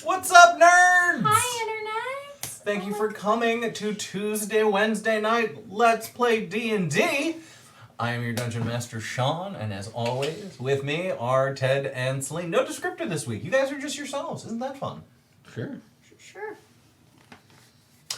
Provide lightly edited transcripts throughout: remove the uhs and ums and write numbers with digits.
What's up, nerds? Hi, Internet. Thank you for coming to Tuesday, Wednesday night. Let's play D&D. I am your Dungeon Master, Sean, and as always, with me are Ted and Celine. No descriptor this week. You guys are just yourselves. Isn't that fun? Sure.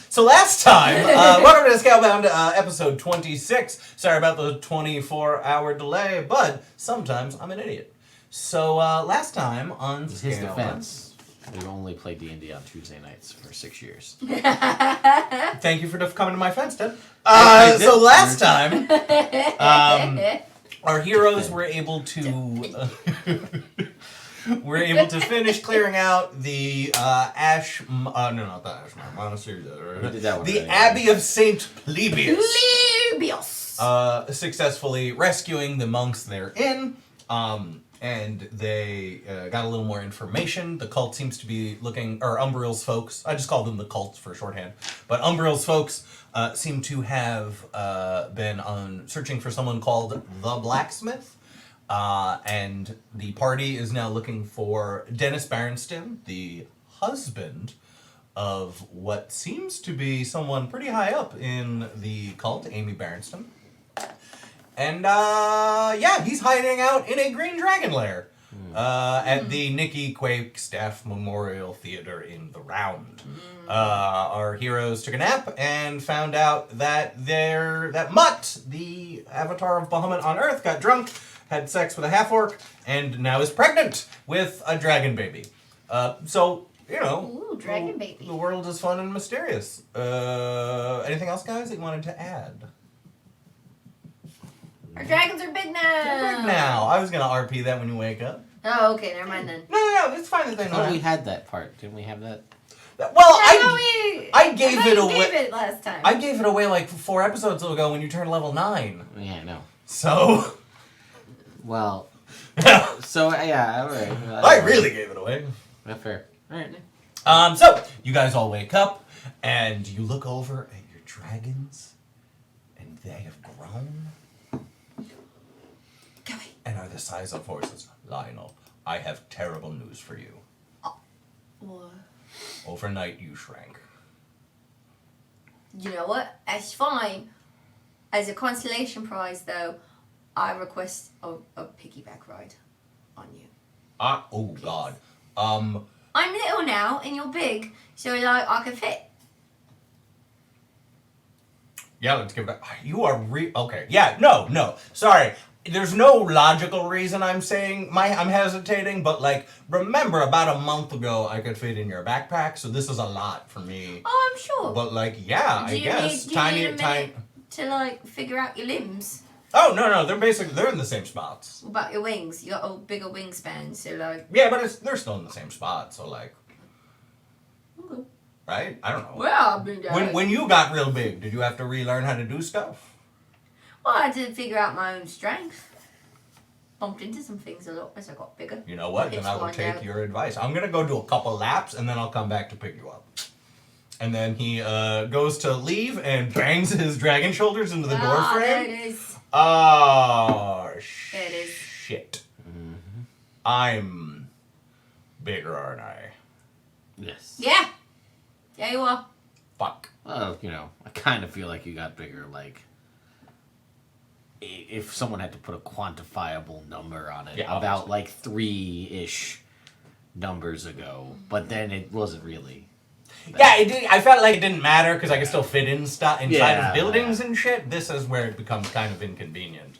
So last time, welcome to Scalebound episode 26. Sorry about the 24-hour delay, but sometimes I'm an idiot. So last time on In his Scalebound... defense, we've only played D&D on Tuesday nights for 6 years. Thank you for coming to my fence, Ted. So last time, our heroes were able to finish clearing out the Ash. Not the Ash Monastery. We did that one The already. Abbey of Saint Plebius. Plebius. Successfully rescuing the monks therein. And they got a little more information. The cult seems to be looking, or Umbriel's folks, I just call them the cult for shorthand, but Umbriel's folks seem to have been searching for someone called the Blacksmith. And the party is now looking for Dennis Barriston, the husband of what seems to be someone pretty high up in the cult, Amy Barriston. And, he's hiding out in a green dragon lair at the Nikki Quake Staff Memorial Theater in the Round. Our heroes took a nap and found out that Mutt, the avatar of Bahamut on Earth, got drunk, had sex with a half-orc, and now is pregnant with a dragon baby. Ooh, dragon baby. The world is fun and mysterious. Anything else, guys, that you wanted to add? Our dragons are big now. They're big now. I was gonna RP that when you wake up. Oh, okay, never mind then. No, it's fine that they I know. thought we had that part. Didn't we have that? Well, I gave thought it you away. gave it last time. I gave it away like 4 episodes ago when you turned level 9. Yeah, no. So. Well, I all right. really gave it away. Not fair. All right. So you guys all wake up and you look over at your dragons, and they have grown and are the size of horses. Lionel, I have terrible news for you. What? Overnight, you shrank. You know what? That's fine. As a consolation prize, though, I request a piggyback ride on you. Oh God. I'm little now, and you're big, so like I can fit. Yeah, let's give it. You are okay. Yeah, no. Sorry. There's no logical reason I'm hesitating, but like, remember about a month ago I could fit in your backpack, so this is a lot for me. Oh, I'm sure. But like, yeah, I guess Do you need a minute to like figure out your limbs? Oh no, they're in the same spots. What about your wings? You got a bigger wingspan, so like. Yeah, but they're still in the same spot, so like. Okay. Right? I don't know. Well, I've been down. When you got real big, did you have to relearn how to do stuff? Well, I had to figure out my own strength. Bumped into some things a lot as I got bigger. You know what? Then I will take your advice. I'm gonna go do a couple laps, and then I'll come back to pick you up. And then he goes to leave and bangs his dragon shoulders into the door frame. There it is. Oh, There it is. shit. Mm-hmm. I'm bigger, aren't I? Yes. Yeah. Yeah, you are. Fuck. Well, I kind of feel like you got bigger, like, if someone had to put a quantifiable number on it, Yeah, about like 3-ish numbers ago, but then it wasn't really. Yeah, it did, I felt like it didn't matter because I could still fit inside Yeah. of buildings and shit. This is where it becomes kind of inconvenient.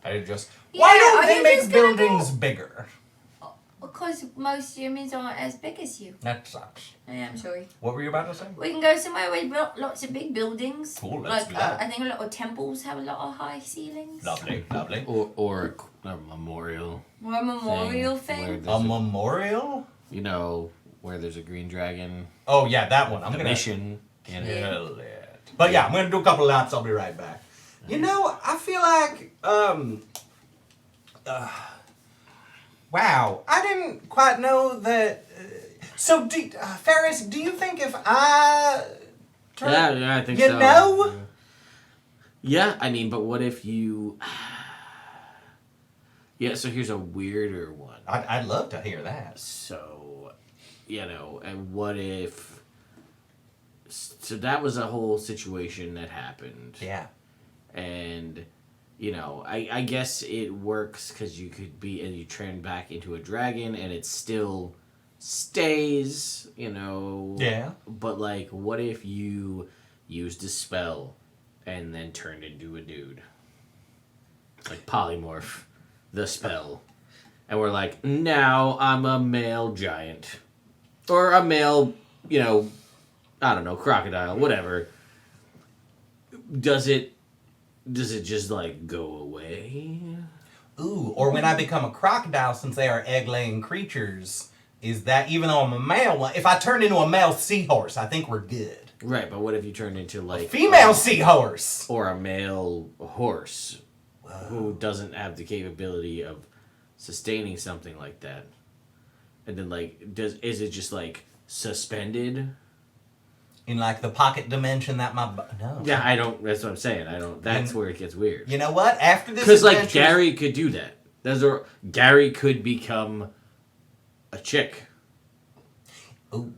Why Yeah, don't are they you make just gonna buildings bigger? Because most humans aren't as big as you. That sucks. Yeah, I'm sorry. What were you about to say? We can go somewhere with lots of big buildings. Cool, let's do that. I think a lot of temples have a lot of high ceilings. Lovely. Or a memorial. Or a memorial thing where thing. there's A memorial? Where there's a green dragon. Oh yeah, that one. I'm The gonna mission. Yeah. kill it. But yeah, I'm gonna do a couple laps. I'll be right back. I feel like wow, I didn't quite know that. Ferris, do you think if I Yeah, I think you so. know? Yeah, I mean, but what if you... Yeah, so here's a weirder one. I'd love to hear that. So, you know, and what if... So that was a whole situation that happened. Yeah. And, you know, I guess it works because you could be... And you turn back into a dragon and it still stays, you know... Yeah. But, like, what if you used a spell and then turned into a dude? Like polymorph the spell. And we're like, now I'm a male giant. Or a male, you know, I don't know, crocodile, whatever. Does it just like go away? Ooh, or when I become a crocodile, since they are egg-laying creatures, is that even though I'm a male one, if I turn into a male seahorse, I think we're good. Right, but what if you turned into like... A female seahorse! Or a male horse who doesn't have the capability of sustaining something like that? And then like, is it just like suspended? In like the pocket dimension that my... No. Yeah, I don't... That's what I'm saying. I don't... That's where it gets weird. You know what? After this Because, like, adventure- Gary could do that. Gary could become a chick. Ooh.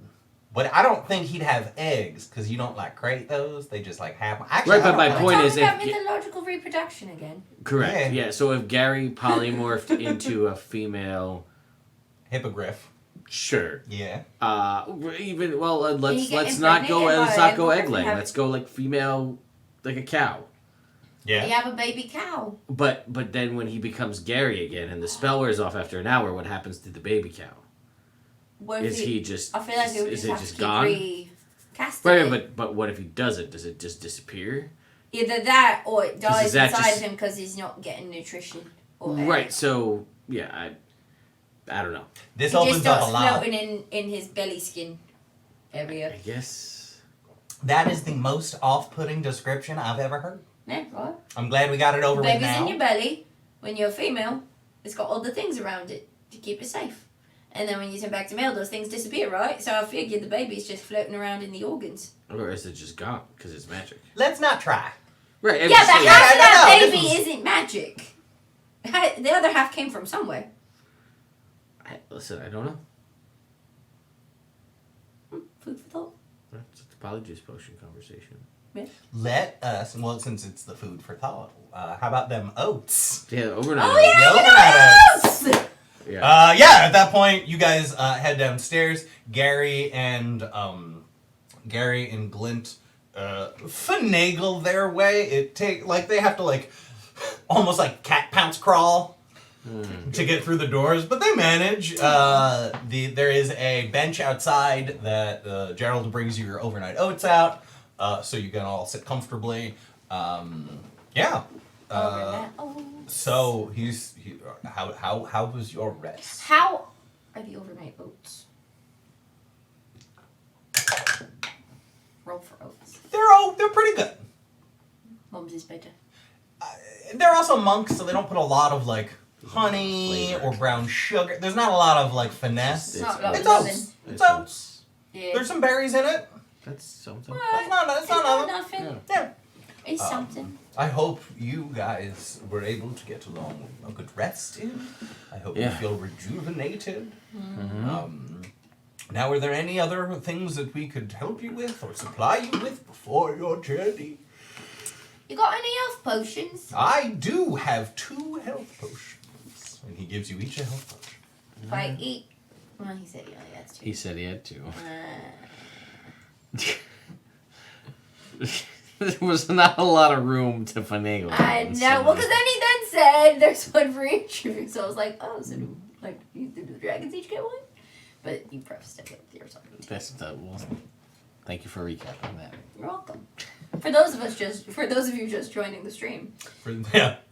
But I don't think he'd have eggs, because you don't, like, crate those. They just, like, have... Actually, Right, but my point is... Talking about mythological reproduction again. Correct, Yeah. yeah. So if Gary polymorphed into a female... Hippogriff. Sure. Yeah. Even... Well, let's get not go... impregnated Let's by not go a egg laying. have- Let's go, like, female... Like a cow. Yeah. You have a baby cow. But then when he becomes Gary again and the spell wears off after an hour, what happens to the baby cow? What if Is he just... I feel like it would is just it have just to gone? keep recasting Right, it. but what if he doesn't? Does it just disappear? Either that or it dies is that inside just- of him because he's not getting nutrition. Or Right, so... Yeah, I don't know. This He just opens up starts a lot. floating in his belly skin area. I guess... That is the most off-putting description I've ever heard. Yeah, right. I'm glad we got it over with Baby's now. in your belly. When you're a female, it's got all the things around it to keep it safe. And then when you turn back to male, those things disappear, right? So I figured the baby's just floating around in the organs. Or is it just gone? Because it's magic. Let's not try. Right. Yeah, but half of that no, baby this was- isn't magic. The other half came from somewhere. Listen, I don't know. Food for thought. It's a polyjuice potion conversation. Let us, well, since it's the food for thought, how about them oats? Yeah, overnight. Oh yeah, Yeah, you overnight know oats! Yeah. Yeah, at that point, you guys head downstairs. Gary and Glint finagle their way. They have to almost like cat pounce crawl to get through the doors, but they manage. There is a bench outside that Gerald brings you your overnight oats out, so you can all sit comfortably. Yeah. Overnight oats. So how was your rest? How are the overnight oats? Roll for oats. They're pretty good. Mom's is better. They're also monks, so they don't put a lot of honey Flavor. or brown sugar. There's not a lot of finesse. It's not It's nothing. oats. It's oats. Yeah. There's some berries in it. That's something. It's not nothing. nothing. Yeah. Yeah. It's something. I hope you guys were able to get along a good rest in. I hope you Yeah. feel rejuvenated. Mm-hmm. Now, are there any other things that we could help you with or supply you with before your journey? You got any health potions? I do have 2 health potions. And he gives you each a health potion. If I eat... Well, he said he only has two. He said he had to. There was not a lot of room to finagle. I on know. some Well, of because these. then he then said there's one for each of you. So I was like, oh, so do the dragons each get one? But you prefaced it with yours already. Well, thank you for recapping that. You're welcome. For those of you just joining the stream. For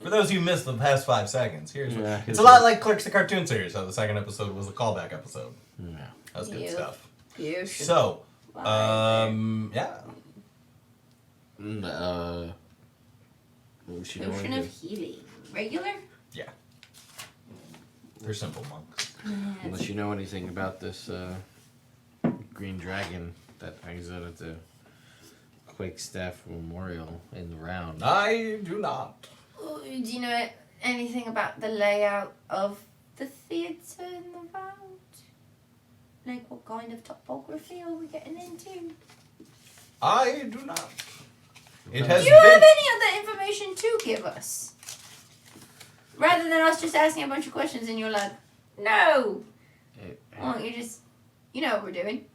those of you who missed the past 5 seconds, here's what... Yeah. It's a lot like Clerks the Cartoon Series, how the second episode was a callback episode. Yeah. That was good Ew. stuff. You should So, lie yeah. She there. Potion of healing. Regular? Yeah. They're simple monks. Unless you know anything about this green dragon that hangs out at the Quakestaff Memorial in the round. I do not. Oh, do you know anything about the layout of the theatre in the round? Like, what kind of topography are we getting into? I do not. It Do has you have been. any other information to give us? Rather than us just asking a bunch of questions and you're like, no. Why don't you just, you know what we're doing.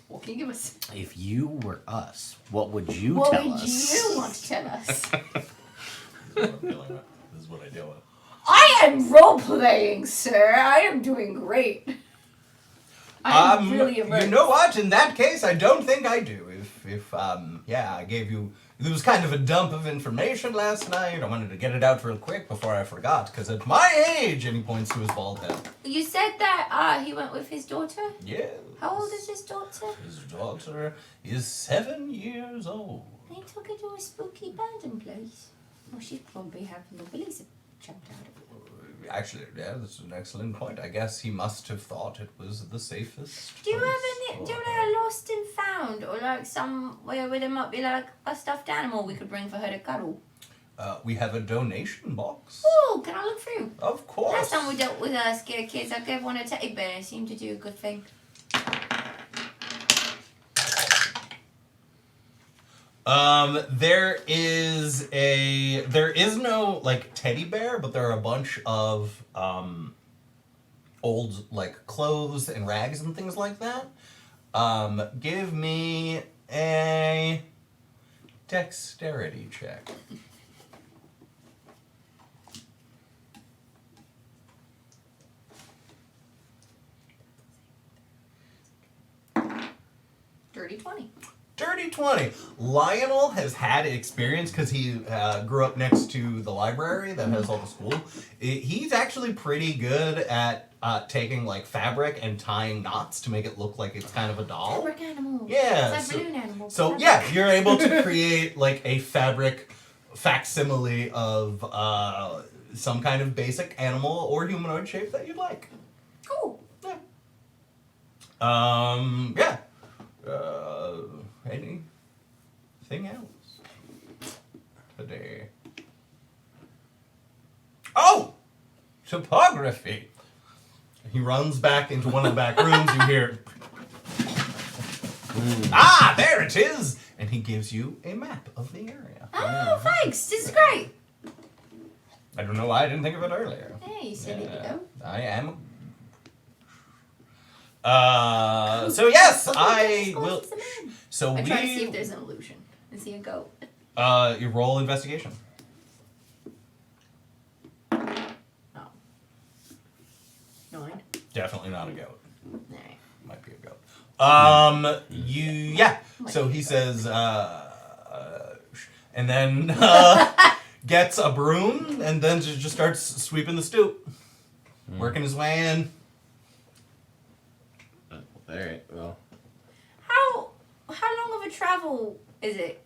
What can you give us? If you were us, what would you What tell would us? you want to tell us? This is what I'm dealing with. This is what I deal with. I am role-playing, sir. I am doing great. I'm really immersed. You know what? In that case, I don't think I do. If I gave you. There was kind of a dump of information last night. I wanted to get it out real quick before I forgot, because at my age, and he points to his bald head. You said that he went with his daughter? Yeah. How old is his daughter? His daughter is 7 years old. They took her to a spooky abandoned place. Well, she's probably having the willies jumped out of it. Actually, yeah, that's an excellent point. I guess he must have thought it was the safest. Do you have place any, for do you her. know, lost and found? Or like somewhere where there might be like a stuffed animal we could bring for her to cuddle? We have a donation box. Oh, can I look through? Of course. Last time we dealt with scared kids, I gave one a teddy bear. It seemed to do a good thing. There is no like teddy bear, but there are a bunch of old like clothes and rags and things like that. Give me a dexterity check. Dirty 20. Dirty 20. Lionel has had experience because he grew up next to the library that has all the school. He's actually pretty good at taking like fabric and tying knots to make it look like it's kind of a doll. Fabric animal. Yeah. It's like balloon animal. So Fabric. yeah, you're able to create like a fabric facsimile of some kind of basic animal or humanoid shape that you'd like. Cool. Yeah. Yeah. Anything else today? Oh! Topography! He runs back into one of the back rooms. You hear, ah, there it is! And he gives you a map of the area. Oh, thanks. This is great. I don't know why I didn't think of it earlier. Hey, you silly kiddo. I am. So yes, I will. So I we. try to see if there's an illusion and see a goat. You roll investigation. Oh. 9. Definitely not a goat. Nah. Might be a goat. Yeah. So he says, and then gets a broom and then just starts sweeping the stoop, working his way in. Alright, well. How long of a travel is it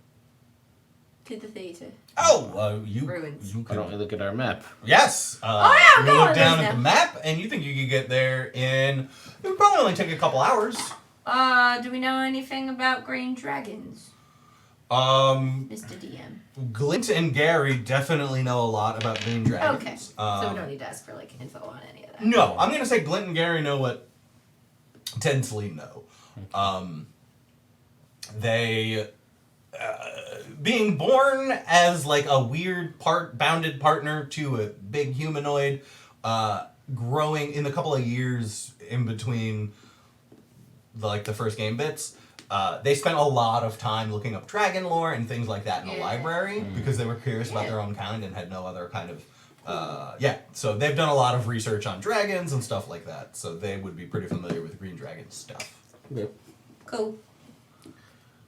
to the theatre? Oh, you Ruins. you Why don't we could. look at our map? Yes. yeah, you go look on down this at the now. map and you think you could get there in. It would probably only take a couple hours. Do we know anything about green dragons, Mr. DM? Glint and Gary definitely know a lot about green dragons. Okay. So we don't need to ask for like info on any of that. No, I'm gonna say Glint and Gary know what Tinsley know. They, being born as like a weird bounded partner to a big humanoid, growing in the couple of years in between the first game bits, they spent a lot of time looking up dragon lore and things like that in the library because they were curious about their own kind and had no other kind of so they've done a lot of research on dragons and stuff like that, so they would be pretty familiar with green dragon stuff. Yep. Cool.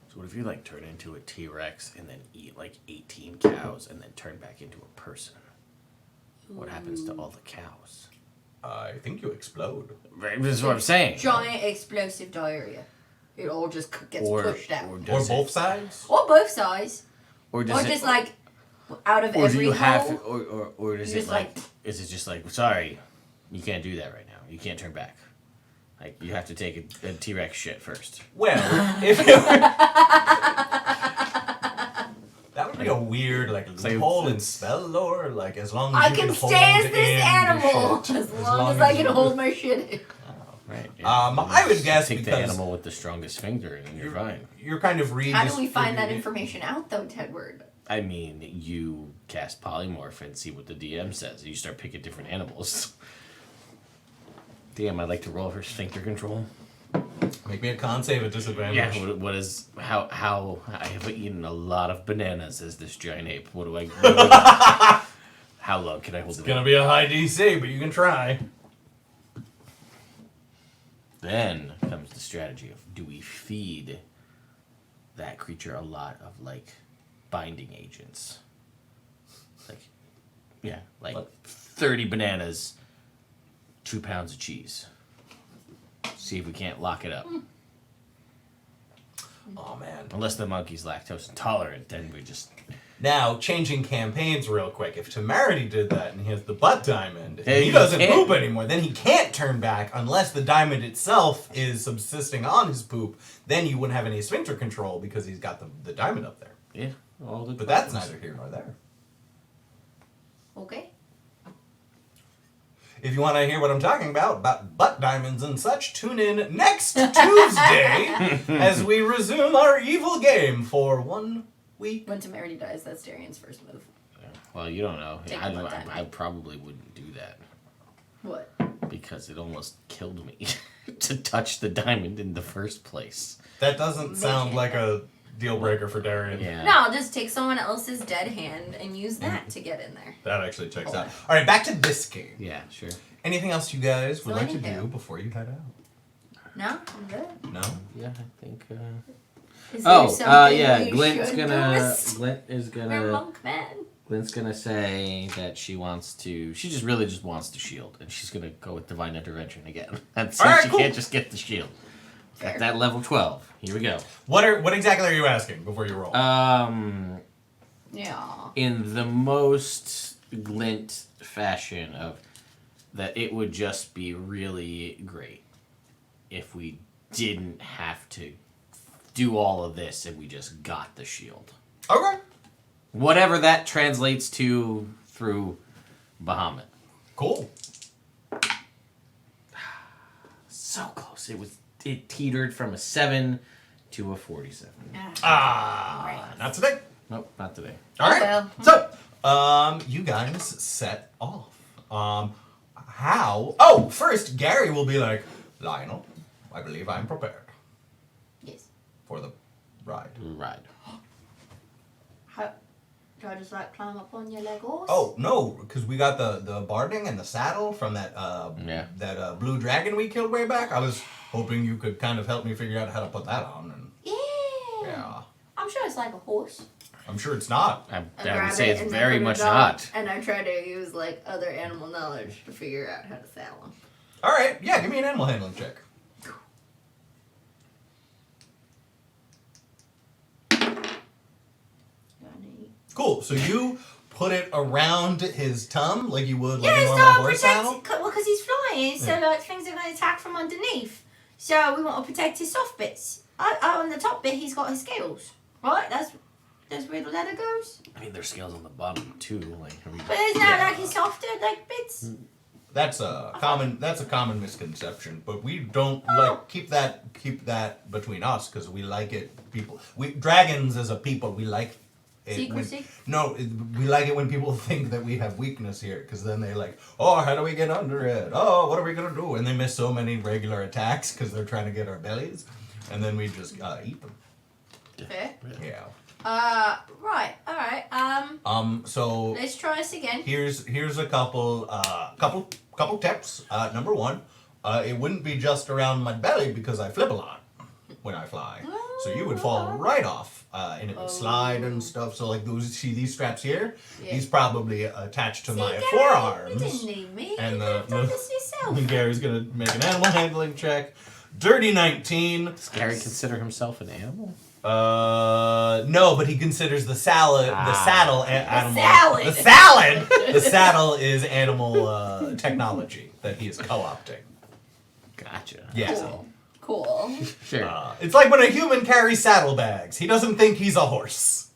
So what if you like turn into a T-Rex and then eat like 18 cows and then turn back into a person? What happens to all the cows? I think you explode. Right, this is what I'm saying. Giant explosive diarrhea. It all just gets pushed out. Or does both it- sides? Or both sides. Or Or does just it, like out of or every do you have to, hole. or does You it just, like, is it just like, sorry, you can't do that right now. You can't turn back. Like, you have to take a T-Rex shit first. Well, if you were... That would Be a weird like like loophole in it's- spell lore. Like as long as I you can hold stay as in this the animal shit. as long as I can hold my shit in. Right. I would guess take the because- animal with the strongest finger, and you're fine. You're kind of How do we find that redistributing- information out, though, Tedward? I mean, you cast polymorph and see what the DM says. You start picking different animals. DM, I'd like to roll for sphincter control. Make me a con save at disadvantage. Yeah. What is how I have eaten a lot of bananas as this giant ape. What do I? How long can I hold It's it? gonna in? be a high DC, but you can try. Then comes the strategy of: do we feed that creature a lot of like binding agents? Like What? 30 bananas, 2 pounds of cheese. See if we can't lock it up. Oh man. Unless the monkey's lactose intolerant, then we just Now, changing campaigns real quick. If Temerity did that and he has the butt diamond, Then and he he doesn't can't. poop anymore, then he can't turn back unless the diamond itself is subsisting on his poop. Then you wouldn't have any sphincter control because he's got the diamond up there. yeah. All the But that's problems. neither here nor there. Okay. If you want to hear what I'm talking about butt diamonds and such, tune in next Tuesday as we resume our evil game for 1 week. When Temerity dies, that's Darian's first move. Well, you don't know. Take I, the butt I, diamond. I probably wouldn't do that What? because it almost killed me to touch the diamond in the first place. That doesn't sound Make it. like a deal breaker for Darian. Yeah. No, just take someone else's dead hand and use that to get in there. That actually checks out. All right, back to this game. Yeah, sure. Anything else you guys would So like to anything. do before you head out? No? I'm good. No? Yeah, I think. Is there something yeah. we Glint's should gonna. do? Glint is We're gonna. monk man. Glint's gonna say that she wants to. She just really just wants to shield, and she's gonna go with divine intervention again. And so All right, she cool. can't just get the shield. Fair. At that level 12. Here we go. What exactly are you asking before you roll? Yeah. In the most Glint fashion of that, it would just be really great if we didn't have to do all of this and we just got the shield. Okay. Whatever that translates to through Bahamut. Cool. So close. It teetered from a 7 to a 47. Not today. Nope, not today. All right. well. So, you guys set off. How? Oh, first, Gary will be like, Lionel, I believe I'm prepared Yes. for the ride. Ride. How, do I just like climb up on your leg horse? Oh, no, because we got the barding and the saddle from that blue dragon we killed way back. I was hoping you could kind of help me figure out how to put that on. And yeah, I'm sure it's like a horse. I'm sure it's not. I I would grab say it it's and then very put it much on, not. And I try to use like other animal knowledge to figure out how to saddle him. All right, yeah, give me an animal handling check. Cool. So you put it around his tum like you would like a Yeah, normal so horse protect saddle. well, because he's flying, so like things are going to attack from underneath. So we want to protect his soft bits. On the top bit, he's got his scales, right? That's where the leather goes. I mean, there's scales on the bottom too. Like, But there's no like his softer like bits. That's a common misconception, but we don't like keep that between us because we like it. Dragons as a people, we like it. Secrecy? We like it when people think that we have weakness here because then they like, oh, how do we get under it? Oh, what are we gonna do? And they miss so many regular attacks because they're trying to get our bellies, and then we just eat them. Fair. Yeah. Right. All right. So Let's try this again. here's a couple tips. Number one, it wouldn't be just around my belly because I flip a lot when I fly. So you would fall right off, and it would slide and stuff. So like these straps here, Yeah. these probably attached to my Gary, forearms. You didn't need me. And you the- could have done this yourself. And Gary's gonna make an animal handling check. Dirty 19. does Gary consider himself an animal? No, but he considers the saddle animal. salad. The saddle is animal technology that he is co-opting. Gotcha. Yeah. Cool. Sure. It's like when a human carries saddlebags. He doesn't think he's a horse.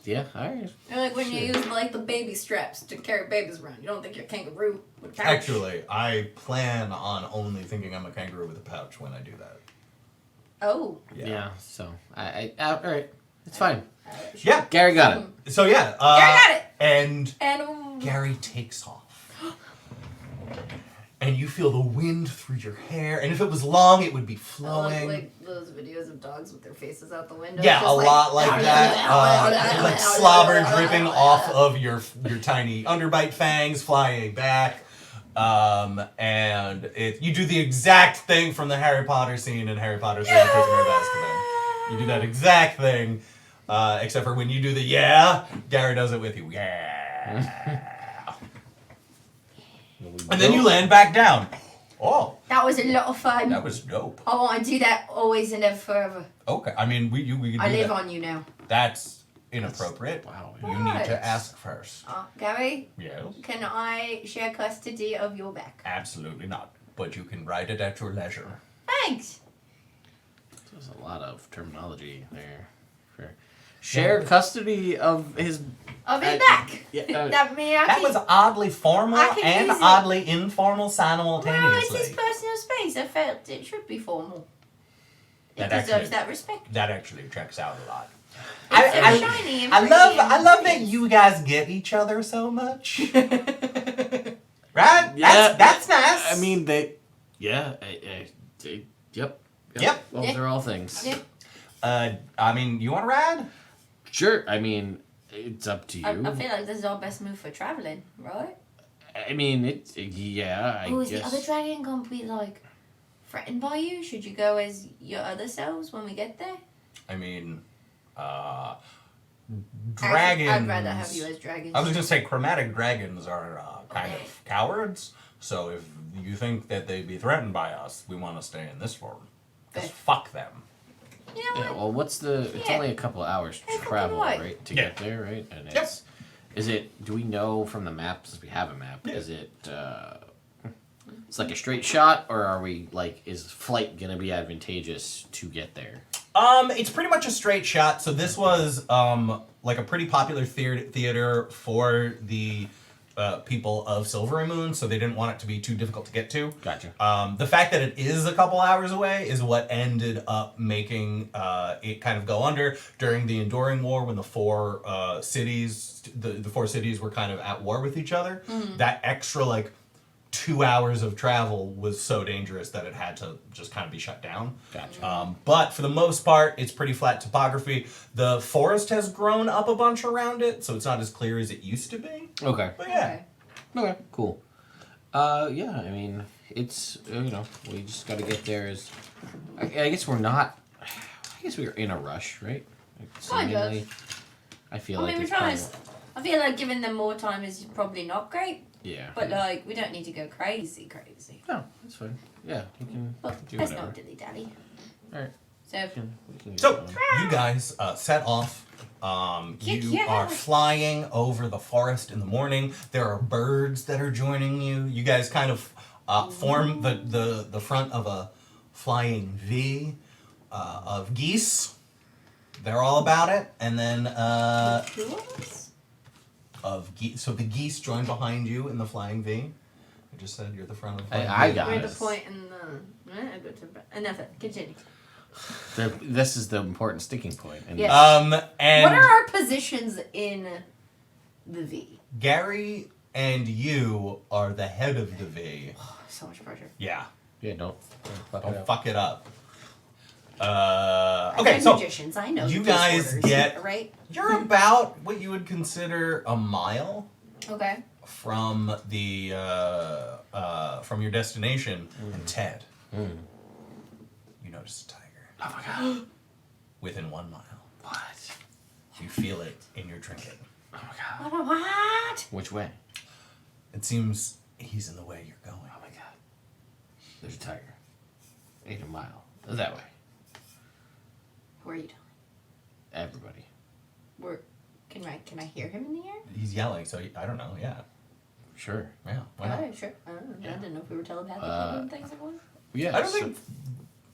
Yeah, alright. You're like when you Sure. use like the baby straps to carry babies around. You don't think you're a kangaroo with a pouch. Actually, I plan on only thinking I'm a kangaroo with a pouch when I do that. Oh. Yeah, so alright. It's fine. Yeah. Gary got it. So yeah. Gary got it. And And Gary takes off. And you feel the wind through your hair. And if it was long, it would be flowing. like those videos of dogs with their faces out the window. Yeah, just a lot like that. Like slobber dripping off of your tiny underbite fangs flying back. And you do the exact thing from the Harry Potter scene in Harry Potter 3: The Prisoner of Azkaban. You do that exact thing, except for when you do the Gary does it with you. Yeah. And then you land back down. Oh, That was a lot of fun. that was dope. I want to do that always and never forever. Okay, I mean we could do I live that. on you now. That's inappropriate. Wow. You need What? to ask first. Gary, Yes. can I share custody of your back? Absolutely not. But you can ride it at your leisure. Thanks. There's a lot of terminology there. Share custody of his... Of his I- back. Yeah, That mean I That can- was oddly formal I can and use it. oddly informal Well, it's simultaneously. his personal space. I felt it should be formal. It That deserves actually- that respect. That actually checks out a lot. It's so shiny and I pretty love and that you guys get each other so much. Right? Yeah. That's nice. I mean, they... Yeah, yep. Yep. Those Yeah. are all things. Yeah. I mean, you want to ride? Sure, I mean, it's up to you. I feel like this is our best move for traveling, right? I mean, I Oh, is guess... the other dragon going to be like threatened by you? Should you go as your other selves when we get there? I mean, dragons. I'd rather have you as dragons. I was gonna say chromatic dragons are kind of cowards. So if you think that they'd be threatened by us, we want to stay in this form. Just Okay. fuck them. You know Yeah, what? well, what's the... It's Yeah. only a couple hours Yeah, fucking travel, right. right? To Yeah. get there, right? And Yep. it's... Is it... Do we know from the map, since we have a map, Yeah. is it... It's like a straight shot, or are we, like... Is flight gonna be advantageous to get there? It's pretty much a straight shot. So this was like a pretty popular theater for the people of Silvery Moon, so they didn't want it to be too difficult to get to. Gotcha. The fact that it is a couple hours away is what ended up making it kind of go under during the Enduring War when the four cities, the four cities were kind of at war with each other. That extra like 2 hours of travel was so dangerous that it had to just kind of be shut down. Gotcha. But for the most part, it's pretty flat topography. The forest has grown up a bunch around it, so it's not as clear as it used to be. Okay. But yeah. Okay, cool. Yeah, I mean, it's, we just gotta get there as... I guess we're not... I guess we're in a rush, right? Like, Kind of. seemingly. I feel I like mean, we're it's trying probably... to. I feel like giving them more time is probably not great, Yeah. but like we don't need to go crazy. No, that's fine. Yeah, we can But do let's whatever. not dilly dally. Alright. So We can get So, going. you guys set off. You are flying over the forest in the morning. There are birds that are joining you. You guys kind of form the front of a flying V of geese. They're all about it. And then two of us. so the geese join behind you in the flying V. I just said you're the front of the flying I V. got We're it. the point in the. Nothing. Continue. This is the important sticking point. And Yeah. And What are our positions in the V? Gary and you are the head of the V. So much pressure. Yeah. Yeah, don't fuck it Don't up. fuck it up. I'm Okay, so magicians. I know. you the guys disorders, get- right. you're about what you would consider a mile Okay. from the from your destination. And Ted, you notice a tiger Oh my god. within 1 mile. What? You feel it in your trinket. Oh my god. What? Which way? It seems he's in the way you're going. Oh my god. There's a tiger. 8 mile. That way. Where are you going? Everybody. Where? Can I hear him in the air? He's yelling, so I don't know. Yeah, Sure. yeah. Why not? Oh, sure. I don't know. Yeah. I didn't know if we were telepathically doing things at once. Yeah. I don't think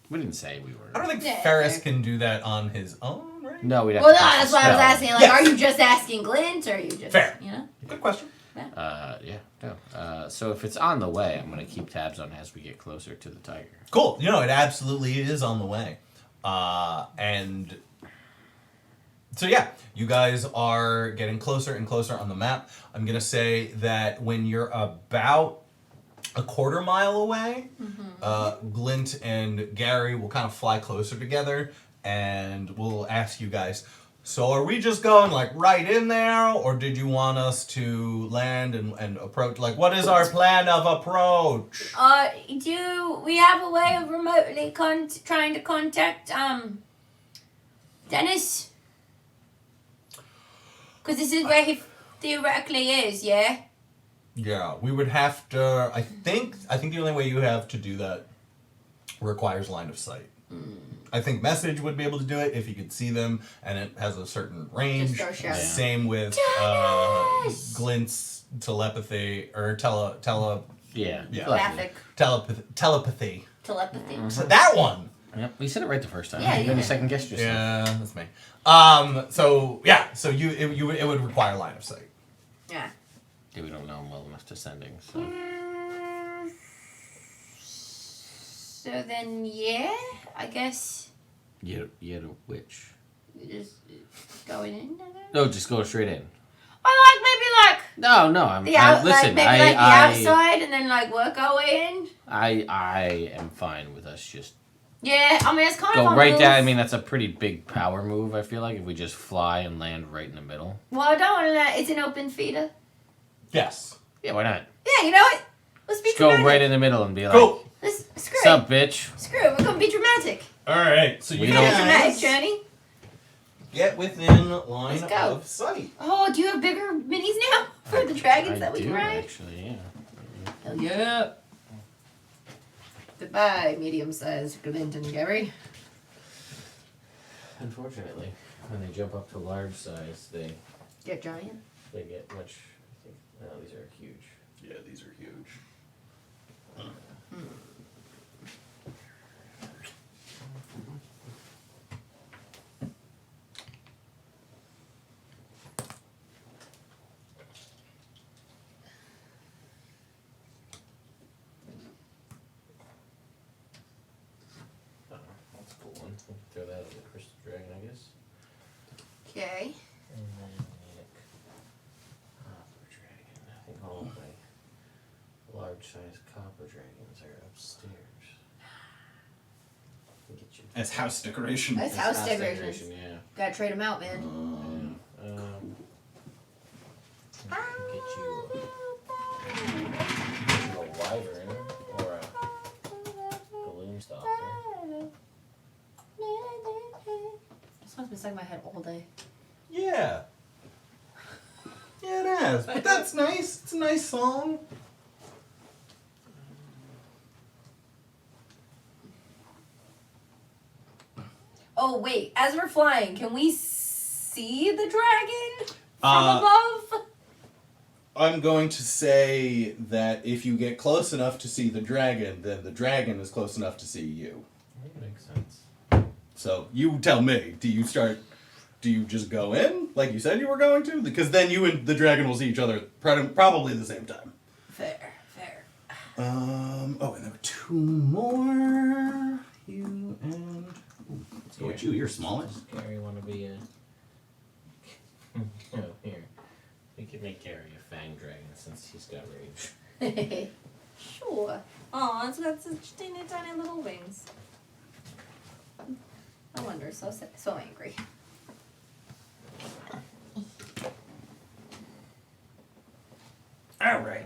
we didn't say we were. I don't think Yeah, Ferris fair. can do that on his own, right? No, we'd have Well, to no, cast that's a why I was spell. asking. Like, Yes. are you just asking Glint, or are you just Fair. you know? Good question. Yeah, no. So if it's on the way, I'm gonna keep tabs on it as we get closer to the tiger. Cool. You know, it absolutely is on the way. And so, yeah, you guys are getting closer and closer on the map. I'm going to say that when you're about a quarter mile away, Glint and Gary will kind of fly closer together, and we'll ask you guys, so are we just going, like, right in there, or did you want us to land and approach? Like, what is our plan of approach? Do we have a way of remotely trying to contact Dennis? Because this is where he theoretically is, yeah? Yeah, we would have to. I think the only way you have to do that requires line of sight. I think message would be able to do it if you could see them, and it has a certain range. Just start shouting. Same with Dennis! Glint's telepathy or Yeah. Telepathic. telepathy. Telepathy. So that one. Yep, we said it right the first time. Yeah, You're gonna yeah. second guess yourself. Yeah, that's me. So it would require line of sight. Yeah. Yeah, we don't know him well enough to sending. So So then, yeah, I guess you had a witch. just going in. I guess? No, just go straight in. Or like No, I'm. maybe like Listen, the outside and then like work our way in. I am fine with us just Yeah, I mean it's kind of go on right move. down. I mean, that's a pretty big power move. I feel like if we just fly and land right in the middle. Well, I don't want to let. It's an open feeder. Yes. Yeah, why not? Yeah, you know what? Let's be Just go dramatic. right in the middle and be like, Cool. Let's screw "What's up, it. bitch?" Screw it. We're gonna be dramatic. All right. So you We We're don't- gonna dramatic guys journey. get within line Let's go. of sight. Oh, do you have bigger minis now for the dragons I that we do, can ride? actually, yeah. Hell yeah. Goodbye, medium-sized Glint and Gary. Unfortunately, when they jump up to large size, they Get giant. get much. I think, no, these are huge. Yeah, these are huge. That's a cool one. We can throw that on the crystal dragon, I guess. Okay. And then copper dragon. I think all of my large-sized copper dragons are upstairs. We'll get you. As house decoration. That's house decorations. Yeah. Gotta trade them out, man. I can get you a wyvern or a gloomstalker. This song's been stuck in my head all day. Yeah. Yeah, it has. But that's nice. It's a nice song. Oh wait, as we're flying, can we see the dragon from Uh, above? I'm going to say that if you get close enough to see the dragon, then the dragon is close enough to see you. That makes sense. So you tell me. Do you just go in like you said you were going to? Because then you and the dragon will see each other probably at the same time. Fair. And there were two more. You and let's go with you. You're smallest. Gary want to be a. Oh, here. We can make Gary a fang dragon since he's got rage. Sure. Aw, it's got such tiny, tiny little wings. I wonder, so angry. All right.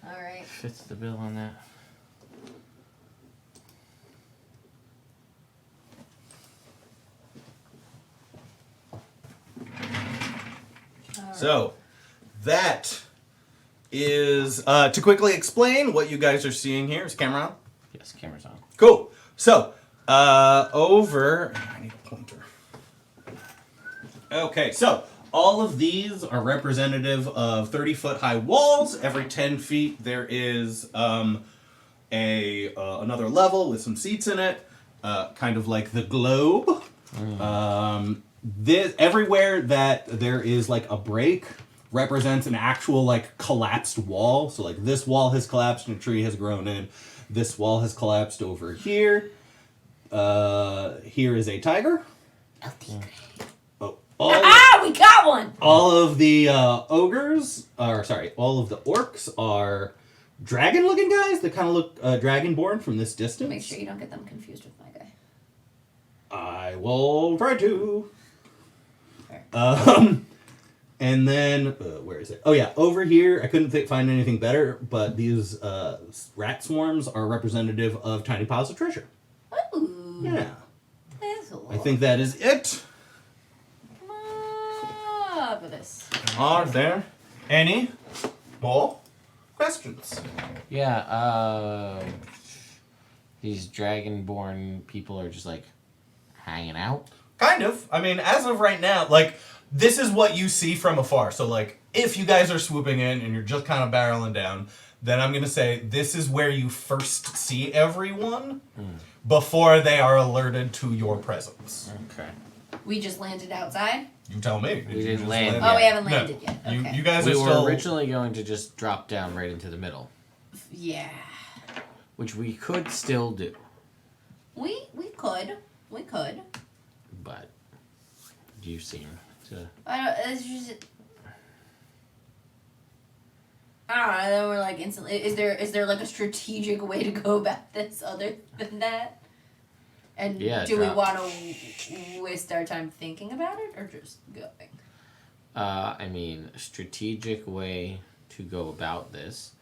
Alright. Fits the bill on that. So that is to quickly explain what you guys are seeing here. Is camera on? Yes, camera's on. Cool. So over. I need a pointer. Okay, so all of these are representative of 30-foot high walls. Every 10 feet there is another level with some seats in it, kind of like the globe. This everywhere that there is like a break represents an actual like collapsed wall. So like this wall has collapsed and a tree has grown in. This wall has collapsed over here. Here is a tiger. Oh, We got one! all of the ogres, or sorry, all of the orcs are dragon-looking guys that kind of look dragonborn from this distance. Make sure you don't get them confused with my guy. I will try to. Fair. And then where is it? Oh yeah, over here I couldn't find anything better, but these rat swarms are representative of tiny piles of treasure. Ooh. Yeah, That's a lot. I think that is it. Come on with this. Are there any more questions? Yeah, these dragonborn people are just like hanging out. Kind of. I mean, as of right now, like, this is what you see from afar. So, like, if you guys are swooping in and you're just kind of barreling down, then I'm going to say this is where you first see everyone before they are alerted to your presence. Okay. We just landed outside. You tell me. We you didn't just land Oh, we yet. haven't landed yet. Okay. You guys We are were still... originally going to just drop down right into the middle, Yeah. which we could still do, We could. We could. but you seem to. It's just. I don't know. Then we're like instantly. Is there like a strategic way to go about this other than that? And Yeah, do we drop. want to waste our time thinking about it or just going? I mean, a strategic way to go about this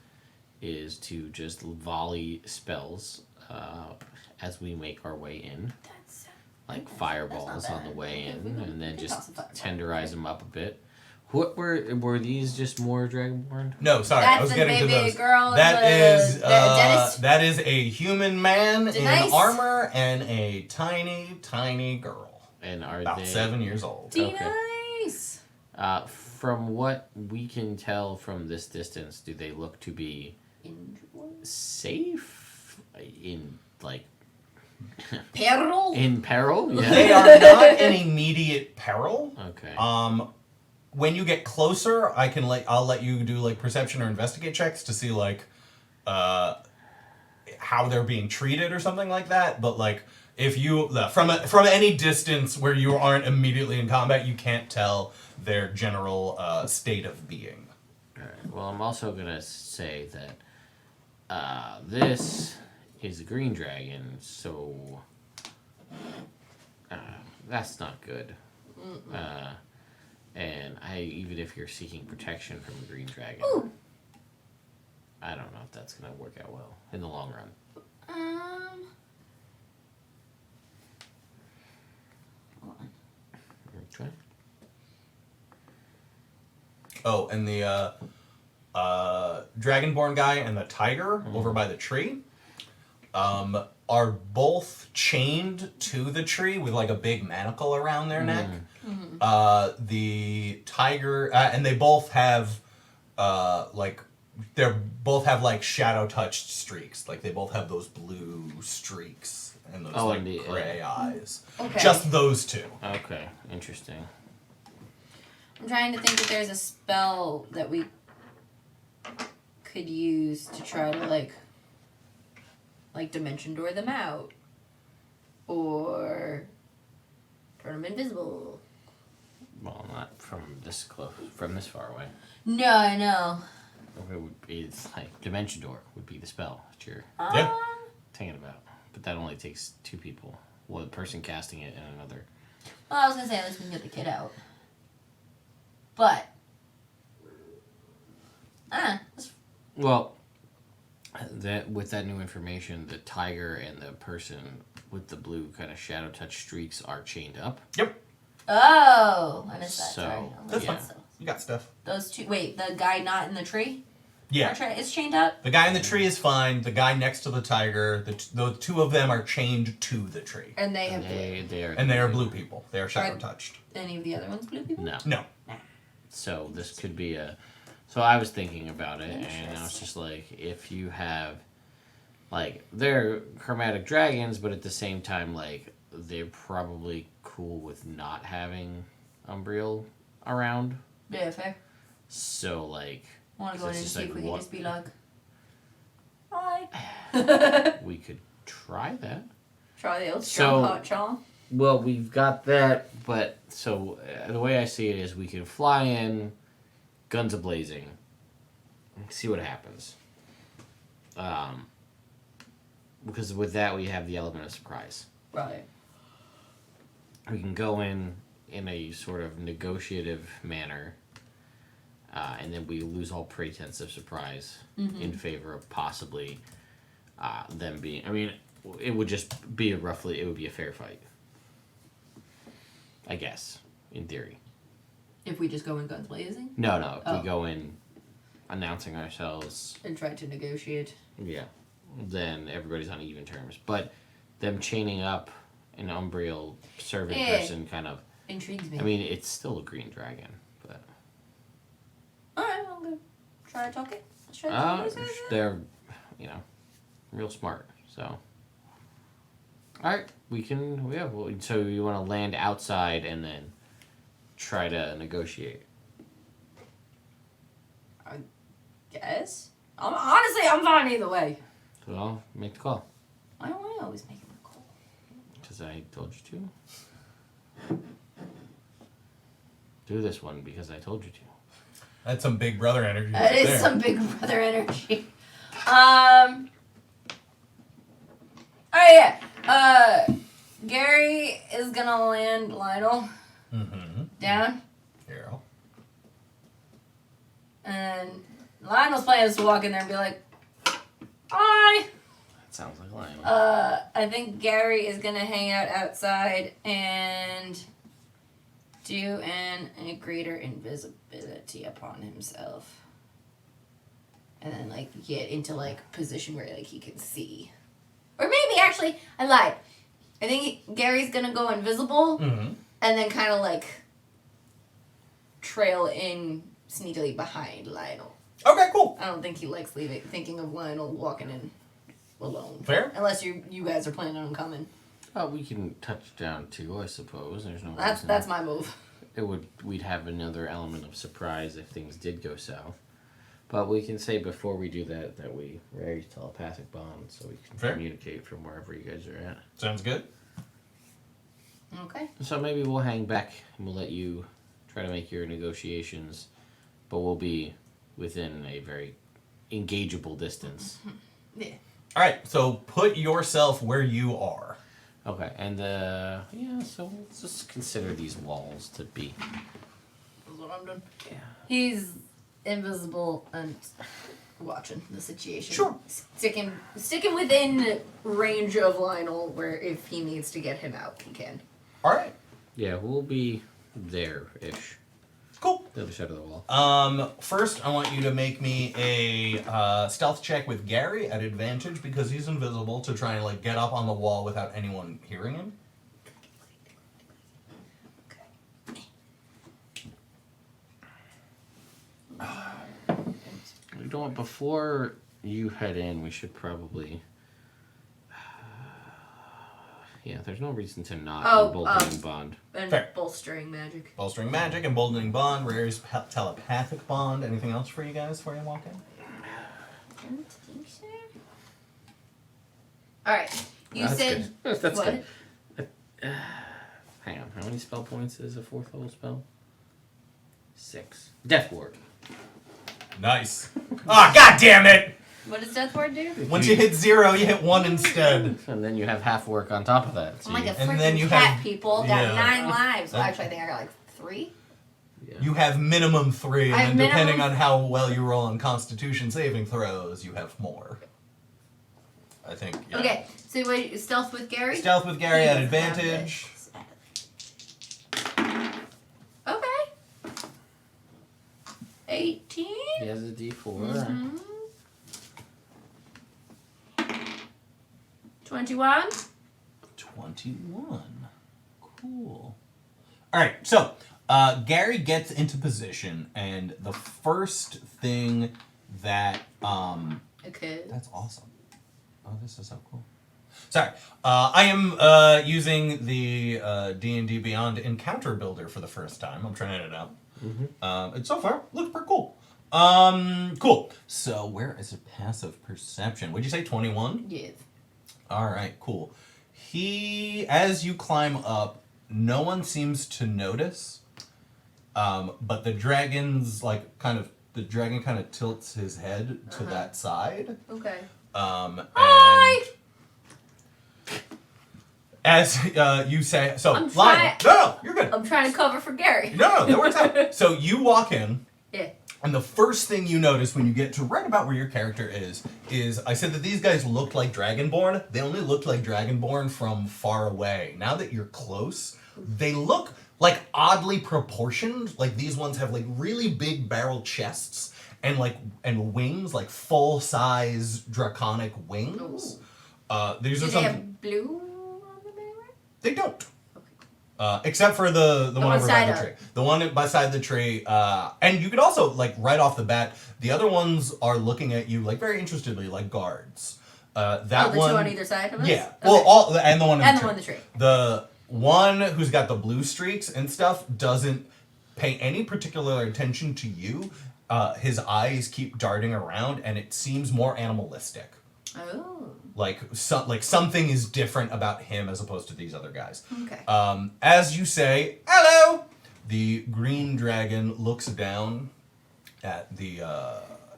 is to just volley spells as we make our way in, That's like That's fireballs not on the bad. way in, We and then can just toss a fireball. tenderize them up a bit. What were these just more dragonborn? No, sorry, I was the getting to baby those. girl. That is Dennis. that is a human man Denise. in armor and a tiny, tiny girl. And are About they 7 years old. Okay. Nice. From what we can tell from this distance, do they look to be safe in like Peril. in peril? They are not in immediate peril. Okay. When you get closer, I'll let you do like perception or investigate checks to see like how they're being treated or something like that. But like if you from any distance where you aren't immediately in combat, you can't tell their general state of being. Alright. Well, I'm also gonna say that this is a green dragon, so that's not good. And even if you're seeking protection from a green dragon, Ooh. I don't know if that's gonna work out well in the long run. Hold on. Okay. Oh, and the Dragonborn guy and the tiger over by the tree are both chained to the tree with like a big manacle around their neck. The tiger and they both have both have like shadow touched streaks. Like they both have those blue streaks and those like and the, gray eyes. Okay. Just those two. Okay, interesting. I'm trying to think if there's a spell that we could use to try to like dimension door them out or turn them invisible. Well, not from this close, from this far away. No, I know. It would be like Dimension Door would be the spell that you're Yeah. thinking about, but that only takes two people. One person casting it and another. Well, I was gonna say unless we can get the kid out, but Well, that with that new information, the tiger and the person with the blue kind of shadow touch streaks are chained up. Yep. oh, I missed that. So, Sorry. That's yeah. fine. You got stuff. Those two. Wait, the guy not in the tree. Yeah. Is chained up. The guy in the tree is fine. The guy next to the tiger, the two of them are chained to the tree. And they have They are blue people. They are shadow Right. touched. any of the other ones blue people? No. No. So this could be a. So I was thinking about it, and I was just like, if you have, like, they're chromatic dragons, but at the same time, like, they're probably cool with not having Umbriel around. Yeah, fair. So, like... I want to so go in it's and just see like if we can what- just be like, hi. We could try that. Try the old strong So- hot charm. Well, we've got that, but... So, the way I see it is we can fly in, guns a-blazing, see what happens. Because with that, we have the element of surprise. Right. We can go in a sort of negotiative manner, and then we lose all pretense of surprise in favor of possibly them being... I mean, it would just be it would be a fair fight. I guess, in theory. If we just go in guns blazing No, if Oh. we go in announcing ourselves, and try to negotiate. yeah, then everybody's on even terms. But them chaining up an Umbriel servant Yeah. person kind of... Intrigues me. I mean, it's still a green dragon, but... Alright, I'm gonna try to talk it. Let's try to talk it. They're, real smart, so... Alright, we can... Yeah, well, so you want to land outside and then try to negotiate. Guess. Honestly, I'm fine either way. So I'll make the call. Why don't I always make the call? Because I told you to. Do this one because I told you to. That's some Big Brother energy. That right is there. some Big Brother energy. Oh yeah. Gary is gonna land Lionel down, Yeah. and Lionel's plan is to walk in there and be like, "Hi." That sounds like Lionel. I think Gary is gonna hang out outside and do a greater invisibility upon himself, and then like get into like position where like he can see, or maybe actually I lied. I think Gary's gonna go invisible Mm-hmm. and then kind of like trail in sneakily behind Lionel. Okay, cool. I don't think he likes thinking of Lionel walking in alone. Fair. Unless you guys are planning on coming. Oh, we can touch down too, I suppose. There's no reason. That's my move. We'd have another element of surprise if things did go south. But we can say before we do that we raise telepathic bonds so we can Fair. communicate from wherever you guys are at. Sounds good. Okay. So maybe we'll hang back and we'll let you try to make your negotiations, but we'll be within a very engageable distance. Yeah. All right, so put yourself where you are. Okay, and so let's just consider these walls to be. That's what I'm doing. Yeah. He's invisible and watching the situation. Sure. Sticking within range of Lionel where if he needs to get him out, he can. All right, Yeah, we'll be there-ish. cool. The other side of the wall. First, I want you to make me a stealth check with Gary at advantage because he's invisible to try and like get up on the wall without anyone hearing him. You know what, before you head in, we should probably... Yeah, there's no reason to not unbolt and bond. And Fair. bolstering magic. Bolstering magic, emboldening bond, rare's telepathic bond. Anything else for you guys before you walk in? I don't think so. Alright. You That's said good. That's what? good. Hang on, how many spell points is a 4th level spell? 6. Death Ward. Nice. Ah, god damn it! What does Death Ward do? Once you hit 0, you hit 1 instead. And then you have half work on top of that. So I'm like a And then freaking you cat, have- people. Got yeah. 9 lives. Well, That- actually, I think I got like 3. You have minimum 3, I have and then depending minimum- on how well you roll on Constitution saving throws, you have more. I think. Yeah. Okay, so wait, stealth with Gary? Stealth with Gary He at doesn't advantage. have this. Okay. 18? he has a D4. Mm-hmm. 21? 21. Cool. All right, so Gary gets into position, and the first thing that Okay. that's awesome. Oh, this is so cool. Sorry. I am using the D&D Beyond Encounter Builder for the first time. I'm trying it out. And so far, looks pretty cool. Cool. So where is a passive perception? Would you say 21? Yes. All right, cool. As you climb up, no one seems to notice. But the dragon's the dragon kind of tilts his head to that side. Okay. Hi! As you say, so I'm Lionel, no, you're good. I'm trying to cover for Gary. No, that works out. So you walk in, Yeah. and the first thing you notice when you get to right about where your character is I said that these guys looked like Dragonborn. They only looked like Dragonborn from far away. Now that you're close, they look like oddly proportioned. Like these ones have like really big barrel chests and wings, like full size draconic wings. These Do are they some. have blue on them anywhere? They don't. Except for the one over by the side tree. The one beside the tree. And you could also, like, right off the bat, the other ones are looking at you, like, very interestedly, like guards. That the one. two on either side of us? Yeah. Okay. Well, and the one in And the the tree. one in the tree. The one who's got the blue streaks and stuff doesn't pay any particular attention to you. His eyes keep darting around, and it seems more animalistic. Oh. Like something is different about him as opposed to these other guys. Okay. As you say, hello, the green dragon looks down at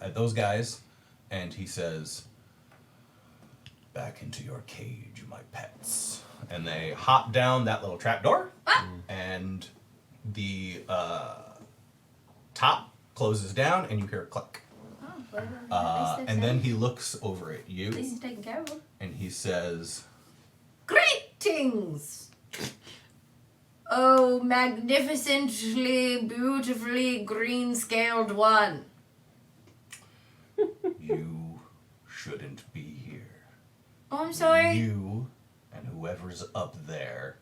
at those guys, and he says, "Back into your cage, my pets." And they hop down that little trapdoor, and the top closes down, and you hear a click. And then he looks over at At you, least he's taken care of them. and he says, Greetings! Oh, magnificently, beautifully green-scaled one. "You shouldn't be here. Oh, I'm sorry. You and whoever's up there,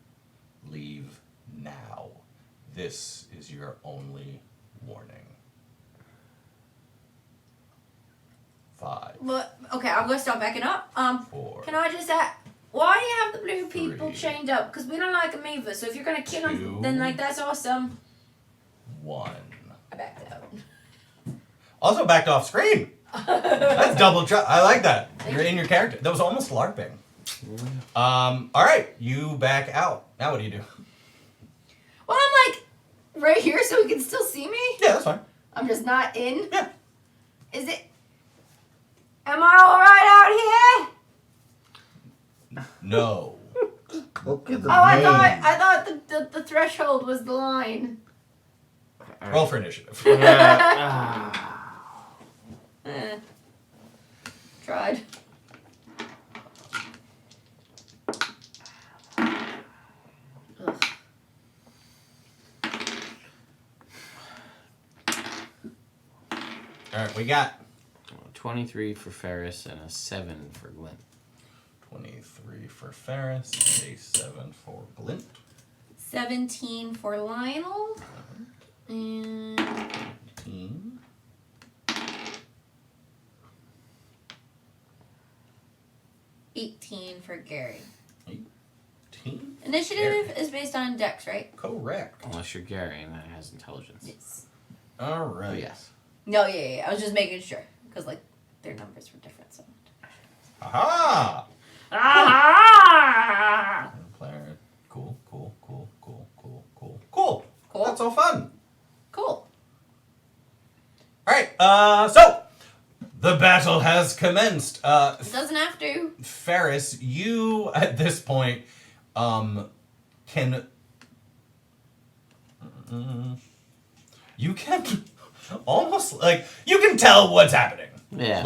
leave now. This is your only warning." 5, But, okay, I'm gonna start backing up. 4, Can I just ask, why do you have the blue people 3, chained up? Because we don't like them either. So if you're gonna kill 2, them, then like that's awesome. 1. I backed out. Also backed off screen. That's double I like that. Thank You're you. in your character. That was almost LARPing. All right, you back out. Now what do you do? Well, I'm like right here, so he can still see me. Yeah, that's fine. I'm just not in. Yeah. Is it? Am I all right out here? No. Look at the Oh, I name. thought the threshold was the line. Roll for initiative. Tried. Ugh. All right, we got 23 for Ferris and a 7 for Glenn. 23 for Ferris and a 7 for Glint. 17 for Lionel. And 18. 18 for Gary. 18. Initiative is based on dex, right? Correct. Unless you're Gary and that has intelligence. Yes. All Oh, right. yes. No, yeah. I was just making sure. Because, like, their numbers were different, so. Aha! Ah! Player. Cool. Cool. That's all fun. Cool. All right. So the battle has commenced. It doesn't have to. Ferris, you at this point can you can almost you can tell what's happening. Yeah.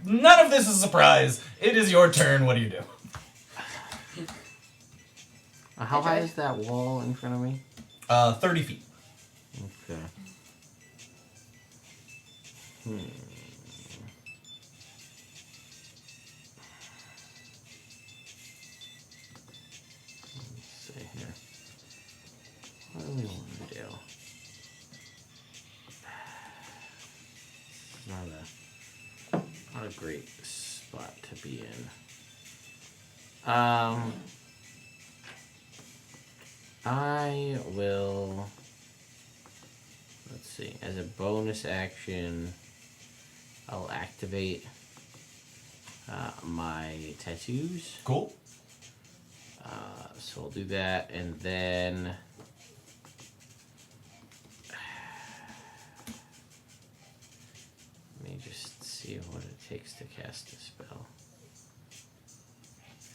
None of this is a surprise. It is your turn. What do you do? How high is that wall in front of me? 30 feet. Okay. Let's see here. What do we want to do? Not a great spot to be in. I will. Let's see. As a bonus action, I'll activate my tattoos. Cool. So I'll do that, and then. Let me just see what it takes to cast a spell.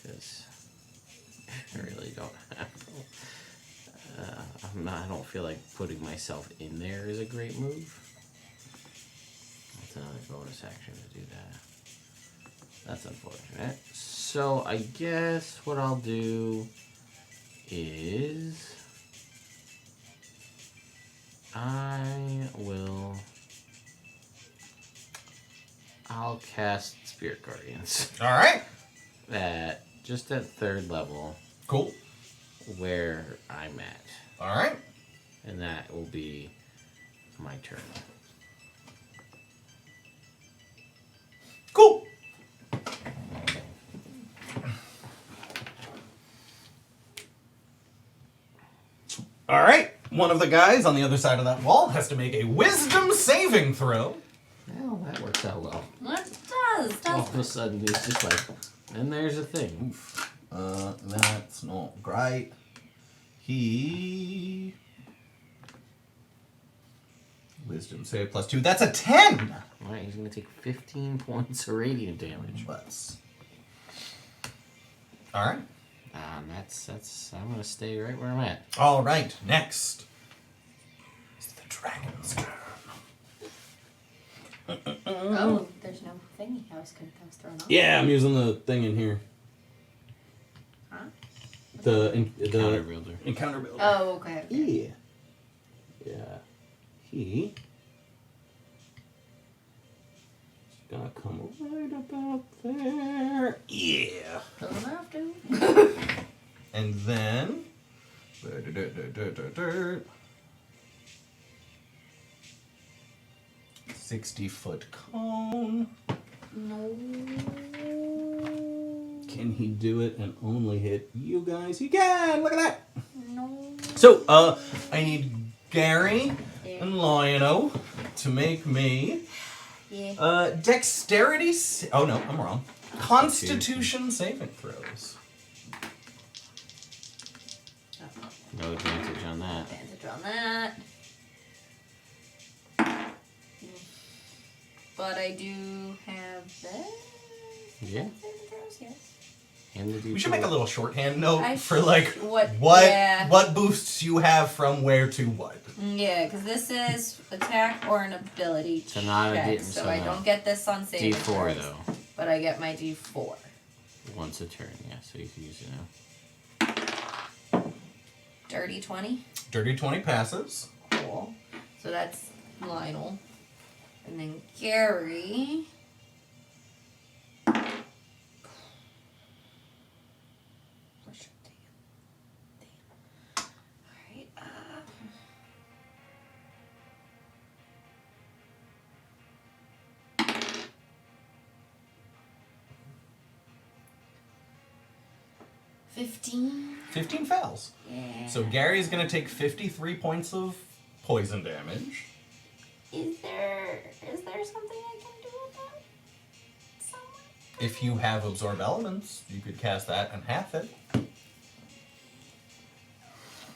Because I really don't have. I don't feel like putting myself in there is a great move. That's another bonus action to do that. That's unfortunate. So I guess what I'll do is I'll cast Spirit Guardians All right. at 3rd level Cool. where I'm at. All right. And that will be my turn. Cool. All right. One of the guys on the other side of that wall has to make a wisdom saving throw. Well, that works out well. It does. All of a sudden, it's just like, and there's a thing. Oof. That's not great. He... Wisdom save +2. That's a 10! Alright, he's going to take 15 points of radiant damage. Let's... Alright. That's I'm going to stay right where I'm at. Alright, next. Is the dragon's turn. Oh, there's no thingy. I was thrown off. Yeah, I'm using the thing in here. Huh? Counter The builder. encounter builder. Oh, okay. Yeah. Yeah. He... Gonna come right about there. Yeah. Doesn't have to. And then... 60-foot cone. No. Can he do it and only hit you guys? He can! Look at that! No. So, I need Gary Yeah. and Lionel to make me Yeah. dexterity... Oh, no, I'm wrong. Constitution saving throws. No advantage on that. Advantage on that. But I do have that. Yeah. Saving throws, yes. And the We should make a little shorthand note I for, like, what- what yeah. what boosts you have from where to what. Yeah, because this is attack or an ability So not a check, D- so so I no. don't get this on saving D4 throws, though. but I get my D4. Once a turn, yeah, so you can use it now. Dirty 20. Dirty 20 passes. Cool. So that's Lionel. And then Gary. Alright. 15. 15 fails. Yeah. So Gary's going to take 53 points of poison damage. Is there something I can do about someone? If you have absorb elements, you could cast that and half it.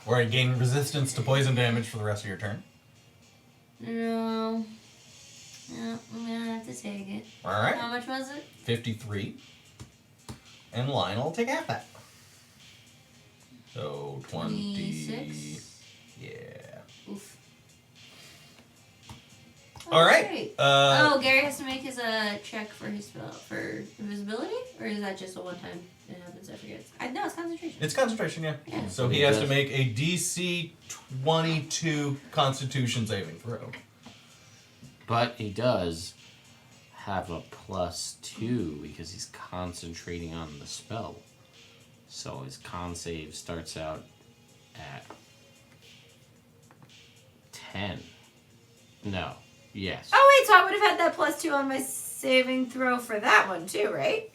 Or I gain resistance to poison damage for the rest of your turn. No. No, I'm gonna have to take it. All right. How much was it? 53. And Lionel will take half that. So 20. 26. Yeah. Oof. All right. Great. Uh, Gary has to make his check for his spell for invisibility, or is that just a one-time it happens? I forget. No, it's concentration. It's concentration, yeah. Yeah. So he has to make a DC 22 Constitution saving throw. But he does have a +2 because he's concentrating on the spell. So his con save starts out at 10. No. Yes. Oh wait, so I would have had that +2 on my saving throw for that one too, right?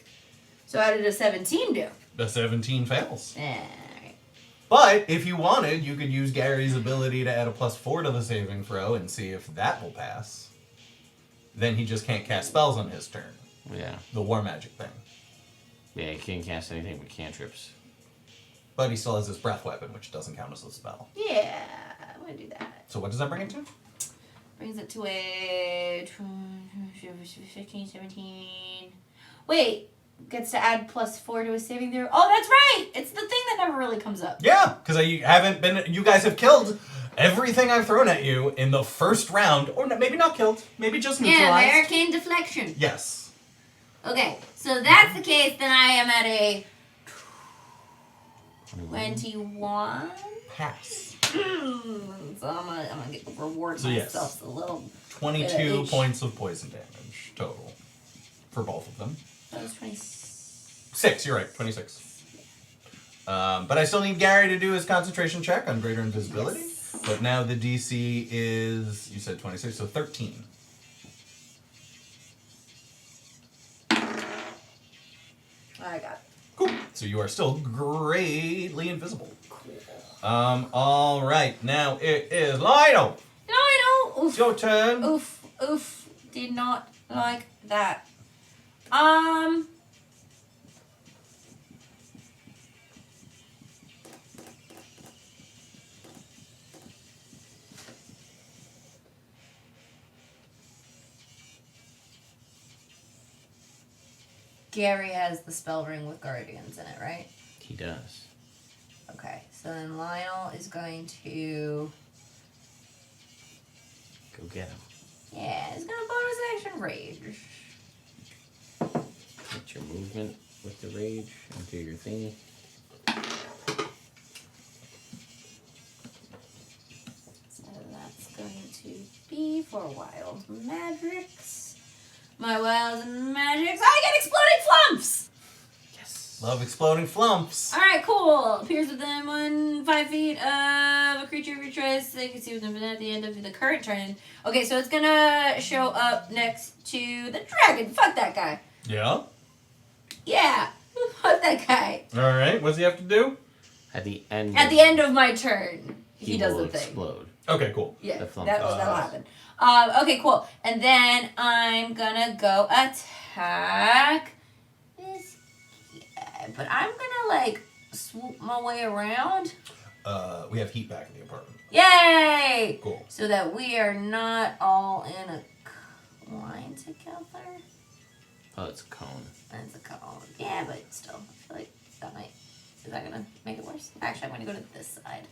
So how did a 17 do? The 17 fails. Alright. But if you wanted, you could use Gary's ability to add a +4 to the saving throw and see if that will pass. Then he just can't cast spells on his turn. Yeah. The war magic thing. Yeah, he can't cast anything but cantrips. But he still has his breath weapon, which doesn't count as a spell. Yeah, I'm gonna do that. So what does that bring it to? Brings it to a 15, 17. Wait, gets to add +4 to his saving throw. Oh, that's right! It's the thing that never really comes up. Yeah, because you guys have killed everything I've thrown at you in the first round. Or maybe not killed, maybe just Yeah, neutralized. my arcane deflection. Yes. Okay, so that's the case, then I am at a 21. Pass. So I'm gonna get reward So yes. myself a little. 22 each. points of poison damage total for both of them. That was 26. 6, you're right, 26. But I still need Gary to do his concentration check on greater invisibility. Yes. But now the DC is, you said 26, so 13. I got it. Cool. So you are still greatly invisible. Cool. All right. Now it is Lionel. Lionel! It's your turn. Oof. Oof. Did not like that. Gary has the spell ring with guardians in it, right? He does. Okay, so then Lionel is going to... Go get him. Yeah, he's gonna bonus action rage. Get your movement with the rage and do your thingy. So that's going to be for wild magics. My wild magics. I get exploding flumps! Yes. Love exploding flumps. Alright, cool. Appears within 5 feet of a creature who tries they can see within at the end of the current turn. Okay, so it's gonna show up next to the dragon. Fuck that guy. Yeah. Yeah. Fuck that guy. All right. What does he have to do? At the end. At the end of my turn, he does will the thing. explode. Okay. Cool. Yeah, The flump that'll does. happen. Okay, cool. And then I'm gonna go attack this guy. But I'm gonna, like, swoop my way around. We have heat back in the apartment. Yay! Cool. So that we are not all in a line together. Oh, it's a cone. That's a cone. Yeah, but still, I feel like that might... Is that gonna make it worse? Actually, I'm gonna go to this side.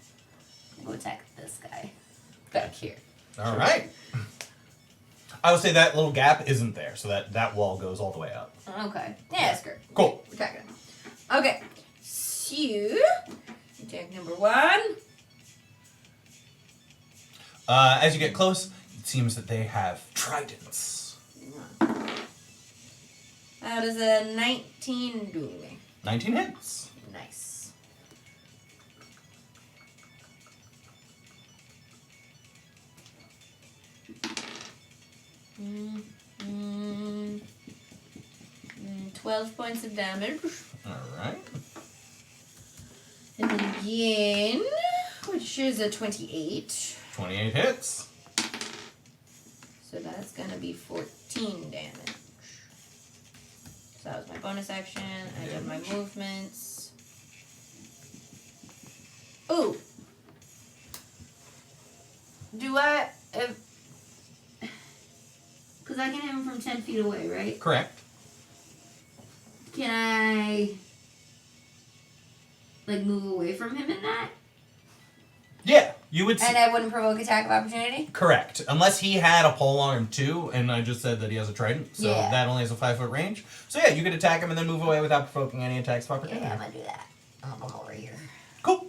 I'm gonna go attack this guy. Back here. All right. I would say that little gap isn't there, so that wall goes all the way up. Okay. Yeah, screw. Cool. Attack him. Okay. So, attack number 1. As you get close, it seems that they have tridents. How does a 19 do? 19 hits. Nice. Mm, mm, 12 points of damage. All right. And then again, which is a 28. 28 hits. So that's going to be 14 damage. So that was my bonus action. I did my movements. Ooh. Do I... Because I can hit him from 10 feet away, right? Correct. Can I... like, move away from him in that? Yeah, you would. And I wouldn't provoke attack of opportunity? Correct. Unless he had a pole arm too, and I just said that he has a trident, so Yeah. that only has a 5-foot range. So yeah, you could attack him and then move away without provoking any attacks of opportunity. Yeah, I'm gonna do that. I'm over here. Cool.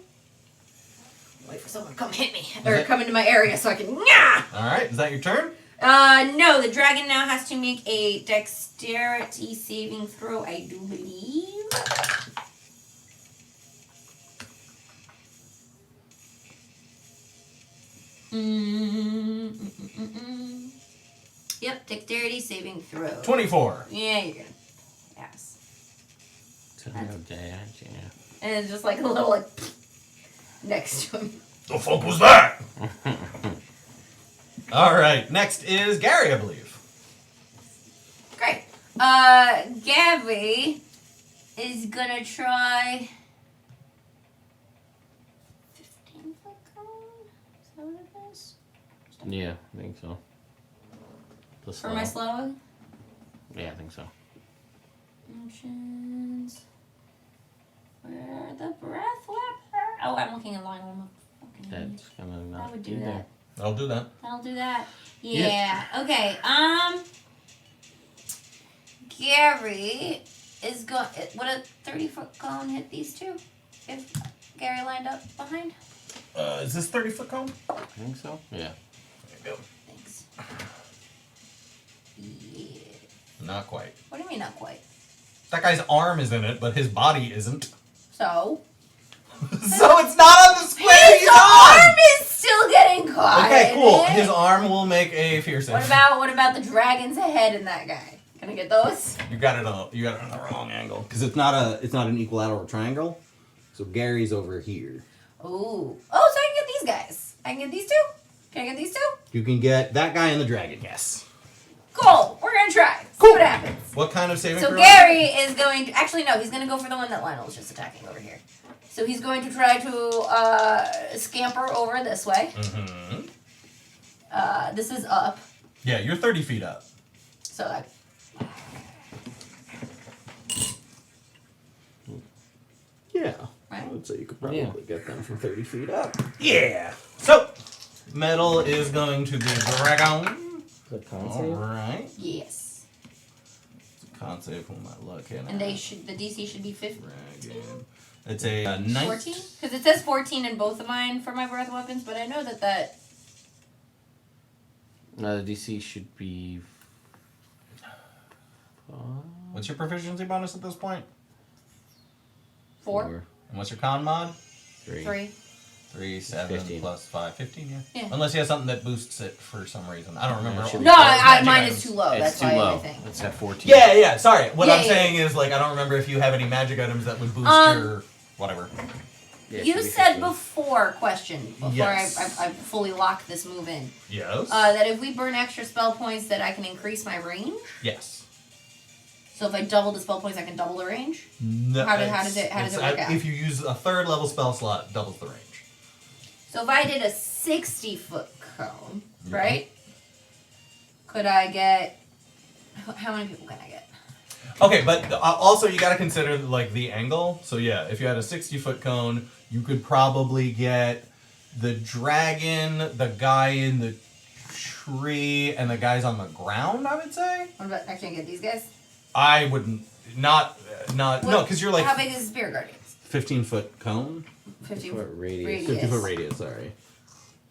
Wait for someone to come hit me. Or come into my area so I can... Nyah! All right, is that your turn? No, the dragon now has to make a dexterity saving throw, I do believe. Yep, dexterity saving throw. 24. Yeah, you're gonna pass. Yeah. And it's just like a little like next to him. The fuck was that? All right, next is Gary, I believe. Great. Gabby is gonna try 15-foot cone. Is that what it is? Yeah, I think so. The For my slowing? Yeah, I think so. Actions. Where the breath weapon? Oh, I'm looking at line one. That's gonna I not would do do that. that. I'll do that. I'll do that. Yeah. Okay. Gary is going. Would a 30-foot cone hit these two? If Gary lined up behind? Is this 30-foot cone? I think so. Yeah. There you go. Thanks. Yeah. Not quite. What do you mean not quite? That guy's arm is in it, but his body isn't. So? So it's not on the square he's His on! arm is still getting caught. Okay, cool. in it. His arm will make a fear save. What about the dragon's head in that guy? Can I get those? You got it on the wrong angle. Because it's not an equilateral triangle. So Gary's over here. Ooh. Oh, so I can get these guys. I can get these two? Can I get these two? You can get that guy and the dragon, yes. Cool. We're gonna try. See Cool. what happens. What kind of saving So throw? Gary is going to actually no, he's gonna go for the one that Lionel was just attacking over here. So he's going to try to scamper over this way. Mm-hmm. This is up. Yeah, you're 30 feet up. So I Yeah. Right. I would say you could Yeah. get them from 30 feet up. Yeah. So, metal is going to be dragon. The Alright. yes. Can't say who am I looking at. And the DC should be 15. Dragon. It's a 19. 14? Because it says 14 in both of mine for my breath weapons, but I know that The DC should be. What's your proficiency bonus at this point? 4, And what's your con mod? 3. 3. 3, 7 15. plus 5. 15, yeah. Yeah. Unless you have something that boosts it for some reason. I don't remember. Yeah, it should No, be Magic mine items. is too low. It's That's too why low. I think. It's at 14. Yeah. Sorry. What Yeah, I'm yeah, saying is, like, I don't remember if you have any magic items that would boost your whatever. Yeah, it You should be said 15. before, before Yes. I fully lock this move in, Yes. that if we burn extra spell points that I can increase my range. Yes. So if I double the spell points, I can double the range? No, How does it work out? If you use a third level spell slot, it doubles the range. So if I did a 60-foot cone, right? Could I get... How many people can I get? Okay, but also you got to consider like the angle. So yeah, if you had a 60-foot cone, you could probably get the dragon, the guy in the tree, and the guys on the ground. I would say. What about... I can't get these guys? I wouldn't. No, because you're like How big is the Spirit Guardians? 15-foot cone. 50-foot radius. 50-foot radius. Sorry.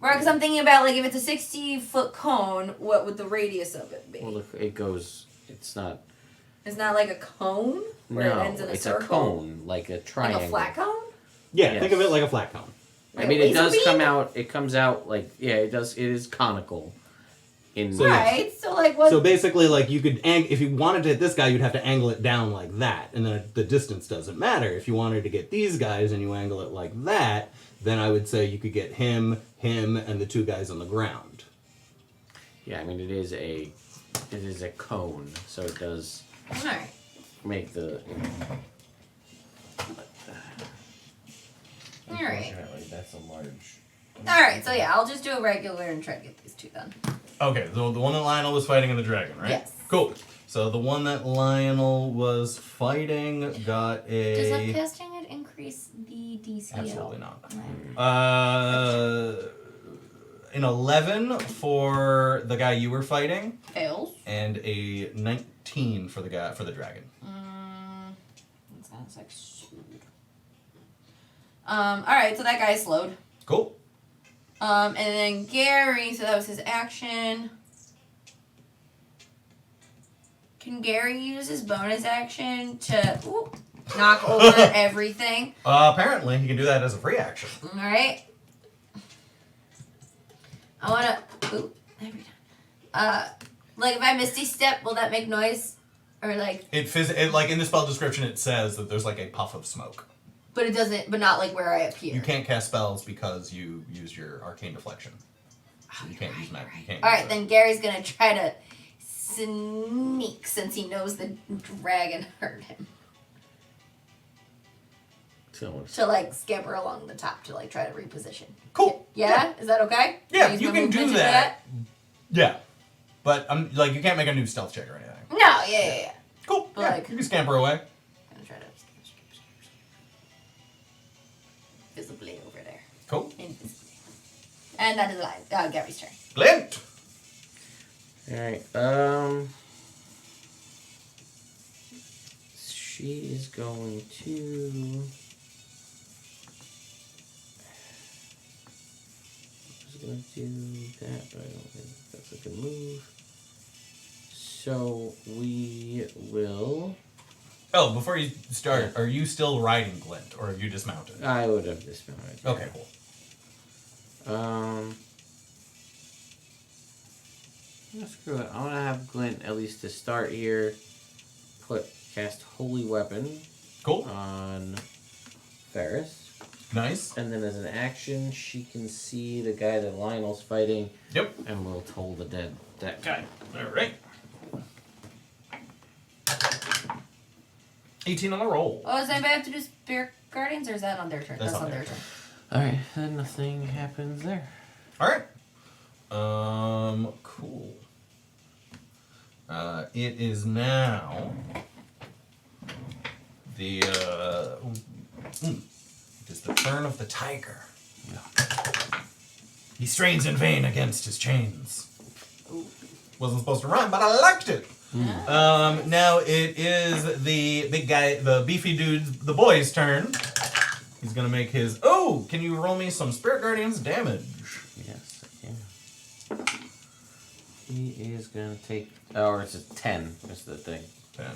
Right, because I'm thinking about, like, if it's a 60-foot cone, what would the radius of it be? Well, it goes. It's not. It's not like a cone? Where it ends in a it's circle? a cone, like a triangle. Like a flat cone? Yeah, Yes. think of it like a flat cone. I mean, it Laser does beam? come out. It comes out like it does. It is conical. In So, yeah. Right, so, like, what... So basically, like you could, if you wanted to hit this guy, you'd have to angle it down like that, and then the distance doesn't matter. If you wanted to get these guys and you angle it like that, then I would say you could get him, and the two guys on the ground. Yeah, I mean it is a cone, so it does Alright. make the. Alright. Unfortunately, that's a large. Alright, so yeah, I'll just do a regular and try to get these two done. Okay, so the one that Lionel was fighting in the dragon, right? Yes. Cool. So the one that Lionel was fighting got Does a. upcasting it increase the DC Absolutely at all? not. An 11 for the guy you were fighting, Fails. and a 19 for the dragon. That sounds like stupid. Alright, so that guy's slowed. Cool. And then Gary, so that was his action. Can Gary use his bonus action to knock over everything? Apparently, he can do that as a free action. Alright. I wanna... Ooh, every time. Like if I Misty Step, will that make noise? Or like, It like in the spell description, it says that there's like a puff of smoke. but it doesn't. But not like where I appear. You can't cast spells because you used your arcane deflection. So you can't use magic. You can't All use right, then Gary's gonna try to sneak since he knows the dragon heard him. To like scamper along the top to like try to reposition. Cool. Yeah? Is that okay? Yeah, Use you my can movement do to that. Yeah, but like you can't make a new stealth check or anything. No, yeah. Cool. But, Yeah, like- you can scamper away. I'm gonna try to visibly over there. Cool. Invisibly. And that is Gary's turn. Glint. Alright, she is going to... I was going to do that, but I don't think that's a good move. So we will... Oh, before you start, are you still riding Glint, or have you dismounted? I would have dismounted. Okay, cool. Screw it. I want to have Glint at least to start here. Cast Holy Weapon Cool. on Ferris. Nice. And then as an action, she can see the guy that Lionel's fighting. Yep. And will toll that guy. All right. 18 on the roll. Oh, does anybody have to do Spirit Guardians, or is that on their turn? That's on on their their turn. Alright, then nothing happens there. All right. Cool. It is now the it is the turn of the tiger. He strains in vain against his chains. Ooh. Wasn't supposed to rhyme, but I liked it. Now it is the big guy, the beefy dude, the boy's turn. He's gonna make his. Oh, can you roll me some Spirit Guardians damage? Yes, I can. He is gonna take. Or it's a 10. That's the thing. 10.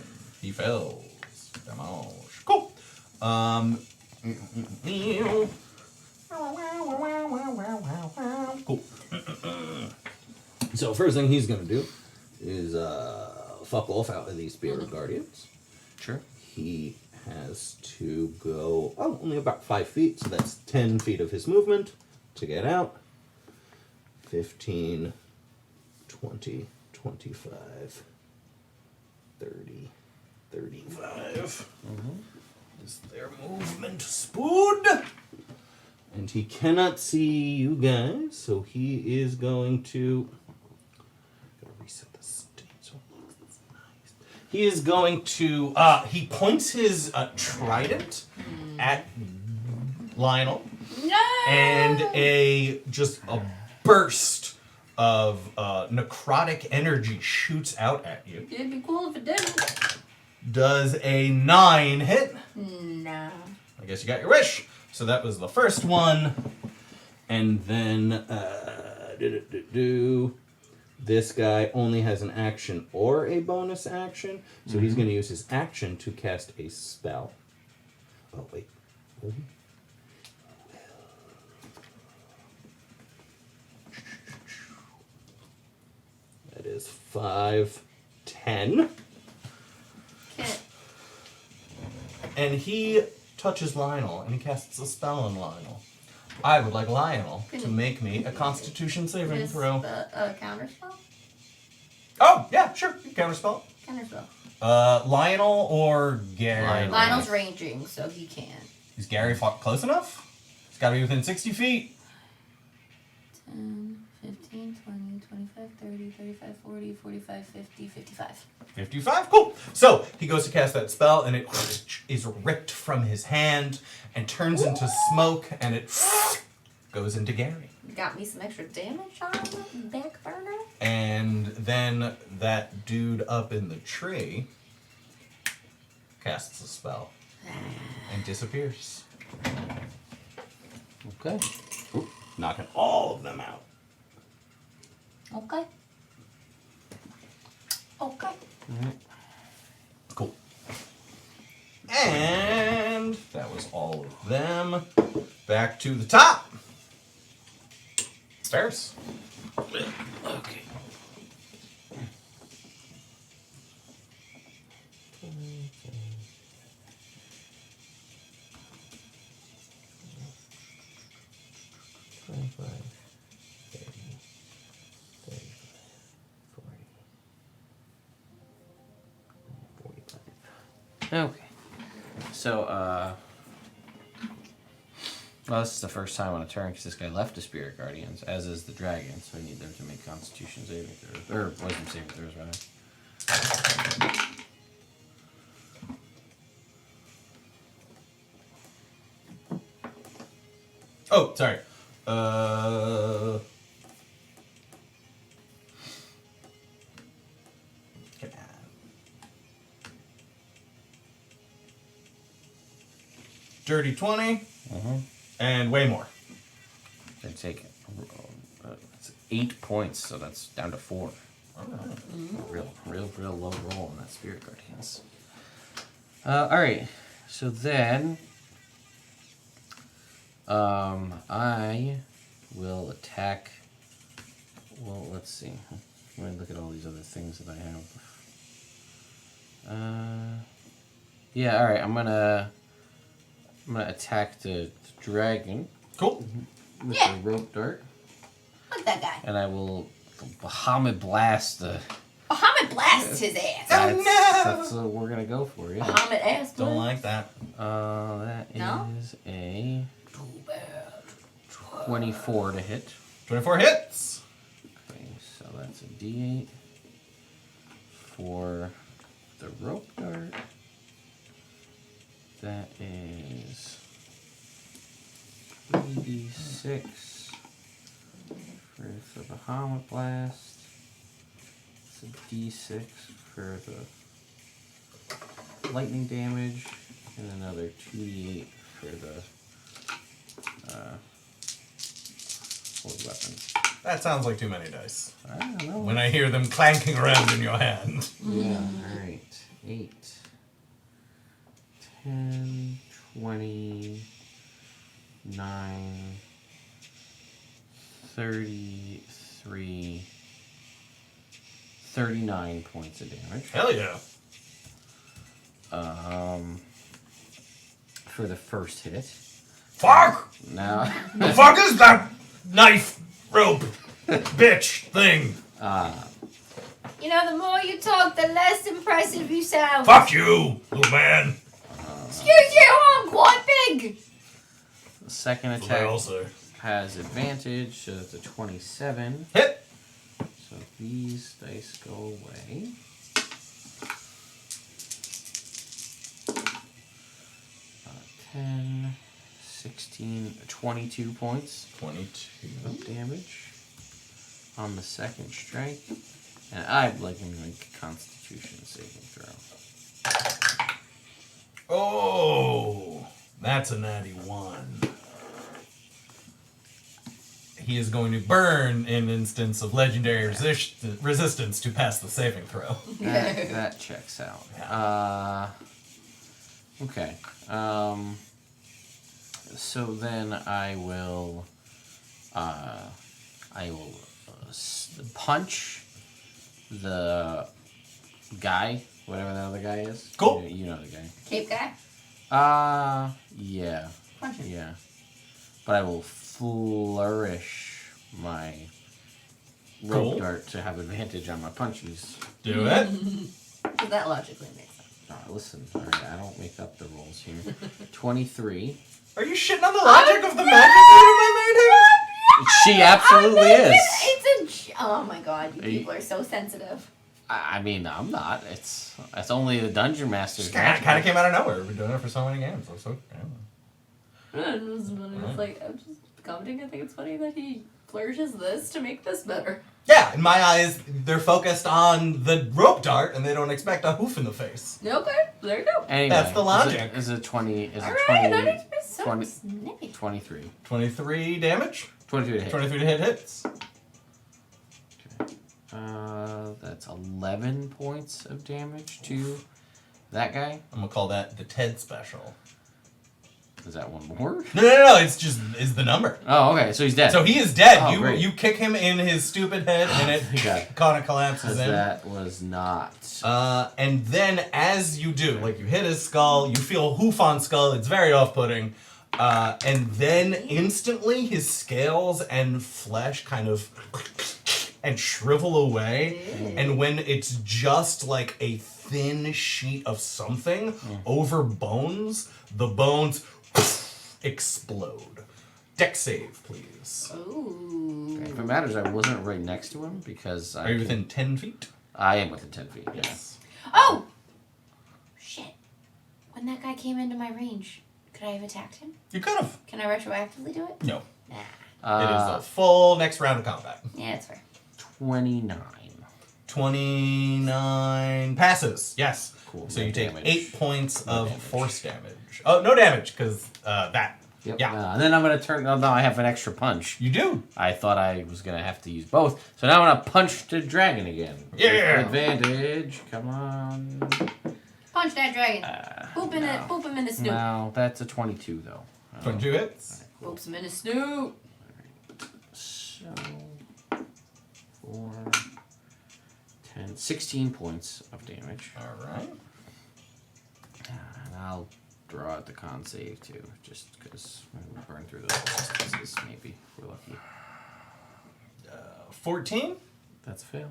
He fails. Damage. Cool. Cool. So first thing he's gonna do is fuck off out of these Spirit Guardians. Sure. He has to go only about 5 feet, so that's 10 feet of his movement to get out. 15, 20, 25, 30, 35. Is their movement spoon? And he cannot see you guys, so he is going to. Gotta reset the state. So it's nice. He is going to. He points his trident at Lionel, No! and a burst of necrotic energy shoots out at you. It'd be cool if it didn't. Does a 9 hit? No. I guess you got your wish. So that was the first one. And then this guy only has an action or a bonus action. So he's going to use his action to cast a spell. Oh, wait. That is 5, 10. Okay. And he touches Lionel, and he casts a spell on Lionel. I would like Lionel to make me a Constitution saving Just throw. a counter spell? Oh, yeah, sure. You can counterspell. Counter spell. Lionel or Gary? Lionel's ranging, so he can. Is Gary close enough? He's got to be within 60 feet. 10, 15, 20, 25, 30, 35, 40, 45, 50, 55. 55, cool. So he goes to cast that spell, and it is ripped from his hand and turns into smoke, and it goes into Gary. Got me some extra damage on the back burner. And then that dude up in the tree casts a spell and disappears. Okay. Knocking all of them out. Okay. Okay. Cool. And that was all of them. Back to the top. Ferris. Okay. 25, 30, 35, 40, 45. Okay. So, well, this is the first time on a turn because this guy left the Spirit Guardians, as is the dragon, so I need them to make Constitution saving throws. Or Wisdom saving throws, rather. Oh, sorry. Come on. Dirty 20. And way more. They take it's 8 points, so that's down to 4. Real low roll on that Spirit Guardians. Alright, so then I will attack. Well, let's see. Let me look at all these other things that I have. Yeah, alright, I'm gonna attack the dragon. Cool. With Yeah. the rope dart. Fuck that guy. And I will Bahamut blast the. Bahamut blasts his ass. Oh, no! That's what we're gonna go for, yeah. Bahamut ass. Don't boy. like that. That No? is a 24 to hit. 24 hits. Okay, so that's a D8 for the rope dart. That is 3d6 for the Bahamut blast. It's a d6 for the lightning damage, and another 2d8 for the hold weapon. That sounds like too many dice. I don't know. When I hear them clanking around in your hand. Yeah, alright. 8, 10, 20, 9, 33, 39 points of damage. Hell yeah. For the first hit. Fuck! Now, The fuck is that knife, rope, bitch thing? You know, the more you talk, the less impressive you sound. Fuck you, little man. Excuse you, I'm quite big. the second That's what I attack also. has advantage, so it's a 27. Hit. So these dice go away. Uh, 10, 16, 22 points 22. of damage on the second strike. And I'd like him to make a Constitution saving throw. Oh, that's a natty 1. He is going to burn in instance of legendary resistance to pass the saving throw. That checks out. Okay. So then I will punch the guy, whatever the other guy is. Cool. You know the guy. Cape guy? Yeah. Punch him. Yeah. But I will flourish my rope Cool. dart to have advantage on my punches. Do it. So that logically makes sense. Listen, alright, I don't make up the rolls here. 23. Are you shitting on the logic of the magic item I made here? She absolutely is. It's a. Oh my god, you people are so sensitive. I mean, I'm not. It's only the dungeon master's. Kind of came out of nowhere. We've been doing it for so many games. So, It's like, I'm just commenting. I think it's funny that he flourishes this to make this better. yeah, in my eyes, they're focused on the rope dart, and they don't expect a hoof in the face. Okay, there you go. Anyway, That's the logic. Is it 20? Is All it right, 20? I need to be so 20 snippy. 23. 23 damage. 23 to hit. 23 to hit hits. That's 11 points of damage to that guy. I'm gonna call that the Ted special. Is that one more? No. It's just is the number. Oh, okay. So he's dead. So he is dead. Oh, great. You kick him in his stupid head, and it God. kind of collapses in. That was not. And then as you do, like you hit his skull, you feel hoof on skull. It's very off-putting. And then instantly his scales and flesh kind of and shrivel away. And when it's just like a thin sheet of something over bones, the bones explode. Dex save, please. Ooh. If it matters, I wasn't right next to him because Are you within 10 feet? I am within 10 feet. Yes. Oh! Shit. When that guy came into my range, could I have attacked him? You could have. Can I retroactively do it? No. Nah. It is the full next round of combat. Yeah, that's fair. 29. 29 passes. Yes. Cool. So No you take damage. 8 points No of damage. force damage. Oh, no damage because that. Yep. Yeah. And then I'm going to turn. Oh, no, I have an extra punch. You do. I thought I was going to have to use both. So now I'm going to punch the dragon again. Yeah. With advantage. Come on. Punch that dragon. Boop him in the snoot. No, that's a 22, though. 22 hits. Boops him in the snoot. So, 4, 10, 16 points of damage. All right. And I'll draw out the con save, too. Just because we'll burn through those responses, maybe, if we're lucky. 14. That's a fail.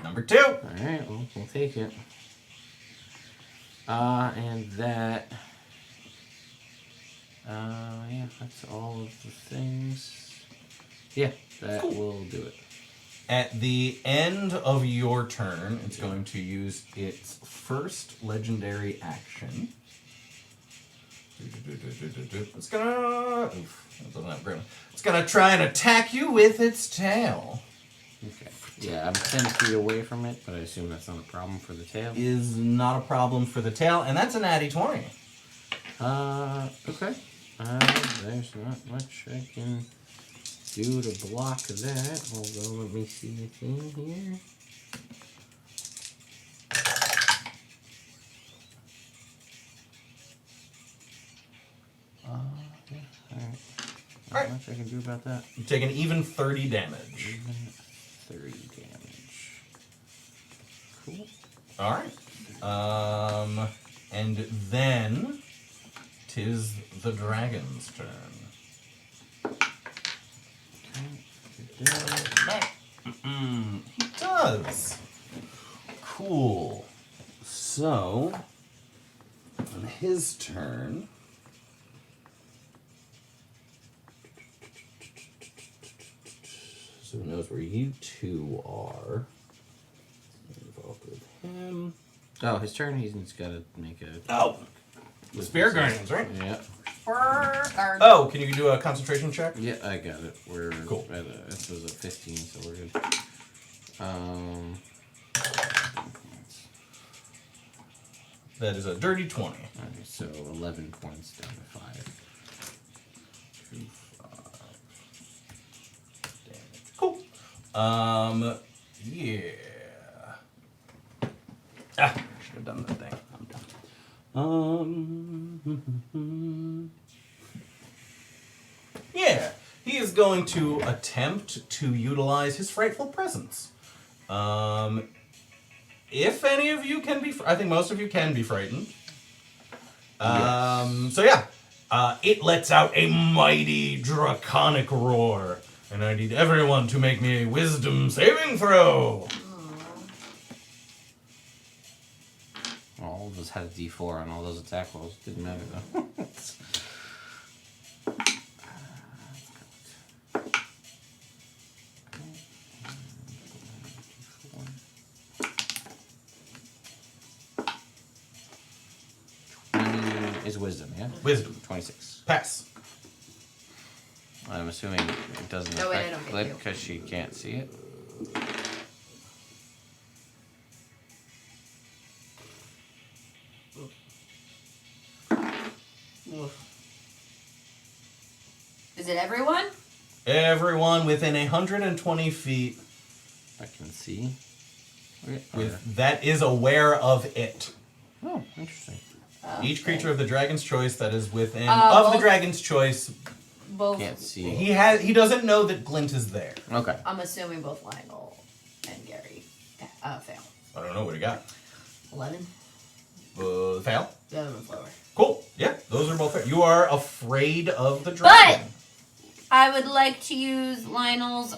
Number 2. Alright, well, we'll take it. And that... yeah, that's all of the things. Yeah, that will do it. At the end of your turn, it's going to use its first legendary action. It's gonna... Oof, that doesn't have grim. It's gonna try and attack you with its tail. Okay. Yeah, I'm 10 feet away from it, but I assume that's not a problem for the tail. Is not a problem for the tail, and that's an natty 20. Okay. There's not much I can do to block that. Although, let me see the thing here. Yeah, alright. Not Alright. much I can do about that. You take an even 30 damage. Even 30 damage. Cool. Alright. And then... 'tis the dragon's turn. He does. Cool. So, on his turn, so he knows where you two are. Involved with him. Oh, his turn. He's got to make a. Oh, Spear Guardians, right? Yeah. Oh, can you do a concentration check? Yeah, I got it. We're Cool. at a, this was a 15, so we're good. That is a dirty 20. Okay, so 11 points down to 5. 2, 5 damage. Cool. Yeah. Ah, should have done that thing. I'm done. Yeah, he is going to attempt to utilize his frightful presence. If any of you can be, I think most of you can be frightened. So yeah, it lets out a mighty draconic roar, and I need everyone to make me a wisdom saving throw. All of us had a D4 on all those attack rolls. Didn't matter though. 20 is wisdom, yeah? Wisdom. 26. Pass. I'm assuming it doesn't No, wait, I affect don't get Glib you. because she can't see it. Is it everyone? Everyone within 120 feet I can see. Okay. that is aware of it. Oh, interesting. Each creature of the dragon's choice that is within well- of the dragon's choice, Both. Can't see. he doesn't know that Glint is there. Okay. I'm assuming both Lionel and Gary fail. I don't know what he got. 11. Fail. The other one's lower. Cool. Yeah, those are both fair. You are afraid of the dragon. I would like to use Lionel's,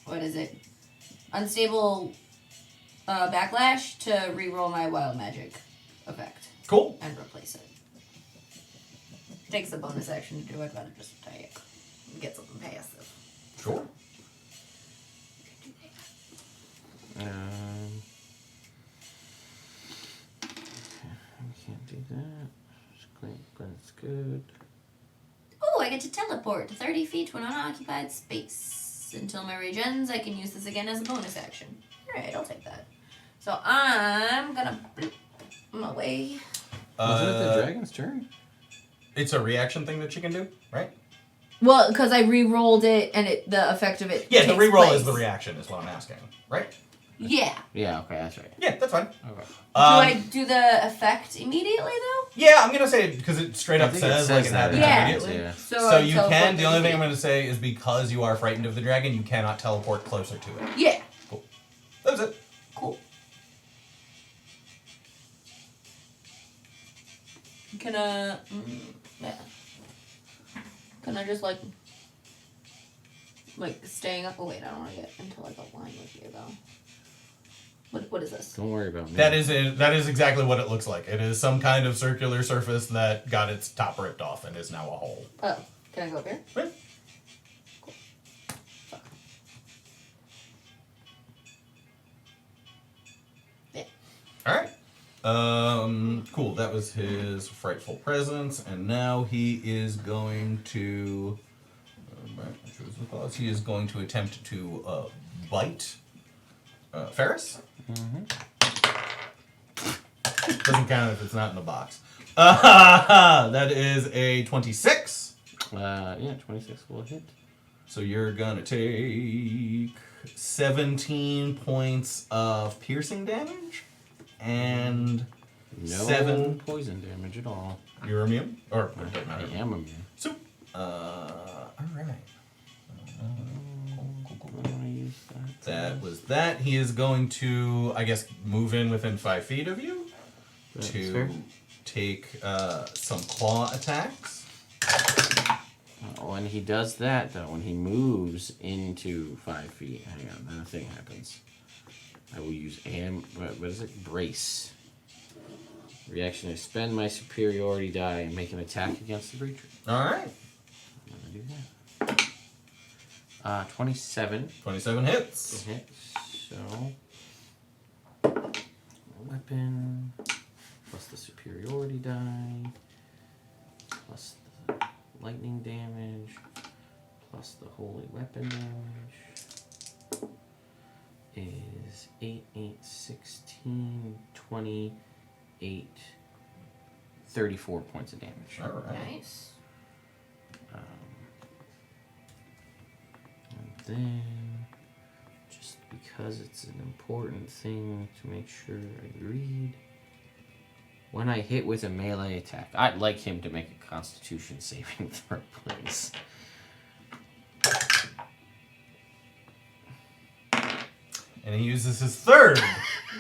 what is it? Unstable backlash to reroll my wild magic effect Cool. and replace it. Takes a bonus action to do it, but I'd just take it and get something passive. Sure. I can't do that. That's good. Oh, I get to teleport 30 feet to an unoccupied space. Until my regens, I can use this again as a bonus action. Alright, I'll take that. So I'm gonna bloop my way. Wasn't it the dragon's turn? It's a reaction thing that you can do, right? Well, because I re-rolled it and the effect of it. Yeah, the takes reroll place. is the reaction, is what I'm asking, right? Yeah. Yeah, okay, that's right. Yeah, that's fine. Okay. Do I do the effect immediately though? Yeah, I'm gonna say because it straight I up think it says says like it that, happens yeah. immediately. Yeah. So I you teleport can. The only thing 30 I'm gonna say is because you are frightened of the dragon, you cannot teleport closer to it. Yeah. That was it. Cool. Can yeah. Can I just like staying up? Oh wait, I don't want to get into like a line with you though. What is this? Don't worry about me. That is exactly what it looks like. It is some kind of circular surface that got its top ripped off and is now a hole. Oh, can I go up here? Right. Cool. Fuck. Yeah. All right. Cool. That was his frightful presence, and now he is going to. He is going to attempt to bite Ferris. Mm-hmm. Doesn't count if it's not in the box. That is a 26. Yeah, 26 will hit. So you're gonna take 17 points of piercing damage, and No 7. poison damage at all. You're immune, or it doesn't I matter. am immune. So, all right. I wanna use that. That was that. He is going to, I guess, move in within 5 feet of you That's to fair. take some claw attacks. When he does that, though, when he moves into 5 feet, hang on, then a thing happens. I will use what is it? Brace. Reaction: I spend my superiority die and make an attack against the breacher. All right. I'm gonna do that. 27 27 hits. hits. So weapon plus the superiority die plus the lightning damage plus the holy weapon damage is 8, 16, 28, 34 points of damage. All right. Nice. And then, just because it's an important thing to make sure I read, when I hit with a melee attack, I'd like him to make a Constitution saving throw, please. And he uses his third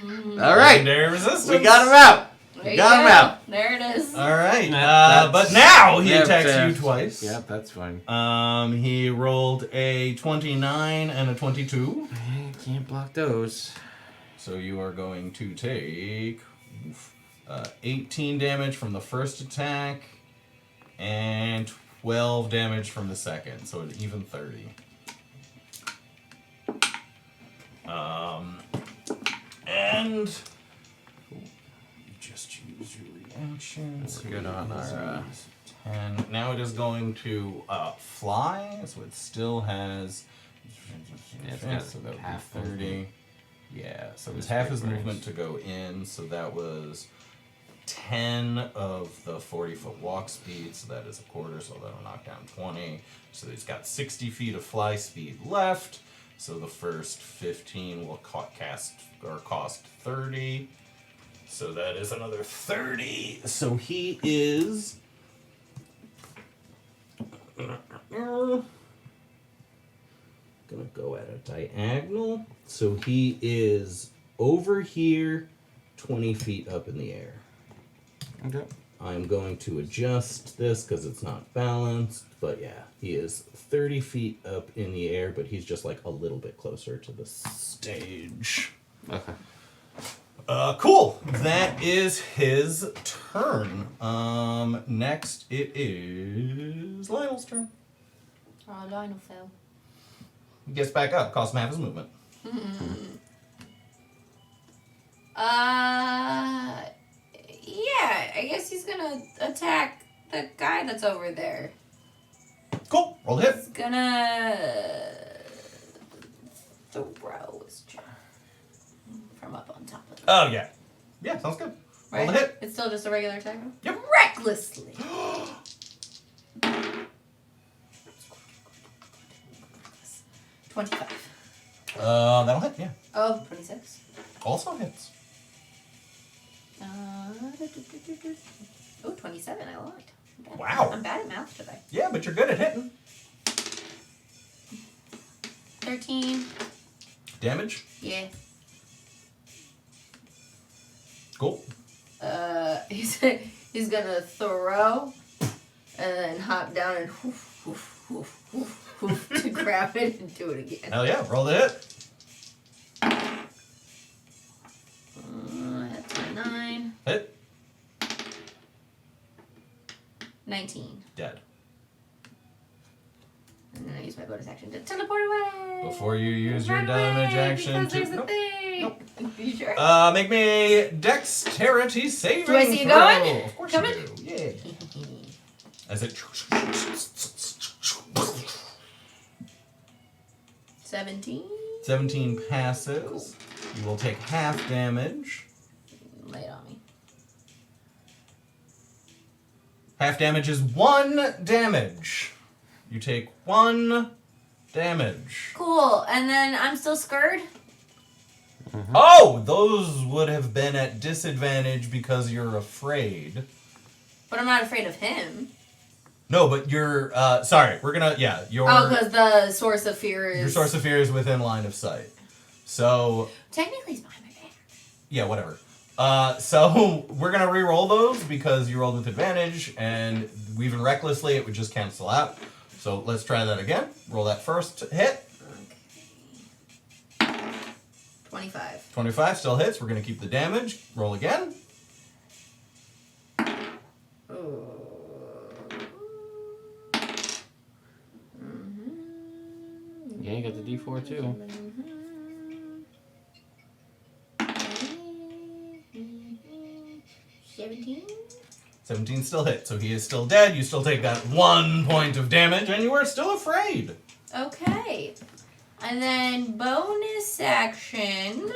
All right, legendary resistance. we got him out. There you Got him go. out. There it is. All right. That's- But now he Yeah, attacks fair. you twice. Yep, that's fine. He rolled a 29 and a 22. I can't block those. So you are going to take 18 damage from the first attack and 12 damage from the second. So an even 30. And you just use your reaction. So We're good on our, 10. Now it is going to fly, so it still has. Yeah, it's got so that would be half 30. movement. Yeah, so it was That's half great his range. movement to go in, so that was 10 of the 40-foot walk speed, so that is a quarter, so that'll knock down 20. So he's got 60 feet of fly speed left, so the first 15 will cost 30. So that is another 30. So he is gonna go at a diagonal. So he is over here 20 feet up in the air. Okay. I'm going to adjust this because it's not balanced, but yeah, he is 30 feet up in the air, but he's just like a little bit closer to the stage. Okay. Cool. That is his turn. Next it is Lionel's turn. Oh, Lionel fell. He gets back up, costs him half his movement. Yeah, I guess he's gonna attack the guy that's over there. Cool. Roll the hit. He's gonna throw his jaw from up on top of him. Oh, yeah. Yeah, sounds good. Roll the hit. It's still just a regular attack? Yep. Recklessly. 25. That'll hit, yeah. Oh, 26. Also hits. Oh, 27. I lied. Wow. I'm bad at math today. Yeah, but you're good at hitting. 13. Damage. Yeah. Cool. He's gonna throw and then hop down and hoof, hoof, hoof, hoof, hoof to grab it and do it again. Hell yeah, roll the hit. That's a 9. Hit. 19. Dead. And then I use my bonus action to teleport away. Before you use your Run damage away, action because to... there's a Nope. thing. Nope. You sure? Make me a dexterity saving Do I see you throw. going? Of course Coming? you do. Yeah. As it... 17. 17 passes. You will take half damage. Lay it on me. Half damage is 1 damage. You take 1 damage. Cool. And then I'm still scared? Oh, those would have been at disadvantage because you're afraid. But I'm not afraid of him. No, but you're, sorry, we're gonna, yeah, Oh, because the source of fear is... your source of fear is within line of sight. So, Technically, it's behind my back. yeah, whatever. So, we're gonna re-roll those because you rolled with advantage, and even recklessly, it would just cancel out. So, let's try that again. Roll that first hit. Okay. 25. 25 still hits. We're gonna keep the damage. Roll again. Yeah, you got the D4 too. 17? 17 still hit, so he is still dead. You still take that 1 point of damage, and you are still afraid. Okay. And then bonus action.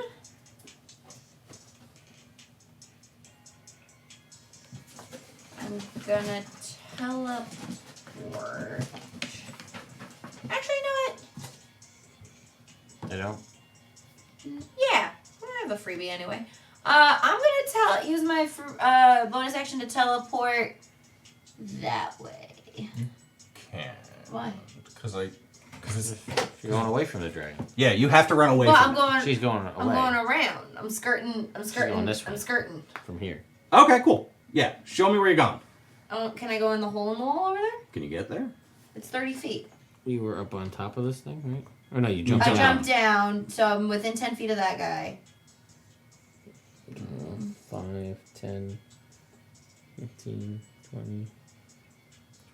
I'm gonna teleport. Actually, you know what? I don't. Yeah, I have a freebie anyway. I'm gonna use my bonus action to teleport that way. Can't. Why? Because it's... You're going away from the dragon. Yeah, you have to run away Well, from I'm it. going. She's going away I'm going around. I'm skirting. going this way. I'm skirting. from here. Okay, cool. Yeah, show me where you're going. Oh, can I go in the hole in the wall over there? Can you get there? It's 30 feet. We were up on top of this thing, right? Or no, you jumped I down. jumped down, so I'm within 10 feet of that guy. 5, 10, 15, 20,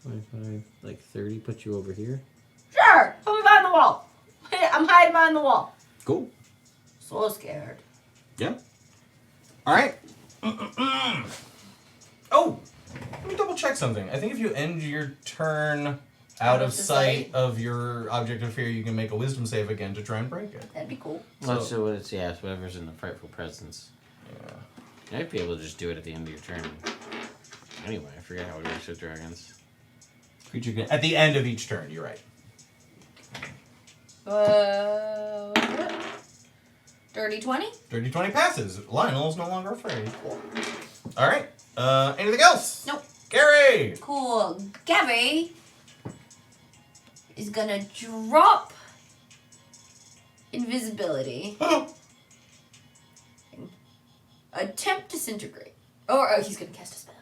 25, like 30 put you over here. Sure! Put me behind the wall. I'm hiding behind the wall. Cool. So scared. Yeah. All right. Oh, let me double check something. I think if you end your turn out of sight of your object of fear, you can make a wisdom save again to try and break it. That'd be cool. Let's see what it's, yeah, it's whatever's in the frightful presence. Yeah. You might be able to just do it at the end of your turn. Anyway, I forget how it works with dragons. Creature can, at the end of each turn, you're right. Dirty 20? Dirty 20 passes. Lionel's no longer afraid. All right. Anything else? Nope. Gary! Cool. Gabby is gonna drop invisibility Attempt disintegrate. Or he's gonna cast a spell.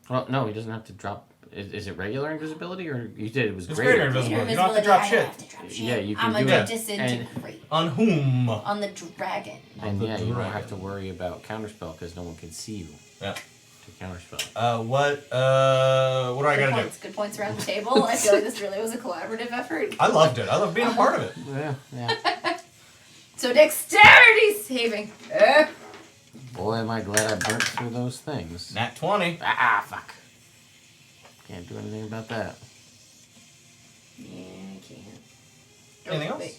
Well, no, he doesn't have to drop. Is it regular invisibility, or you did it was It's greater? greater invisibility. You don't have to drop shit. Yeah, you can I'm do gonna it. disintegrate. On whom? On the dragon. And the yeah, you don't dragon. have to worry about counterspell because no one can see you Yeah. to counterspell. What do I gotta do? Good points around the table. I feel like this really was a collaborative effort. I loved it. I love being a part of it. Yeah. So dexterity saving. Boy, am I glad I burnt through those things. Nat 20. Ah, fuck. Can't do anything about that. Yeah, I can't. Anything else? Wait.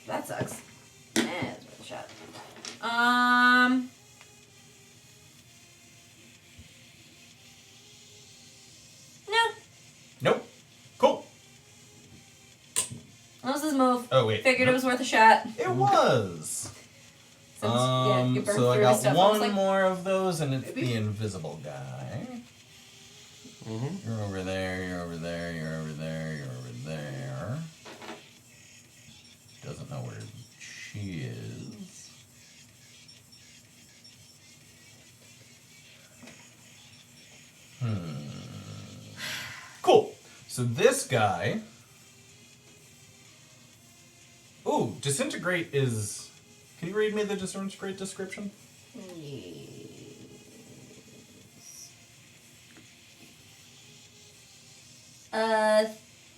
That sucks. It's worth a shot. No. Nope. Cool. What was his move? Oh, wait. Figured it was worth a shot. It was. Since, you burned So I through got his stuff. I one was like, more of those, and it's maybe. the invisible guy. Mm-hmm. You're over there, you're over there, you're over there, you're over there. Doesn't know where she is. Cool. So this guy. Ooh, disintegrate is. Can you read me the disintegrate description?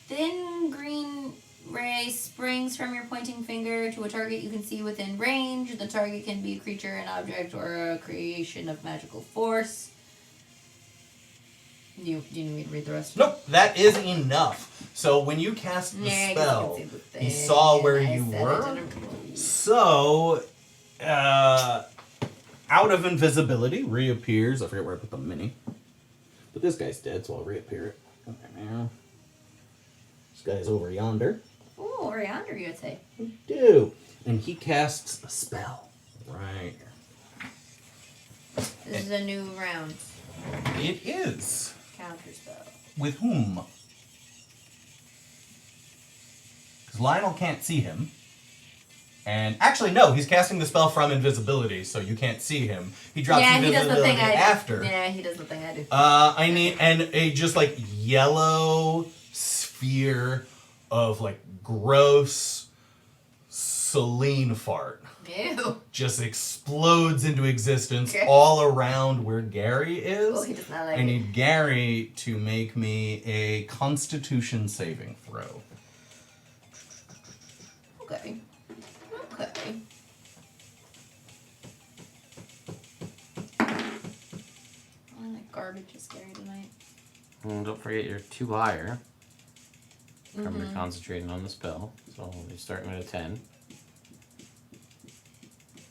Thin green ray springs from your pointing finger to a target you can see within range. The target can be a creature, an object, or a creation of magical force. Do you need me to read the rest? Nope, that is enough. So when you cast the spell, he saw where you were. So, out of invisibility reappears. I forget where I put the mini. But this guy's dead, so I'll reappear it. Okay, now. This guy's over yonder. Oh, over yonder, you would say. Do. And he casts a spell. Right. This is a new round. It is. Counter spell. With whom? Because Lionel can't see him. And actually, no, he's casting the spell from invisibility, so you can't see him. He drops Yeah, he does invisibility the thing I do. after. Yeah, he does the thing I do. I need a just like yellow sphere of like gross saline fart Ew. just explodes into existence Okay. all around where Gary is. Oh, he does not like I it. need Gary to make me a Constitution saving throw. Okay. Okay. Oh, that garbage is scary tonight. And don't forget your 2 higher. From your concentrating on the spell. So you're starting with a 10.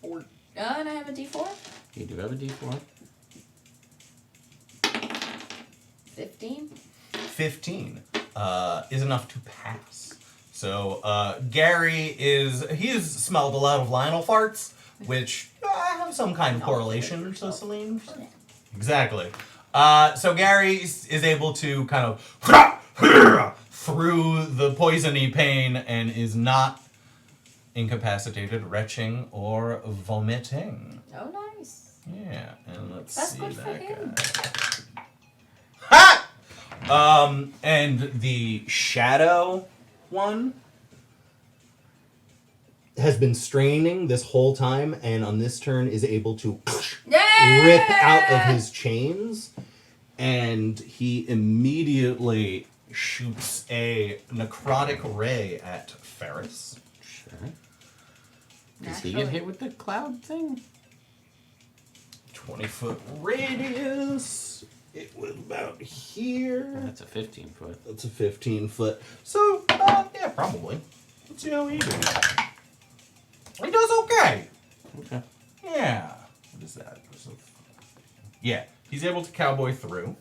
And I have a D4? You do have a D4. 15? 15 is enough to pass. So Gary he's smelled a lot of Lionel farts, which have some kind of correlation to Celine. Exactly. So Gary is able to kind of through the poisony pain and is not incapacitated, retching, or vomiting. Oh, nice. Yeah, and let's That's see good for that him. guy. Ha! And the shadow one has been straining this whole time, and on this turn is able to rip out of his chains, and he immediately shoots a necrotic ray at Ferris. Sure. Does he get hit with the cloud thing? 20-foot radius. It was about here. That's a 15-foot. That's a 15-foot. So, yeah, probably. Let's see how he does. He does okay. Okay. Yeah. What is that? Yeah, he's able to cowboy through.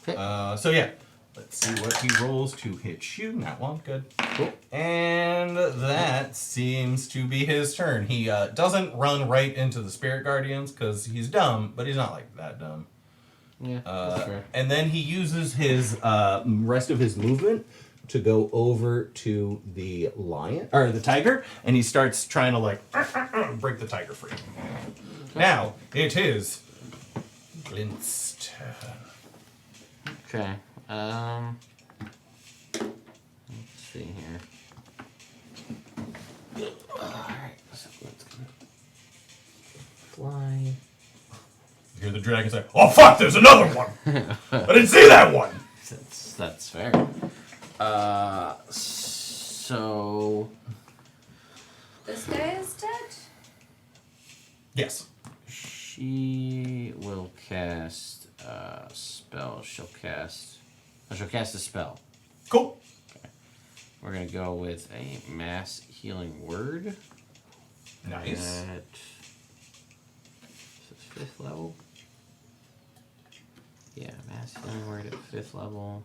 Okay. So yeah, let's see what he rolls to hit you. Not one, good. Cool. And that seems to be his turn. He doesn't run right into the Spirit Guardians because he's dumb, but he's not like that dumb. Yeah, that's fair. And then he uses his rest of his movement to go over to the lion or the tiger, and he starts trying to like break the tiger free. Now it is Glint's turn. Okay. Let's see here. Alright, so let's go. Fly. You hear the dragon say, "Oh fuck! There's another one. I didn't see that one." That's fair. So This guy is dead? Yes. she will cast a spell. She'll cast a spell. Cool. We're gonna go with a mass healing word. Nice. At, is this 5th level? Yeah, mass healing word at 5th level.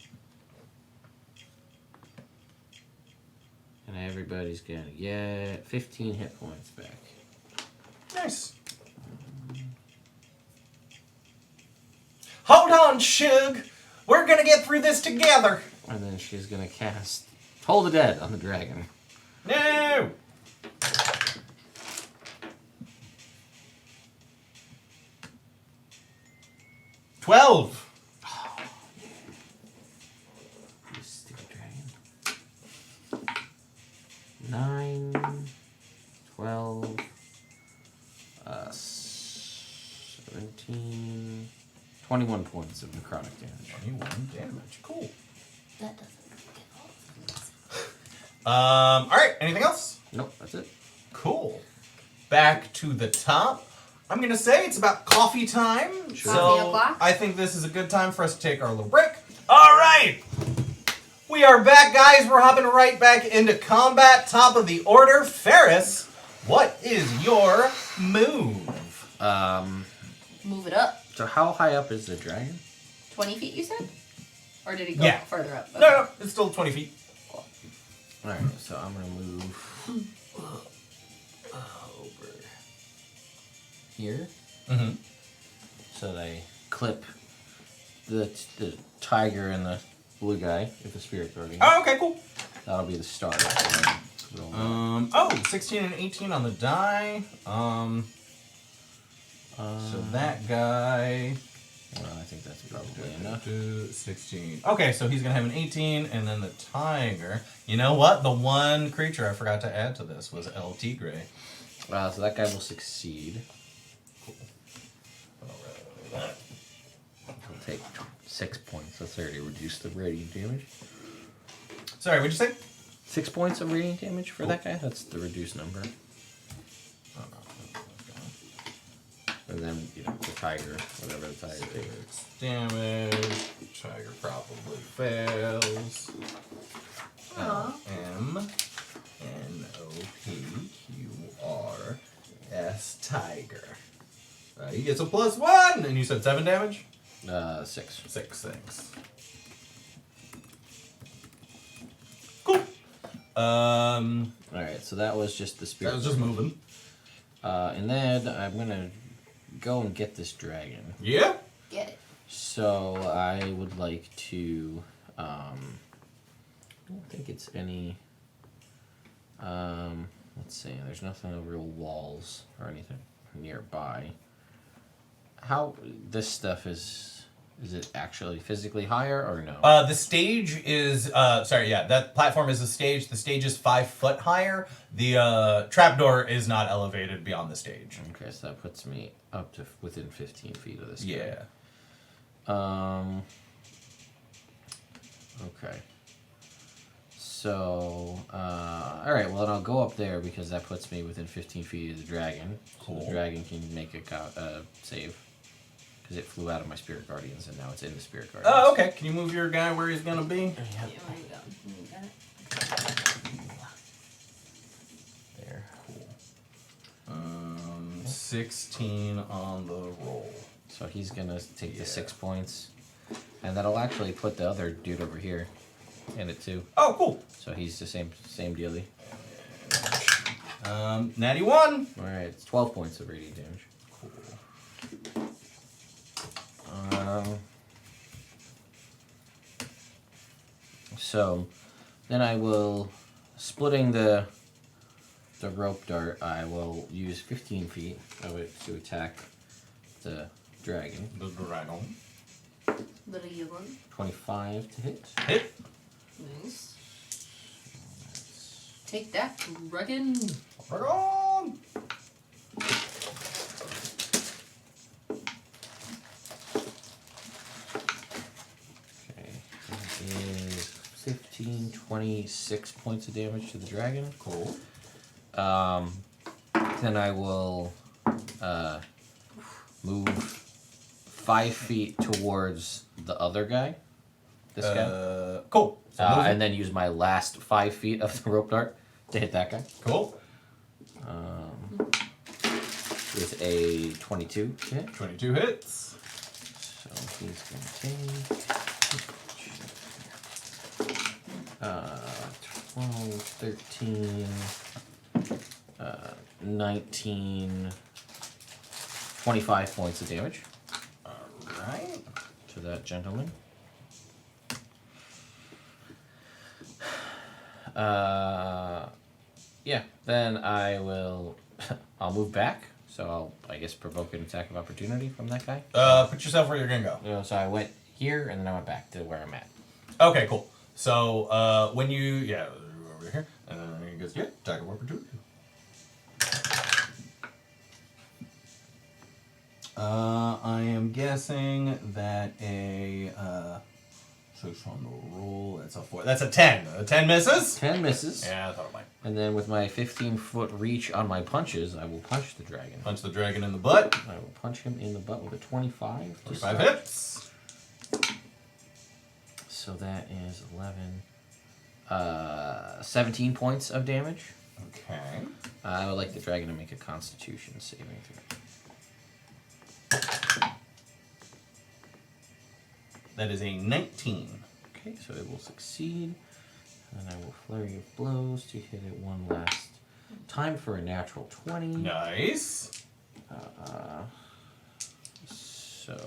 And everybody's gonna get 15 hit points back. Nice. Hold on, Shug. We're gonna get through this together. And then she's gonna cast Toll the Dead on the dragon. No. $12. You stupid dragon. 9, 12, 17, 21 points of necrotic damage. 21 damage. Cool. That doesn't get all of them. All right. Anything else? Nope, that's it. Cool. Back to the top. I'm gonna say it's about coffee time. Sure. So Coffee o'clock? I think this is a good time for us to take our little break. All right. We are back, guys. We're hopping right back into combat. Top of the order, Ferris. What is your move? Move it up. So how high up is the dragon? 20 feet, you said? Or did he go Yeah. further up? No, it's still 20 feet. Alright, so I'm gonna move over here. Mm-hmm. So they clip the tiger and the blue guy with the spirit guardian. Oh, okay, cool. That'll be the start. So 16 and 18 on the die. So that guy. well, I think that's probably enough. 16. Okay, so he's gonna have an 18, and then the tiger. You know what? The one creature I forgot to add to this was El Tigre. So that guy will succeed. He'll take 6 points of 30, reduce the radiant damage. Sorry, what'd you say? 6 points of radiant damage for that guy? That's the reduced number. And then, you know, the tiger, whatever the tiger takes. Damage. Tiger probably fails. LMNOPQRS tiger. He gets a +1, and you said 7 damage. 6. 6 things. Cool. Alright, so that was just the spirit. That was just moving. And then I'm gonna go and get this dragon. Yeah. Get it. So I would like to, I don't think it's any, let's see, there's nothing no real walls or anything nearby. How, this stuff is it actually physically higher or no? The stage is, that platform is the stage. The stage is 5 foot higher. The trapdoor is not elevated beyond the stage. Okay, so that puts me up to within 15 feet of this guy. Yeah. Okay. So, alright, well then I'll go up there because that puts me within 15 feet of the dragon. Cool. So the dragon can make a save. Because it flew out of my spirit guardians and now it's in the spirit guardians. Oh, okay. Can you move your guy where he's gonna be? Yep. Yeah, where you going? You got it? There. Cool. 16 on the roll. So he's gonna take the 6 points. And that'll actually put the other dude over here in it too. Oh, cool. So he's the same dealie. Natty 1. Alright, it's 12 points of radiant damage. Cool. So Then I will, splitting the rope dart, I will use 15 feet of it to attack the dragon. The dragon. Little Yugon. 25 to hit. Hit. Nice. Take that, dragon. Dragon. Okay, that is 15, 26 points of damage to the dragon. Cool. Then I will move 5 feet towards the other guy. This guy. Cool. So And then use my last 5 feet of the rope dart to hit that guy. cool. With a 22 to hit. 22 hits. So he's going to take 12, 13, 19, 25 points of damage Alright. to that gentleman. Yeah, then I will. I'll move back, so I'll, I guess, provoke an attack of opportunity from that guy. Put yourself where you're gonna go. You know, so I went here, and then I went back to where I'm at. Okay, cool. So, when you, over here, and then he goes, attack of opportunity. I am guessing that so it's on the roll, that's a 4. That's a 10. A 10 misses? 10 misses. Yeah, I thought it might. And then with my 15-foot reach on my punches, I will punch the dragon. Punch the dragon in the butt. I will punch him in the butt with a 25. 25 hits. So that is 11. 17 points of damage. Okay. I would like the dragon to make a Constitution saving throw. That is a 19. Okay, so it will succeed. And I will flurry of blows to hit it one last time for a natural 20. Nice. So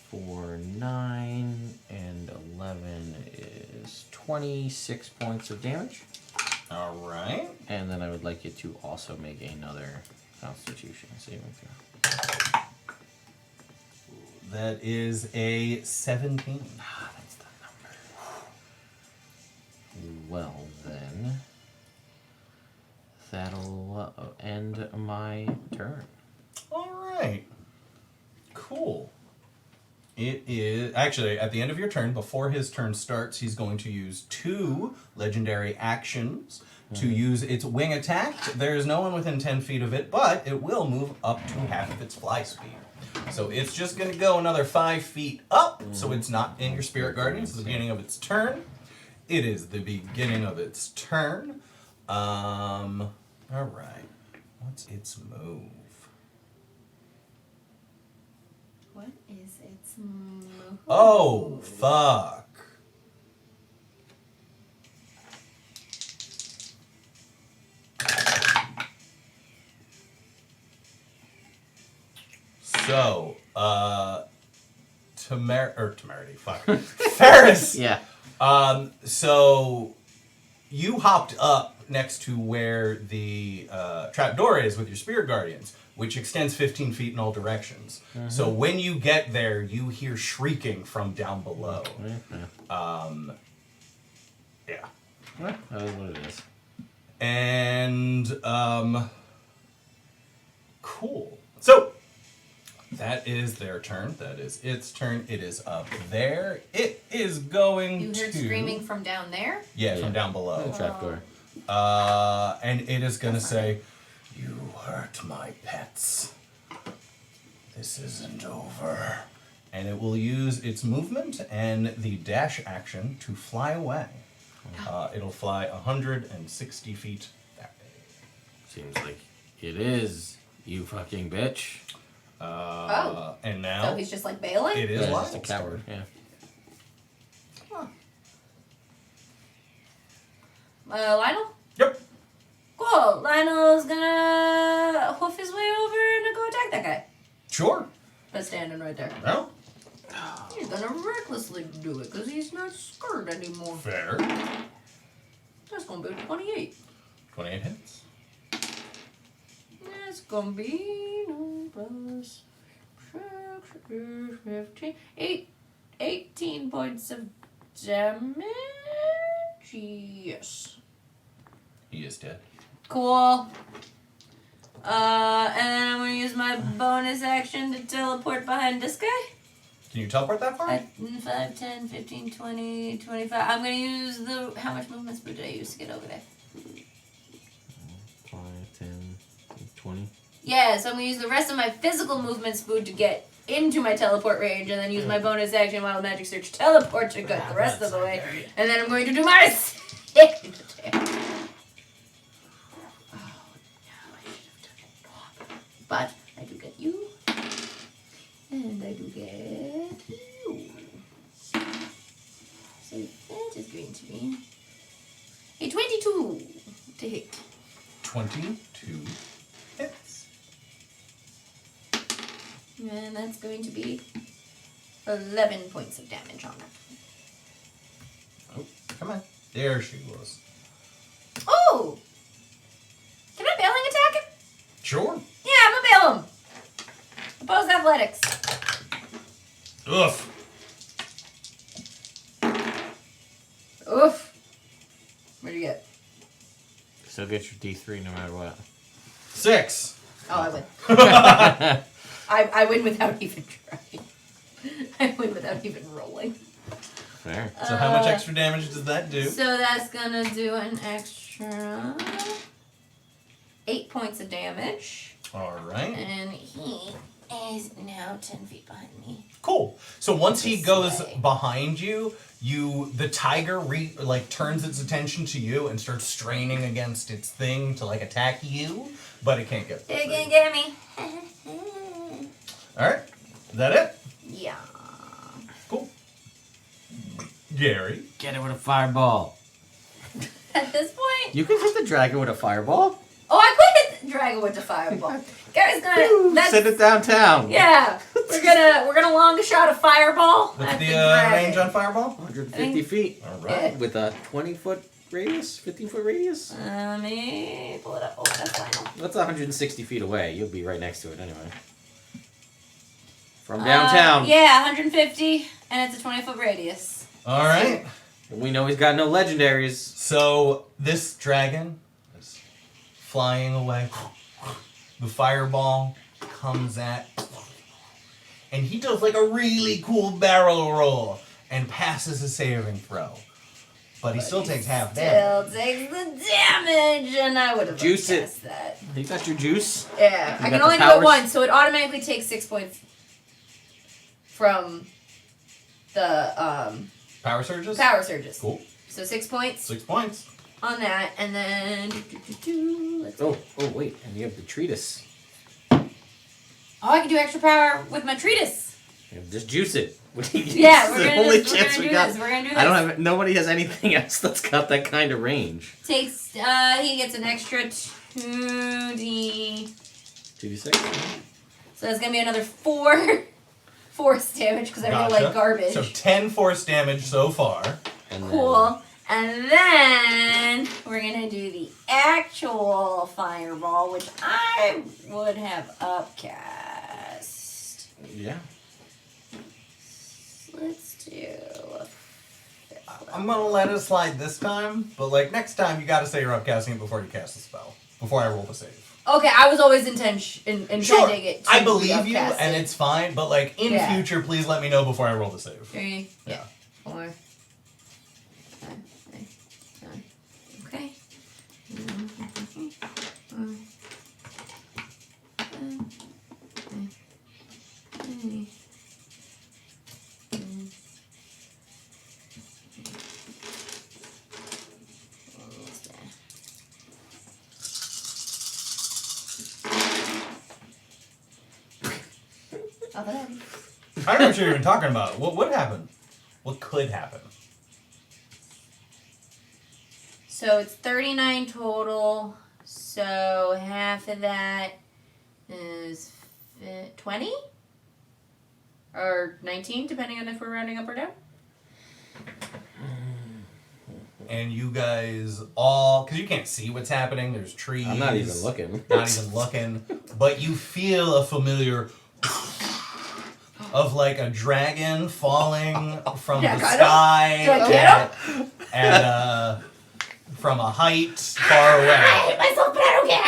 for 9 and 11 is 26 points of damage. All right. And then I would like it to also make another Constitution saving throw. That is a 17. That's the number. Well then, that'll end my turn. All right. Cool. It is actually at the end of your turn, before his turn starts, he's going to use 2 legendary actions to use its wing attack. There is no one within 10 feet of it, but it will move up to half of its fly speed. So it's just going to go another 5 feet up, so it's not in your Spirit Guardian. It's the beginning of its turn. It is the beginning of its turn. All right. What's its move? What is its move? Oh, fuck. So, Temerity, fuck. Ferris! Yeah. So, you hopped up next to where the trapdoor is with your Spirit Guardians, which extends 15 feet in all directions. Mm-hmm. So when you get there, you hear shrieking from down below. Yeah. Well, that is what it is. And, cool. So, that is their turn. That is its turn. It is up there. It is going You heard screaming from down there? Yeah, from down below. Trapdoor. And it is going to say, "You hurt my pets. This isn't over." And it will use its movement and the dash action to fly away. It'll fly 160 feet that way. Seems like it is, you fucking bitch. And now So he's just like bailing? it is Yeah, Lionel's just a coward. turn. Yeah. Lionel? Yep. Cool. Lionel's gonna hoof his way over and go attack that guy. Sure. But standing right there. Well, He's He's gonna recklessly do it because he's not scared anymore. Fair. That's gonna be 28. 28 hits. That's gonna be no plus 15, 18 points of damage. Yes. He is dead. Cool. And then I'm gonna use my bonus action to teleport behind this guy. Can you teleport that far? 5, 10, 15, 20, 25. I'm gonna use the. How much movement speed did I use to get over there? 5, 10, 20. Yeah, so I'm gonna use the rest of my physical movement speed to get into my teleport range, and then use my bonus action Wild Magic Search teleport to get the rest of the way. And then I'm going to do my second attack. But I do get you. And I do get you. So that is going to be a 22 to hit. 22 hits. And that's going to be 11 points of damage on it. Oh, come on. There she was. Oh! Can I bailing attack him? Sure. Yeah, I'm gonna bail him. Opposed athletics. Oof. Oof. What'd you get? Still get your D3 no matter what. 6. Oh, I win. I win without even trying. I win without even rolling. Fair. So how much extra damage does that do? So that's gonna do an extra 8 points of damage. All right. And he is now 10 feet behind me. Cool. So once he This goes way. behind you, the tiger turns its attention to you and starts straining against its thing to attack you, but it can't get It through. can get me. All right. Is that it? Yeah. Cool. Gary. Get it with a fireball. At this point, You can hit the dragon with a fireball. oh, I could hit the dragon with the fireball. Gary's gonna. That's, Send it downtown. yeah, we're gonna long shot a fireball What's at the dragon. range on fireball? 150 feet. All right. With a 20-foot radius, 15-foot radius. Let me pull it up. Oh, that's final. That's 160 feet away. You'll be right next to it anyway. From downtown. Yeah, 150, and it's a 20-foot radius. All right. We know he's got no legendaries. So this dragon is flying away. The fireball comes at, and he does a really cool barrel roll and passes a saving throw. But he still takes half damage. Still takes the damage, and I would have Juice it. guessed that. You got your juice? Yeah, You I got can the only do it powers? once, so it automatically takes 6 points from the Power surges? power surges. Cool. So 6 points 6 points. on that, and then let's Oh, wait. And you have the treatise. I can do extra power with my treatise. Yeah, just juice it. Yeah, we're the gonna only do this. We're chance gonna we do got. this. We're gonna do this. I don't have. Nobody has anything else that's got that kind of range. Takes he gets an extra 2d. 2d6. So that's gonna be another 4 force damage because I roll Gotcha. like garbage. So 10 force damage so far. And Cool. And then we're gonna do the actual fireball, which I would have upcast. Then, yeah. Let's do. I'm gonna let it slide this time, but next time you gotta say you're upcasting it before you cast the spell. Before I roll the save. Okay, I was always intending it. To I be believe you, upcasted. and it's fine, but in Yeah. future, please let me know before I roll the save. 3, Yeah. 4, 5, 6, 7. Okay. I don't know what you're even talking about. What would happen? What could happen? So it's 39 total. So half of that is 20? Or 19, depending on if we're rounding up or down. And you guys all, because you can't see what's happening, there's trees. I'm not even looking. Not even looking. But you feel a familiar of like a dragon falling from the sky and from a height far away. I hate myself, but I don't care.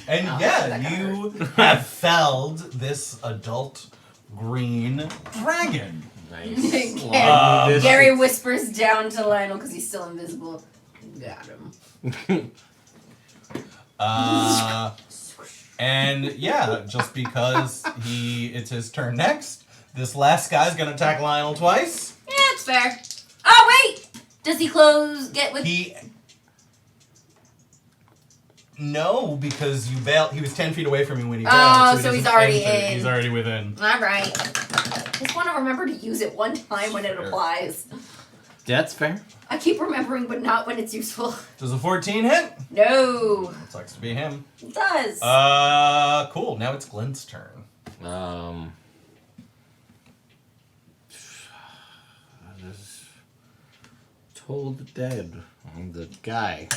And you have felled this adult green dragon. Nice. Gary whispers down to Lionel because he's still invisible. Got him. And yeah, just because it's his turn next, this last guy's gonna attack Lionel twice. Yeah, it's fair. Oh wait, does he get with? No, because you bailed. He was 10 feet away from you when he bailed. Oh, he so he's doesn't already enter. in. He's already within. All right. Just want to remember to use it one time when it applies. That's fair. I keep remembering, but not when it's useful. Does a 14 hit? No. Sucks to be him. It does. Cool. Now it's Glenn's turn. Just told the dead. I'm the guy.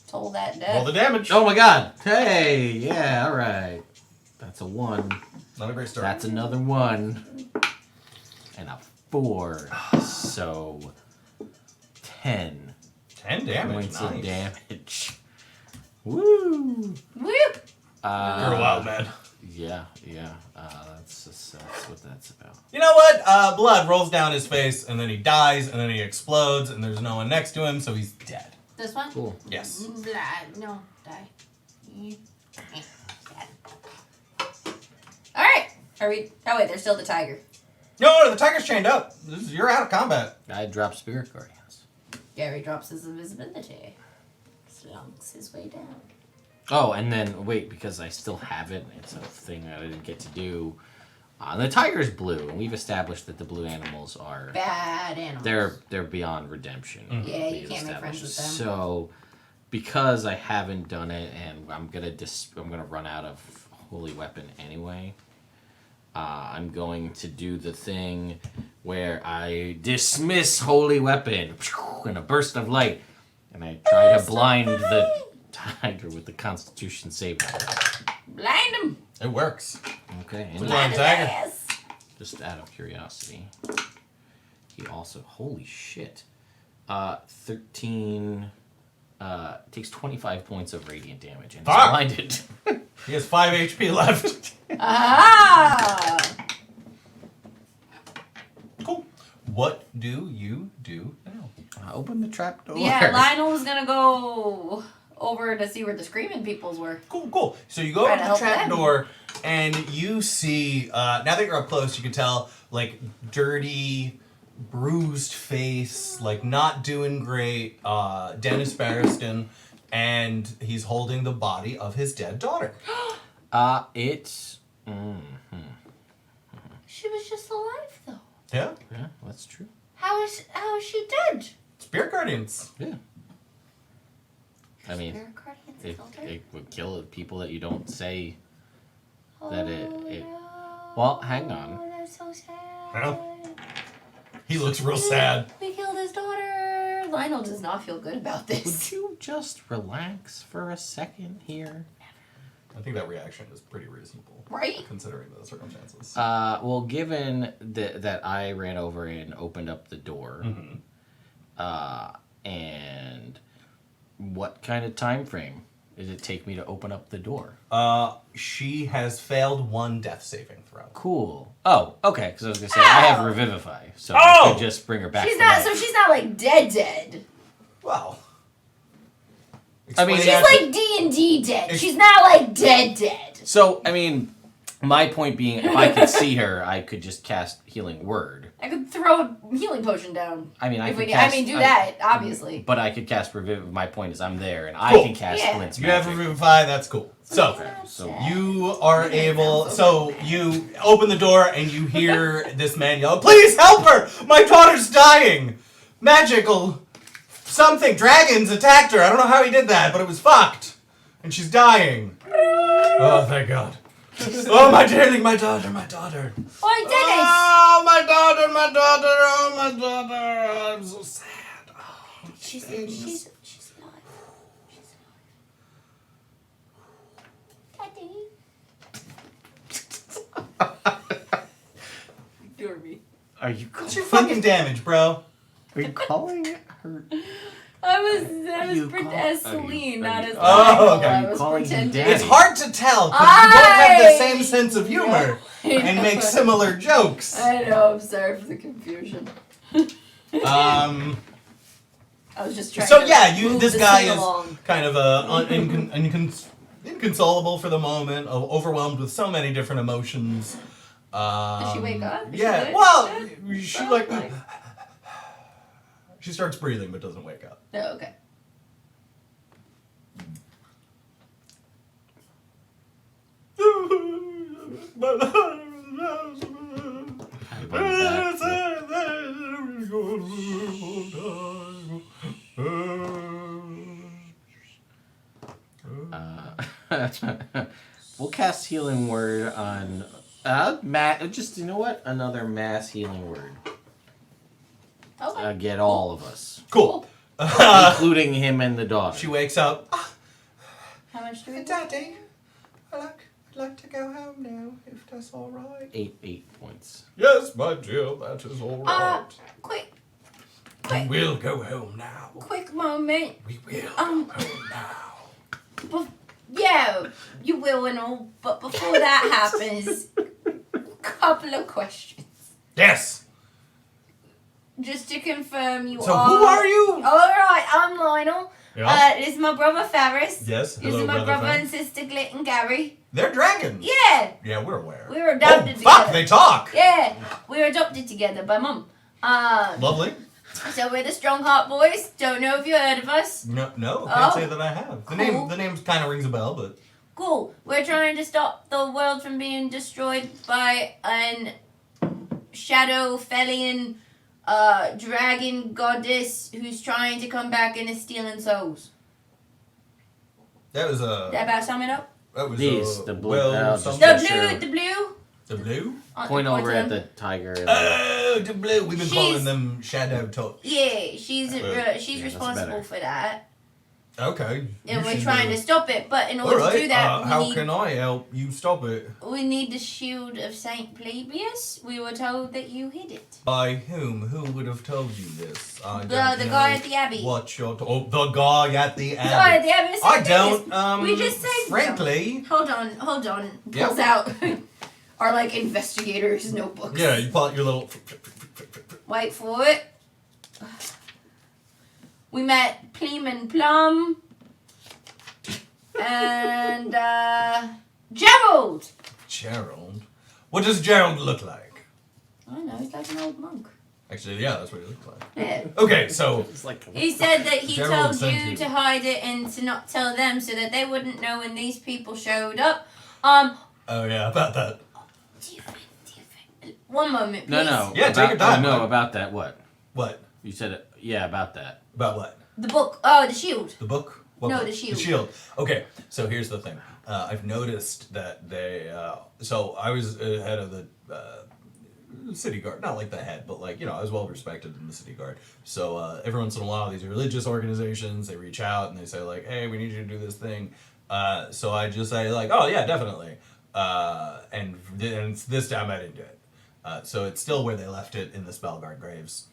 Told that Roll dead. the damage. Oh my god! Hey, yeah, all right. That's a 1. Not a great start. That's another 1. And a 4. So 10 10 damage. points Nice. of damage. Woo! Whoop. You're a wild man. Yeah. That's what that's about. You know what? Blood rolls down his face, and then he dies, and then he explodes, and there's no one next to him, so he's dead. This one? Cool. Yes. Blah. No. Die. Alright. Are we... Oh wait, there's still the tiger. No, the tiger's chained up. You're out of combat. I dropped Spirit Guardians. Gary drops his invisibility. Slunks his way down. Oh, and then, wait, because I still have it, it's a thing that I didn't get to do. The tiger's blue, and we've established that the blue animals are... Bad animals. They're beyond redemption. Yeah, you We've can't make friends with them. So, because I haven't done it, and I'm gonna run out of holy weapon anyway, I'm going to do the thing where I dismiss holy weapon in a burst of light, and I try to blind the tiger with the Constitution save. Blind him. It works. Okay, and Blind tiger. Ass. just out of curiosity, he also, holy shit, 13, takes 25 points of radiant damage and is Fuck! blinded. He has 5 HP left. Ah! Cool. What do you do now? Open the trap door. Yeah, Lionel was gonna go over to see where the screaming peoples were. Cool. So you go Try up to to the help trap them. door, and you see, now that you're up close, you can tell, like, dirty, bruised face, like, not doing great, Dennis Barriston, and he's holding the body of his dead daughter. It's, She was just alive though. Yeah? yeah, that's true. How is she dead? Spirit Guardians. Yeah. I mean, Spirit guardians it filter? would kill people that you don't say that it No. well, hang on. Oh, that's so sad. Well, he looks real sad. We killed his daughter. Lionel does not feel good about Would this. you just relax for a second here? I think that reaction is pretty reasonable. Right? Considering the circumstances. Well, given that I ran over and opened up the door, and what kind of time frame does it take me to open up the door? She has failed one death saving throw. Cool. Oh, okay. Because I was gonna say I have Revivify, so I Oh! could just bring her back. She's to not. life. So she's not like dead. Well. I mean, She's Explain that to- like D&D dead. She's not like dead. So I mean, my point being, if I could see her, I could just cast Healing Word. I could throw a healing potion down. I mean, I If could we, cast. do that obviously. But I could cast Revive. My point is, I'm there, and I Cool. can cast Yeah. Glint's You have magic. Revivify, that's cool. So, Okay, so you are able. So, you open the door and you hear this man yell, "Please help her! My daughter's dying! Magical something, dragons attacked her. I don't know how he did that, but it was fucked. And she's dying." Oh, thank God. Oh, my darling, my daughter, my daughter. Oi, Dennis! Oh, my daughter, my daughter, oh, my daughter. I'm so sad. Oh, She's things. alive. She's alive. Daddy. Ignore me. Are you What's your fucking damage, bro? Are you calling her? I was you as call- are you- Celine, are not you- as Oh, Michael. okay. I You was calling him pretending. Daddy? It's hard to tell because you both have the I same sense of humor know. and make similar jokes. I know. I'm sorry for the confusion. Um. I was just trying. So to yeah, move this the guy scene is along. kind of inconsolable for the moment, overwhelmed with so many different emotions. Did she wake up? Is she Yeah. good? Well, Good? she Oh, like nice. she starts breathing but doesn't wake up. No, okay. We'll cast healing word on just you know what? Another mass healing word. Okay. Get all of us, Cool. including him and the daughter. She wakes up. How much do we? Daddy, I'd like to go home now, if that's all right. 8 points. Yes, my dear, that is all right. Quick, We'll go home now. quick moment. We will go Um, home now. Yeah, you will and all, but before that happens, couple of questions. Yes. Just to confirm, you So are. who are you? All right, I'm Lionel. Yeah. This is my brother Faris. Yes. This Hello, is my brother Frank. and sister Glit and Gary. They're dragons. Yeah, Yeah, we're aware. we were adopted Oh, fuck! together. They talk. Yeah, we were adopted together by mum. Lovely. So we're the Strongheart Boys. Don't know if you heard of us. No, can't Oh, say that I have. The cool. name kind of rings a bell, but Cool. We're trying to stop the world from being destroyed by an shadow Felian dragon goddess who's trying to come back and is stealing souls. that was Did that about sum it up? that was These, the blue- well, just- some- The Yeah, blue, sure. the blue. the blue. Point over at them. the tiger. Oh, the blue. We've been She's- calling them shadow touch. Yeah, she's Yeah, she's that's responsible better. for that, Okay. and you we're should, trying to stop it. But in All order right. to do that, how we need can I help you stop it? we need the shield of Saint Plebius. We were told that you hid it. By whom? Who would have told you this? I The don't guy know at the Abbey. What you're the guy at the The guy at Abbey. the Abbey. of I Saint don't. Plebius. We just saved frankly. Hold on. Yep. Pulls out our like investigators notebooks. Yeah, you pull out your little. Wait for it. We met Pleam and Plum. And Gerald. Gerald. What does Gerald look like? I don't know, he's like an old monk. Actually, yeah, that's what he looks like. Yeah. Okay, so It's like He said that he Gerald told sent you you. to hide it and to not tell them so that they wouldn't know when these people showed up. Um, oh yeah, about that. do you think? One moment, please. no. Yeah, take your time, No, bud. about that. What What you said? It. Yeah, about that. about what? The book. Oh, the shield. The book? What No, book? the shield. The shield. Okay, so here's the thing. I've noticed that they. So I was head of the city guard. Not like the head, but like, I was well respected in the city guard. So every once in a while, these religious organizations, they reach out and they say, like, hey, we need you to do this thing. So I just say, like, oh, yeah, definitely. And this time I didn't do it. So it's still where they left it in the Spellguard graves.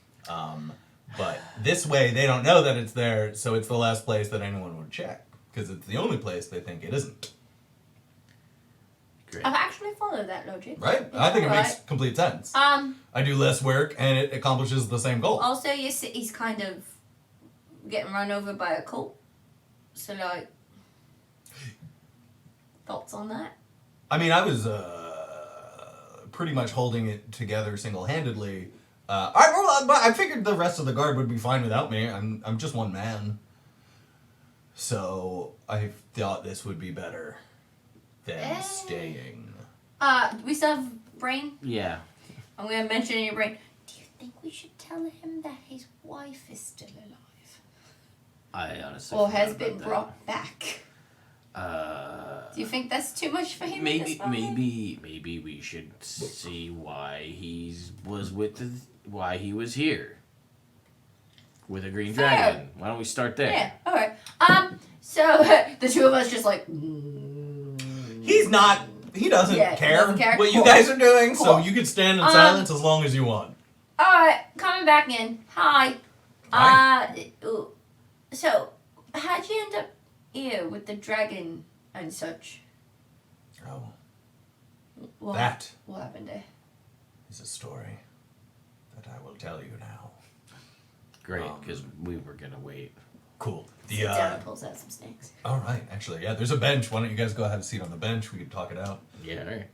But this way, they don't know that it's there, so it's the last place that anyone would check. Because it's the only place they think it isn't. Great. I've actually followed that logic. Right? Yeah, I think it makes alright. complete sense. I I do less work, and it accomplishes the same goal. Also, your city's kind of getting run over by a cult. So, like, thoughts on that? I mean, I was pretty much holding it together single-handedly. I figured the rest of the guard would be fine without me. I'm just one man. So I thought this would be better than staying. We still have Brain? Yeah. I'm going to mention in your brain. Do you think we should tell him that his wife is still alive? I honestly. Or forgot has about been that. brought back? Do you think that's too much for him? at this moment? Maybe we should see why he was here with a green dragon. Why don't we start there? Yeah. All right. So the two of us just like. He's not. He doesn't Yeah, he care doesn't care. what you Cool. guys are doing, so Cool. you can stand in silence as long as you want. All right, coming back in. Hi. Hi. So how'd you end up here with the dragon and such? Oh, What, that What happened there? is a story that I will tell you now. Great, because we were gonna wait. Cool. Sit down and pulls out some snakes. All right, actually, yeah. There's a bench. Why don't you guys go have a seat on the bench? We can talk it out. Yeah. All right.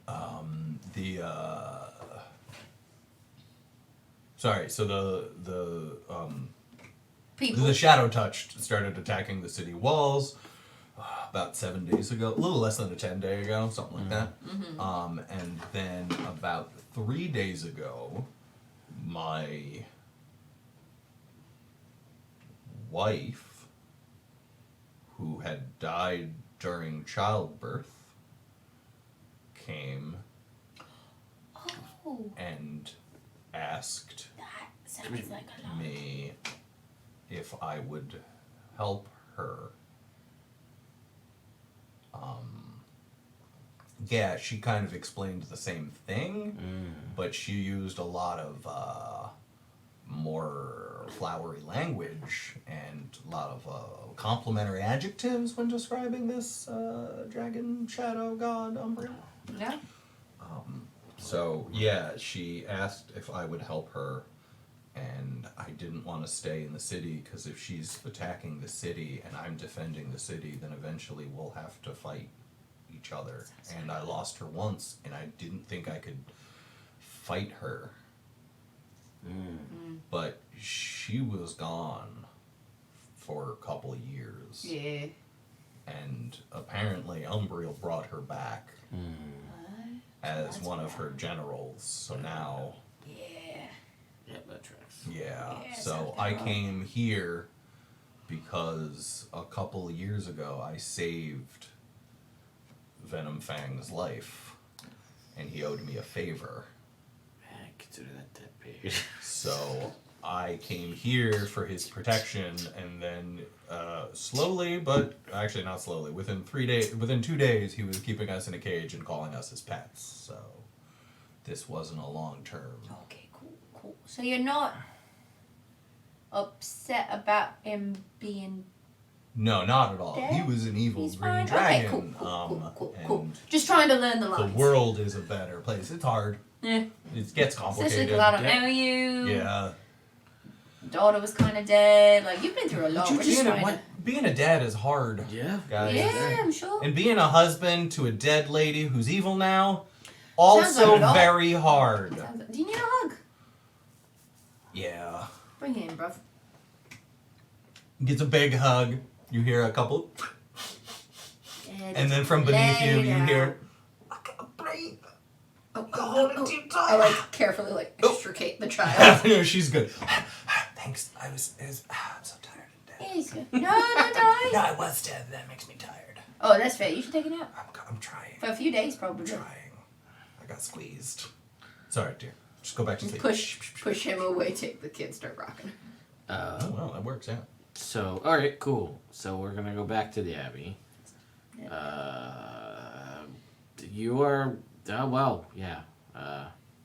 Sorry. So the People. the shadow touch started attacking the city walls about 7 days ago. A little less than a 10-day ago, something like that. And then about 3 days ago, my wife, who had died during childbirth, came Oh, and asked that sounds like a lot. me if I would help her. Yeah, she kind of explained the same thing, but she used a lot of more flowery language and a lot of complimentary adjectives when describing this dragon, shadow, god, Umbriel. Yeah. So, yeah, she asked if I would help her, and I didn't want to stay in the city, because if she's attacking the city and I'm defending the city, then eventually we'll have to fight each other. And I lost her once, and I didn't think I could fight her. But she was gone for a couple of years. Yeah. And apparently Umbriel brought her back as one of her generals. So now, Yeah. Yep, that tracks. yeah. Yeah, So sounds I about came here because a couple of years ago I saved Venom Fang's life, and he owed me a favor. I consider that debt paid. So I came here for his protection, and then slowly, but actually not slowly, within 2 days, he was keeping us in a cage and calling us his pets. So this wasn't a long term. Okay, cool. So you're not upset about him being No, not at all. dead? He was an evil He's green fine? dragon. Okay, cool. And Just trying to learn the the lines. world is a better place. It's hard. Yeah. It gets Especially complicated. because I don't Yeah. know you. Yeah. Daughter was kind of dead. Like, you've been through a lot. We're just trying to- Being a dad is hard, Yeah. guys. Yeah, I'm sure. And being a husband to a dead lady who's evil now, also Sounds like a lot. very hard. Do you need a hug? Yeah. Bring it in, bruv. Gets a big hug. You hear a couple, and then from beneath you, you hear, I can't breathe. Oh, Hold it too tight. I like carefully like extricate the child. No, she's good. Thanks. I'm so tired and dead. Yeah, he's good. No, don't die. No, I was dead. That makes me tired. Oh, that's fair. You should take it out. I'm trying. For a few days, probably. Trying. I got squeezed. Sorry, dear. Just go back to sleep. Push him away, take the kid, start rocking. Oh, well, that works out. So, all right, cool. So we're gonna go back to the Abbey. You are. Well, yeah.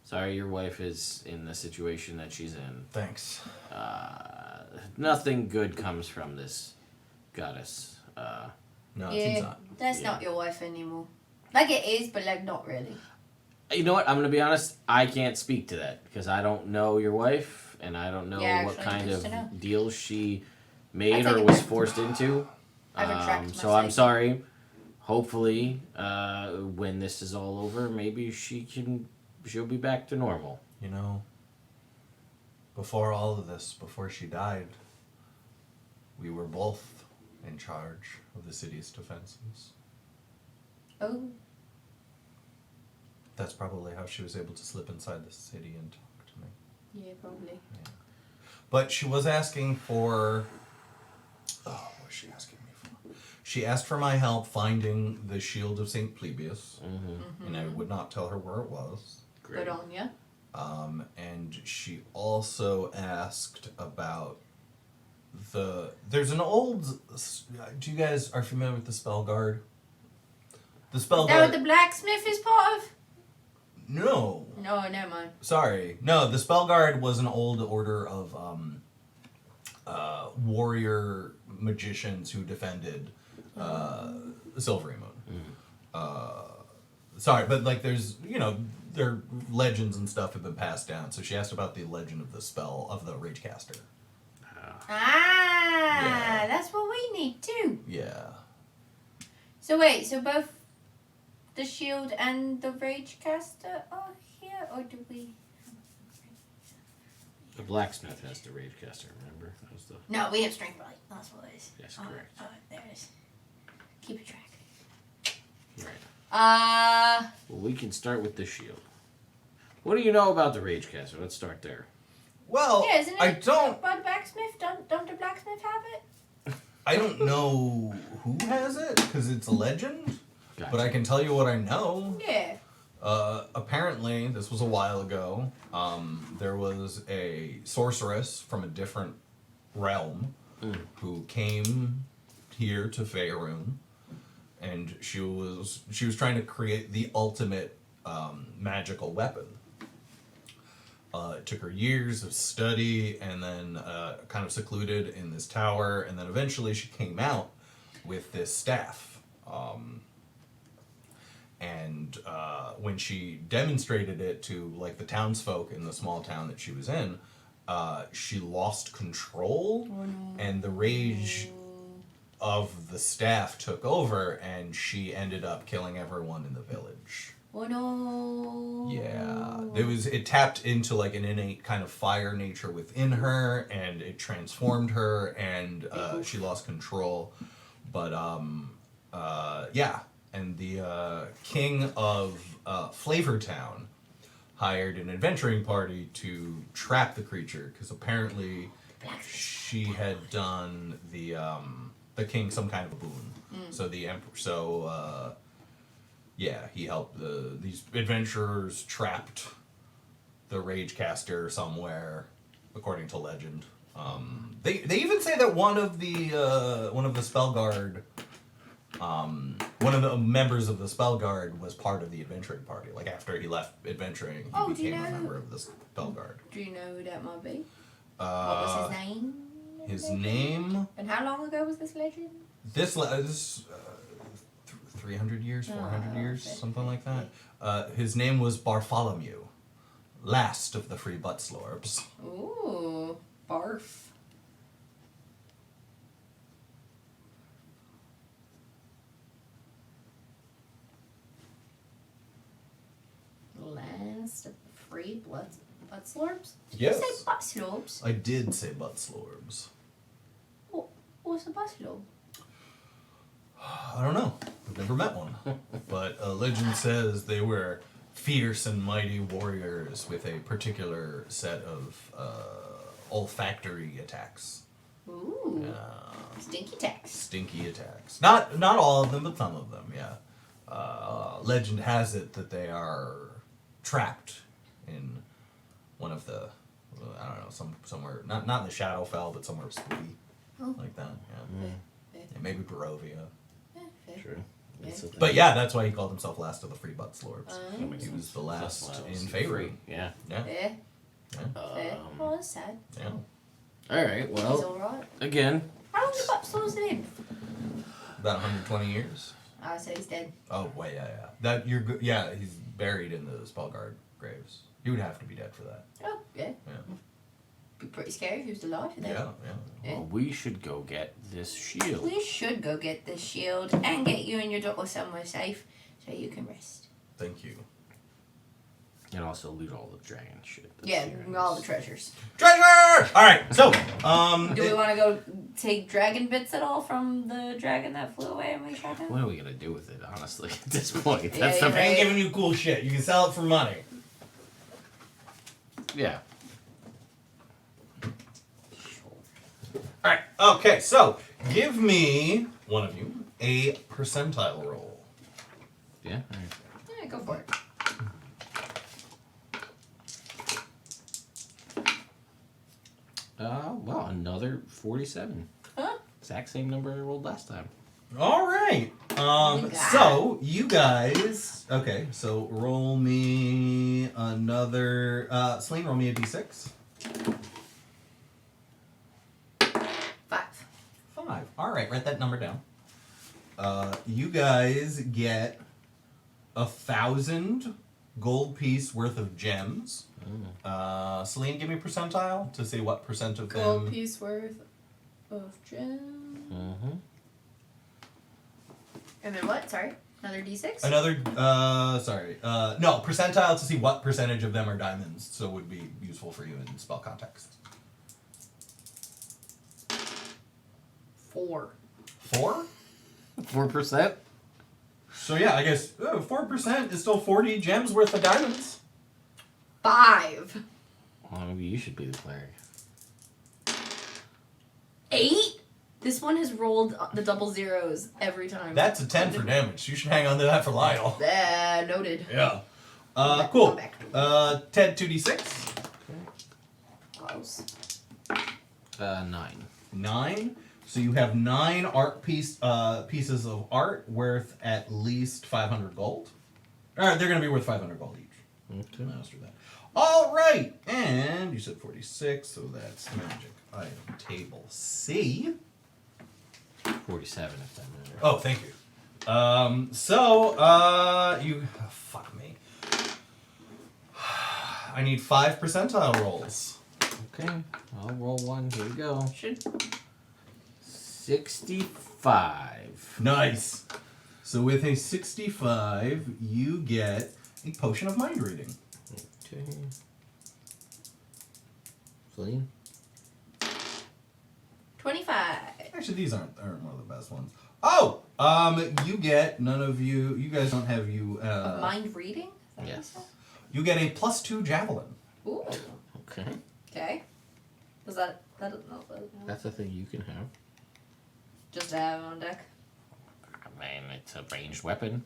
Sorry, your wife is in the situation that she's in. Thanks. Nothing good comes from this goddess. No, it seems Yeah, not. that's not your wife anymore. Like it is, but like not really. You know what? I'm gonna be honest. I can't speak to that because I don't know your wife, and I don't know Yeah, what actually, kind good to know. of deals she I made take or it was back. forced into. I retract my So I'm statement. sorry. Hopefully, when this is all over, maybe she'll be back to normal. You know, before all of this, before she died, we were both in charge of the city's defenses. Oh, That's probably how she was able to slip inside the city and talk to me. yeah, probably. But she was asking for... Oh, what was she asking me for? She asked for my help finding the shield of St. Plebeius, Mm-hmm. and I would not tell her where it was. Great. Good on ya. And she also asked about there's an old. Do you guys are familiar with the spell guard? The spell Is that guard. what the blacksmith is part of? No. No, never mind. Sorry. No, the spell guard was an old order of warrior magicians who defended Silvery Moon. Sorry, but like there's their legends and stuff have been passed down. So she asked about the legend of the spell of the Ragecaster. Yeah. That's what we need too. Yeah. So wait, so both the shield and the Ragecaster are here, or do we? The blacksmith has the Ragecaster, remember? That was the... No, we have strength light. That's what it is. Yes, correct. There it is. Keep a track. Right. Well, we can start with the shield. What do you know about the Ragecaster? Let's start there. Well, Yeah, isn't it? I don't. By the blacksmith, don't the blacksmith have it? I don't know who has it because it's a legend. Gotcha. But I can tell you what I know. Yeah. Apparently, this was a while ago. There was a sorceress from a different realm who came here to Faerun, and she was trying to create the ultimate magical weapon. It took her years of study, and then kind of secluded in this tower, and then eventually she came out with this staff. And when she demonstrated it to like the townsfolk in the small town that she was in, she lost control, and the rage of the staff took over, and she ended up killing everyone in the village. Oh no. Yeah, it tapped into like an innate kind of fire nature within her, and it transformed her, and she lost control. But yeah, and the king of Flavortown hired an adventuring party to trap the creature because apparently she had done the king some kind of a boon. So the emperor, yeah, he helped these adventurers trapped the Ragecaster somewhere, according to legend. They even say that one of the spell guard, one of the members of the spell guard was part of the adventuring party. Like after he left adventuring, he became a member of the spell guard. Do you know who that might be? What was his name? His name. And how long ago was this legend? This 300 years, 400 years, something like that. His name was Bartholomew, last of the free butt slorbs. Ooh, barf. Last of the free butt slorbs? Did Yes. you say butt slorbs? I did say butt slorbs. What's a butt slorb? I don't know. I've never met one. But legend says they were fierce and mighty warriors with a particular set of olfactory attacks. Ooh. Stinky tax. Stinky attacks. Not all of them, but some of them, yeah. Legend has it that they are trapped in one of the, I don't know, somewhere, not in the Shadowfell, but somewhere spooky. Like that, yeah. Yeah, maybe Barovia. True. That's the thing. But yeah, that's why he called himself last of the free butt slorbs. That makes He was sense. the last That's why I in was Faerun. free. Yeah. Yeah, Fair. Fair. Um, Oh, that's sad. yeah. all right. He's Well, alright. again, How long have butt slords lived? About 120 years. Oh, so he's dead. Oh, wait, yeah. That you're good. Yeah, he's buried in the Spellguard graves. He would have to be dead for that. Oh, yeah. Yeah, Be pretty scary if he was alive. yeah, yeah. well, we should go get this shield. We should go get this shield and get you and your daughter somewhere safe so you can rest. Thank you. And also loot all the dragon shit. that's Yeah, here in all the this. treasures. Treasure! All right, so Do we want to go take dragon bits at all from the dragon that flew away and we shot him? What are we gonna do with it, honestly, at this point? Yeah, That's you're the I ain't right. giving you cool shit. You can sell it for money. Yeah. All right. Okay. So give me one of you a percentile roll. Yeah. All right. Yeah, go for it. Well, another 47. Huh? Exact same number I rolled last time. All right. So you guys. Okay. So roll me another. Celine, roll me a d6. 5. 5. All right. Write that number down. You guys get 1,000 gold piece worth of gems. Celine, give me percentile to see what percent of Gold them. piece worth of gems. Mm-hmm. And then what? Sorry. Another d6? Another, no, percentile to see what percentage of them are diamonds, so would be useful for you in spell context. 4. 4? 4%? So yeah, I guess 4% is still 40 gems worth of diamonds. 5. Well, maybe you should be the cleric. 8? This one has rolled the double zeros every time. That's a 10 for damage. You should hang on to that for Lyle. Noted. Yeah. Come Cool. back to Ted, 2d6. Close. 9. 9. So you have 9 art pieces of art worth at least 500 gold. Alright, they're going to be worth 500 gold each. Okay. Master that. Alright, and you said 46, so that's magic item table C. 47 if that matters. Oh, thank you. Fuck me. I need 5 percentile rolls. Okay, I'll roll one. Here we go. Should 65. Nice. So with a 65, you get a potion of mind reading. Okay. Celine? 25. Actually, these aren't one of the best ones. Oh, you get you guys don't have Mind reading? Yes. you get a +2 javelin. Ooh. Okay. Okay. Was that doesn't know. That's a thing you can have. Just to have on deck. I mean, it's a ranged weapon.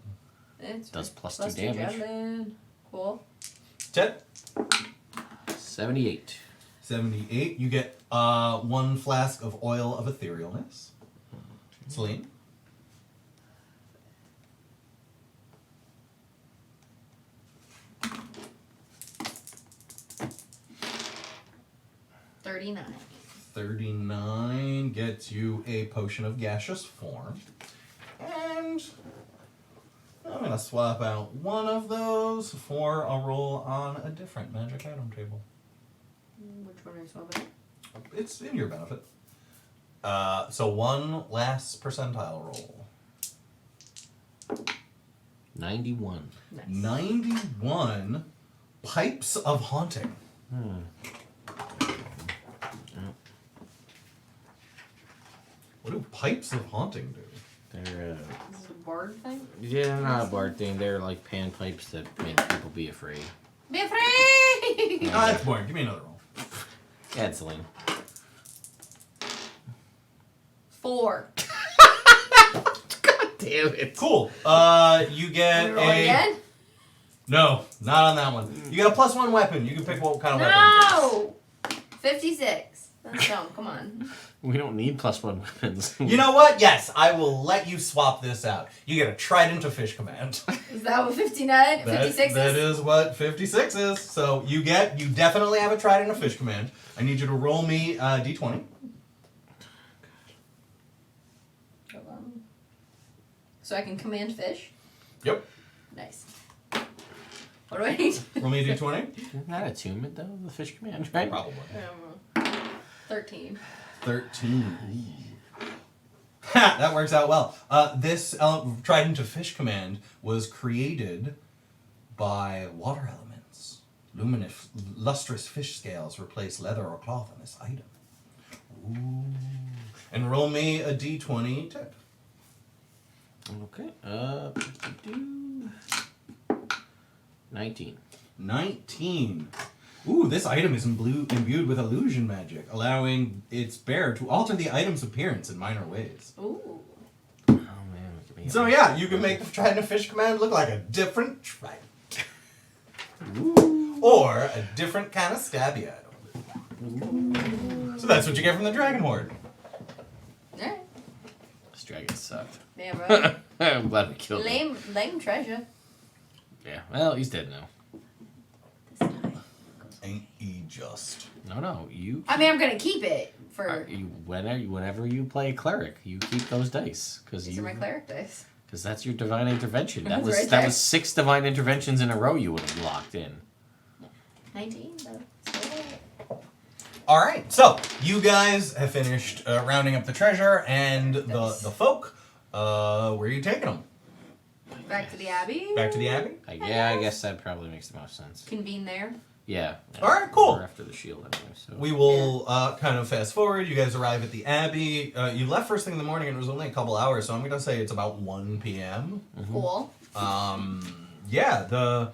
It's Does plus plus 2 2 damage. javelin. Cool. Ted? 78. 78. You get 1 flask of oil of etherealness. Celine? $39. 39 gets you a potion of gaseous form. And I'm going to swap out one of those for a roll on a different magic item table. Which one are you swapping? It's in your benefit. So one last percentile roll. 91. Nice. 91 pipes of haunting. What do pipes of haunting do? They're, Is this a bard thing? yeah, not a bard thing. They're like panpipes that make people be afraid. Be afraid! That's boring. Give me another roll. Yeah, it's Celine. 4. Damn it. Cool. You get Roll again? No, not on that one. You get a +1 weapon. You can pick what kind of weapon. No! 56. That's dumb. Come on. We don't need +1 weapons. You know what? Yes, I will let you swap this out. You get a trident of fish command. Is that what 59? 56 That is? is what 56 is. So you definitely have a trident of fish command. I need you to roll me d20. So I can command fish? Yep. Nice. What do I need? Roll me a d20. Isn't that attunement, though? The fish command, right? Probably. 13. 13. Ha! That works out well. This trident of fish command was created by water elements. Lustrous fish scales replace leather or cloth in this item. Ooh. And roll me a d20 tip. Okay. 19. 19. Ooh, this item is imbued with illusion magic, allowing its bearer to alter the item's appearance in minor ways. Ooh. Oh, man. So yeah, you can make the Trident of Fish command look like a different trident. Or a different kind of stabby item. So that's what you get from the Dragon Horde. Alright. This dragon sucked. Yeah, right. I'm glad we killed him. Lame treasure. Yeah, well, he's dead now. This time. Ain't he just? No, you. I mean, I'm gonna keep it for. Whenever you play cleric, you keep those dice These are my cleric dice. Because that's your divine intervention. That That's was right that there. was 6 divine interventions in a row you would have locked in. 19, though. Alright, so you guys have finished rounding up the treasure and the folk. Where are you taking them? Back to the Abbey. Back to the Abbey? I guess that probably makes the most sense. Convene there. Yeah. Alright, cool. We're after the shield anyway, so. We will kind of fast forward. You guys arrive at the Abbey. You left first thing in the morning and it was only a couple hours, so I'm going to say it's about 1 p.m. Cool. Yeah, the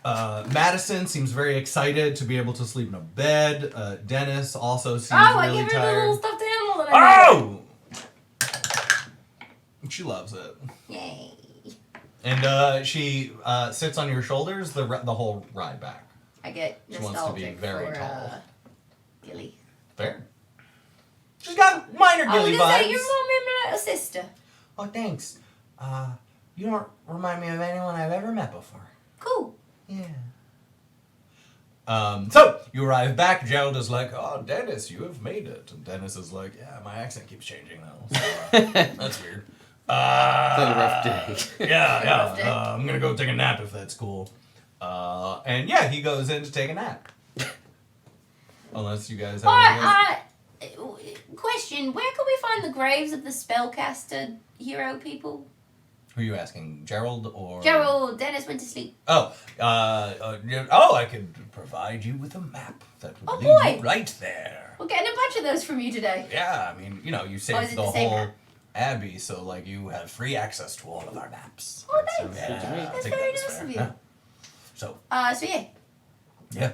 Madison seems very excited to be able to sleep in a bed. Dennis also seems I really gave her the tired. little stuffed animal that I made. Oh! She loves it. Yay. And she sits on your shoulders the whole ride back. I get She wants nostalgic to be very for tall. Gilly. Fair. She's got minor Oh, Gilly is that vibes. your mom and my little sister? Oh, thanks. You don't remind me of anyone I've ever met before. Cool. Yeah. So you arrive back. Gerald is like, "Oh, Dennis, you have made it." And Dennis is like, "Yeah, my accent keeps changing though. So, that's weird." It's been a rough day. Yeah. Rough day. I'm gonna go take a nap if that's cool. And yeah, he goes in to take a nap. Unless you guys have. Alright, question. Where can we find the graves of the spellcaster hero people? Who are you asking, Gerald or Gerald, Dennis went to sleep. Oh, I could provide you with a map that would Oh, lead boy. you right there. We're getting a bunch of those from you today. Yeah, I mean, you is saved it the the same whole map? Abbey, so like you have free access to all of our maps. Oh, So, thanks. yeah, That's I think very that's nice fair. of you. Yeah. So, So yeah. yeah.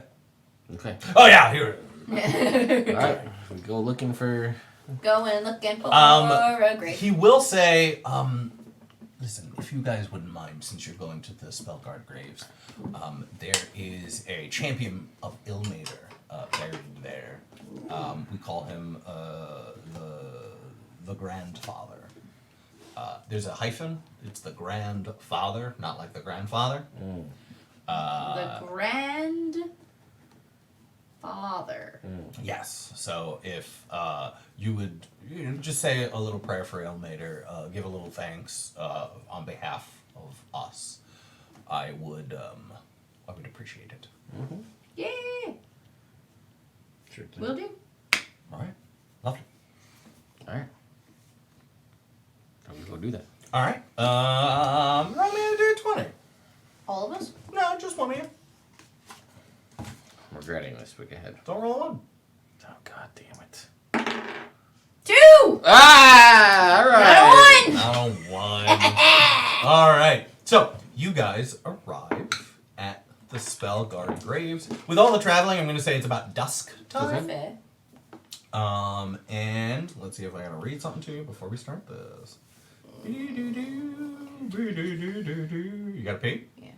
Okay. Oh yeah, here. Alright. We go looking for. Going looking for a grave. He will say, listen, if you guys wouldn't mind, since you're going to the Spellguard Graves, there is a champion of Ilmater buried there. We call him the Grandfather. There's a hyphen. It's the Grandfather, not like the grandfather. The Grandfather. Yes. So if you would just say a little prayer for Ilmater, give a little thanks on behalf of us, I would appreciate it. Yeah. Sure thing. Will do. All right. Lovely. Alright. I'm gonna go do that. All right. Roll me a d20. All of us? No, just one of you. I'm regretting this week ahead. Don't roll a one. Oh, god damn it. 2! Ah! Alright! Not a 1! Not a one. All right. So you guys arrive at the Spellguard Graves. With all the traveling, I'm going to say it's about dusk time. Fair. And let's see if I gotta read something to you before we start this. You got a pee? Yeah.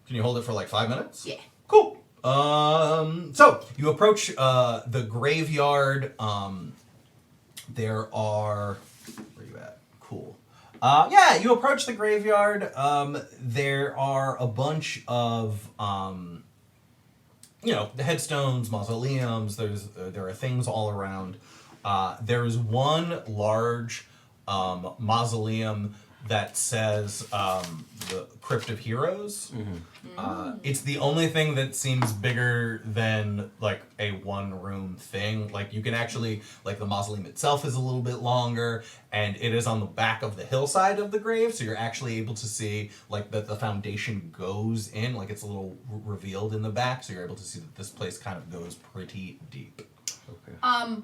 Can you hold it for like 5 minutes? Yeah. Cool. So you approach the graveyard. There are. Where you at? Cool. Yeah, you approach the graveyard. There are a bunch of the headstones, mausoleums. There are things all around. There is one large mausoleum that says the Crypt of Heroes. It's the only thing that seems bigger than like a one-room thing. Like you can actually, like the mausoleum itself is a little bit longer, and it is on the back of the hillside of the grave, so you're actually able to see like that the foundation goes in, like it's a little revealed in the back, so you're able to see that this place kind of goes pretty deep. Okay.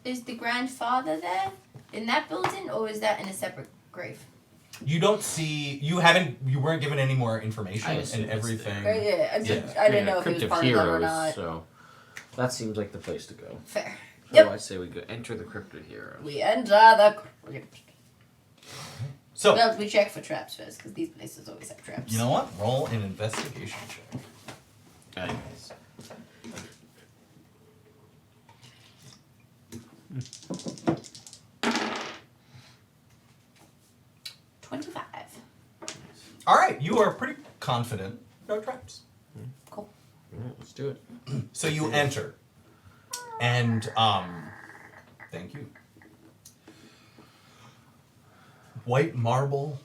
Is the grandfather there in that building, or is that in a separate grave? You don't see. You weren't given any more information I assume and it's everything. Right, yeah, Yeah. I didn't know if he Crypt was of part of them or Heroes, not. So that seems like the place to go. Fair. So Yep. I say we go enter the Crypt of Heroes. We enter the crypt. So, Well, we check for traps first, because these places always have traps. you know what? Roll an investigation check. Nice. $25. All right, you are pretty confident. No traps. Cool. Alright, let's do it. So you enter, and thank you. White marble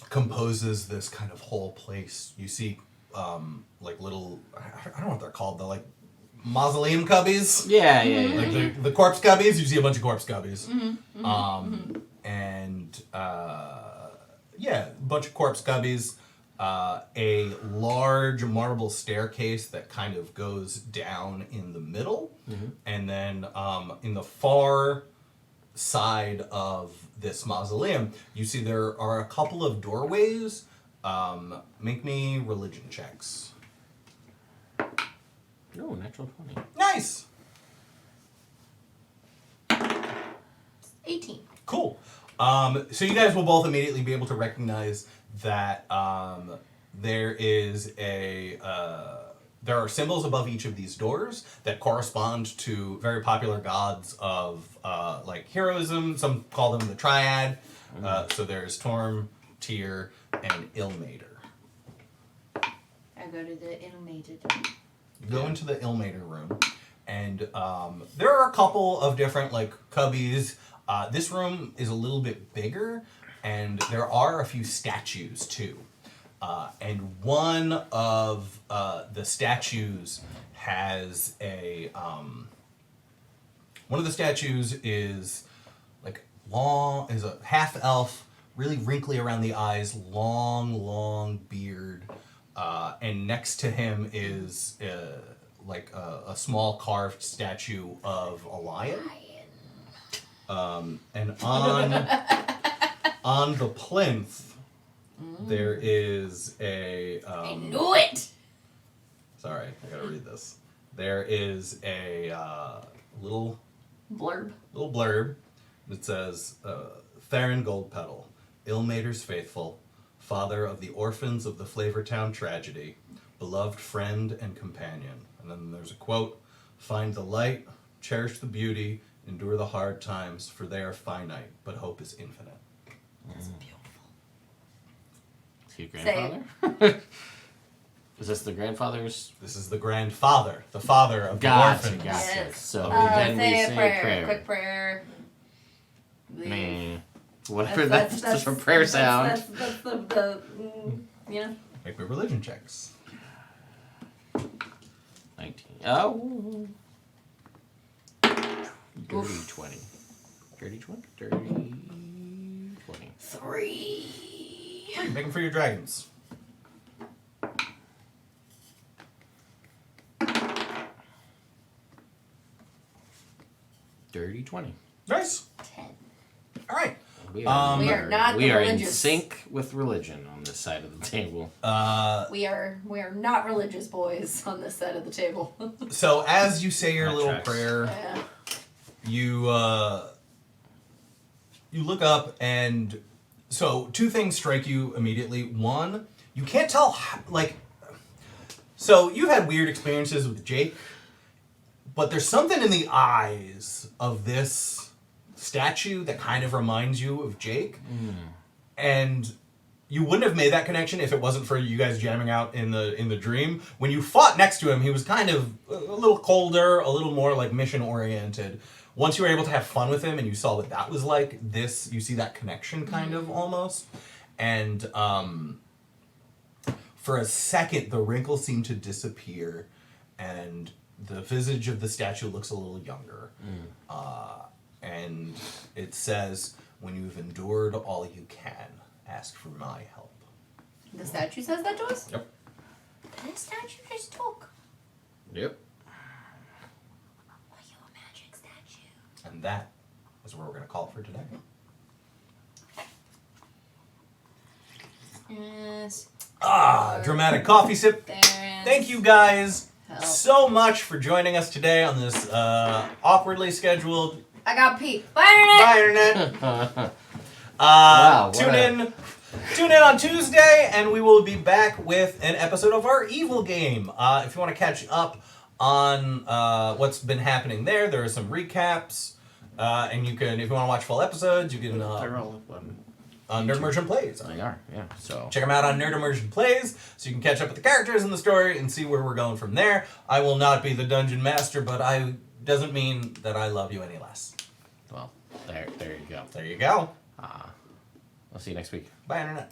composes this kind of whole place. You see, like little, I don't know what they're called, the like mausoleum cubbies. Yeah, yeah, yeah. Like the corpse cubbies. You see a bunch of corpse cubbies. And yeah, a bunch of corpse cubbies. A large marble staircase that kind of goes down in the middle, and then in the far side of this mausoleum, you see there are a couple of doorways. Make me religion checks. Oh, natural 20. Nice. 18. Cool. So you guys will both immediately be able to recognize that there is there are symbols above each of these doors that correspond to very popular gods of like heroism. Some call them the Triad. So there's Torm, Tyr, and Ilmater. I go to the animated. You go into the Ilmater room, and there are a couple of different like cubbies. This room is a little bit bigger, and there are a few statues too. And one of the statues has a one of the statues is like long, is a half elf, really wrinkly around the eyes, long beard, and next to him is like a small carved statue of a lion. And on the plinth, there is a. I knew it! Sorry, I gotta read this. There is a little blurb that says, Theron Goldpetal, Ilmater's faithful, father of the orphans of the Flavortown tragedy, beloved friend and companion. And then there's a quote, find the light, cherish the beauty, endure the hard times, for they are finite, but hope is infinite. That's beautiful. Is he a grandfather? Is this the grandfather's? This is the grandfather, the father of the Gotcha, orphans. gotcha. Yes. So Say then we a say prayer. a Quick prayer. Leave. Man. Whatever that's just a prayer sound. That's the you know. Make me religion checks. 19. Oh. Dirty 20. Dirty 20? Dirty 20. 3. Make them for your dragons. Dirty 20. Nice. 10. All right. We are not we the are in religious. sync with religion on this side of the table. We are not religious boys on this side of the table. So as you say your That little tracks. prayer, Yeah. you look up, and so two things strike you immediately. One, you can't tell so you've had weird experiences with Jake, but there's something in the eyes of this statue that kind of reminds you of Jake. And you wouldn't have made that connection if it wasn't for you guys jamming out in the dream. When you fought next to him, he was kind of a little colder, a little more like mission oriented. Once you were able to have fun with him and you saw what that was like, you see that connection kind of almost. And for a second, the wrinkles seem to disappear, and the visage of the statue looks a little younger. And it says, when you've endured all you can, ask for my help. The statue says that to us? Yep. This statue just talk. Yep. Are you a magic statue? And that is where we're going to call it for today. Yes. Dramatic coffee sip. Theron. Thank you guys Help. so much for joining us today on this awkwardly scheduled. I got pee. Bye, Internet. Bye, Internet. Wow, Tune in on Tuesday, and we will be back with an episode of our Evil Game. If you want to catch up on what's been happening there are some recaps, and you can, if you want to watch full episodes, you can They're all on Nerd Immersion Plays. They are, yeah. So Check them out on Nerd Immersion Plays, so you can catch up with the characters in the story and see where we're going from there. I will not be the dungeon master, but I doesn't mean that I love you any less. well, there you go. There you go. I'll see you next week. Bye, Internet.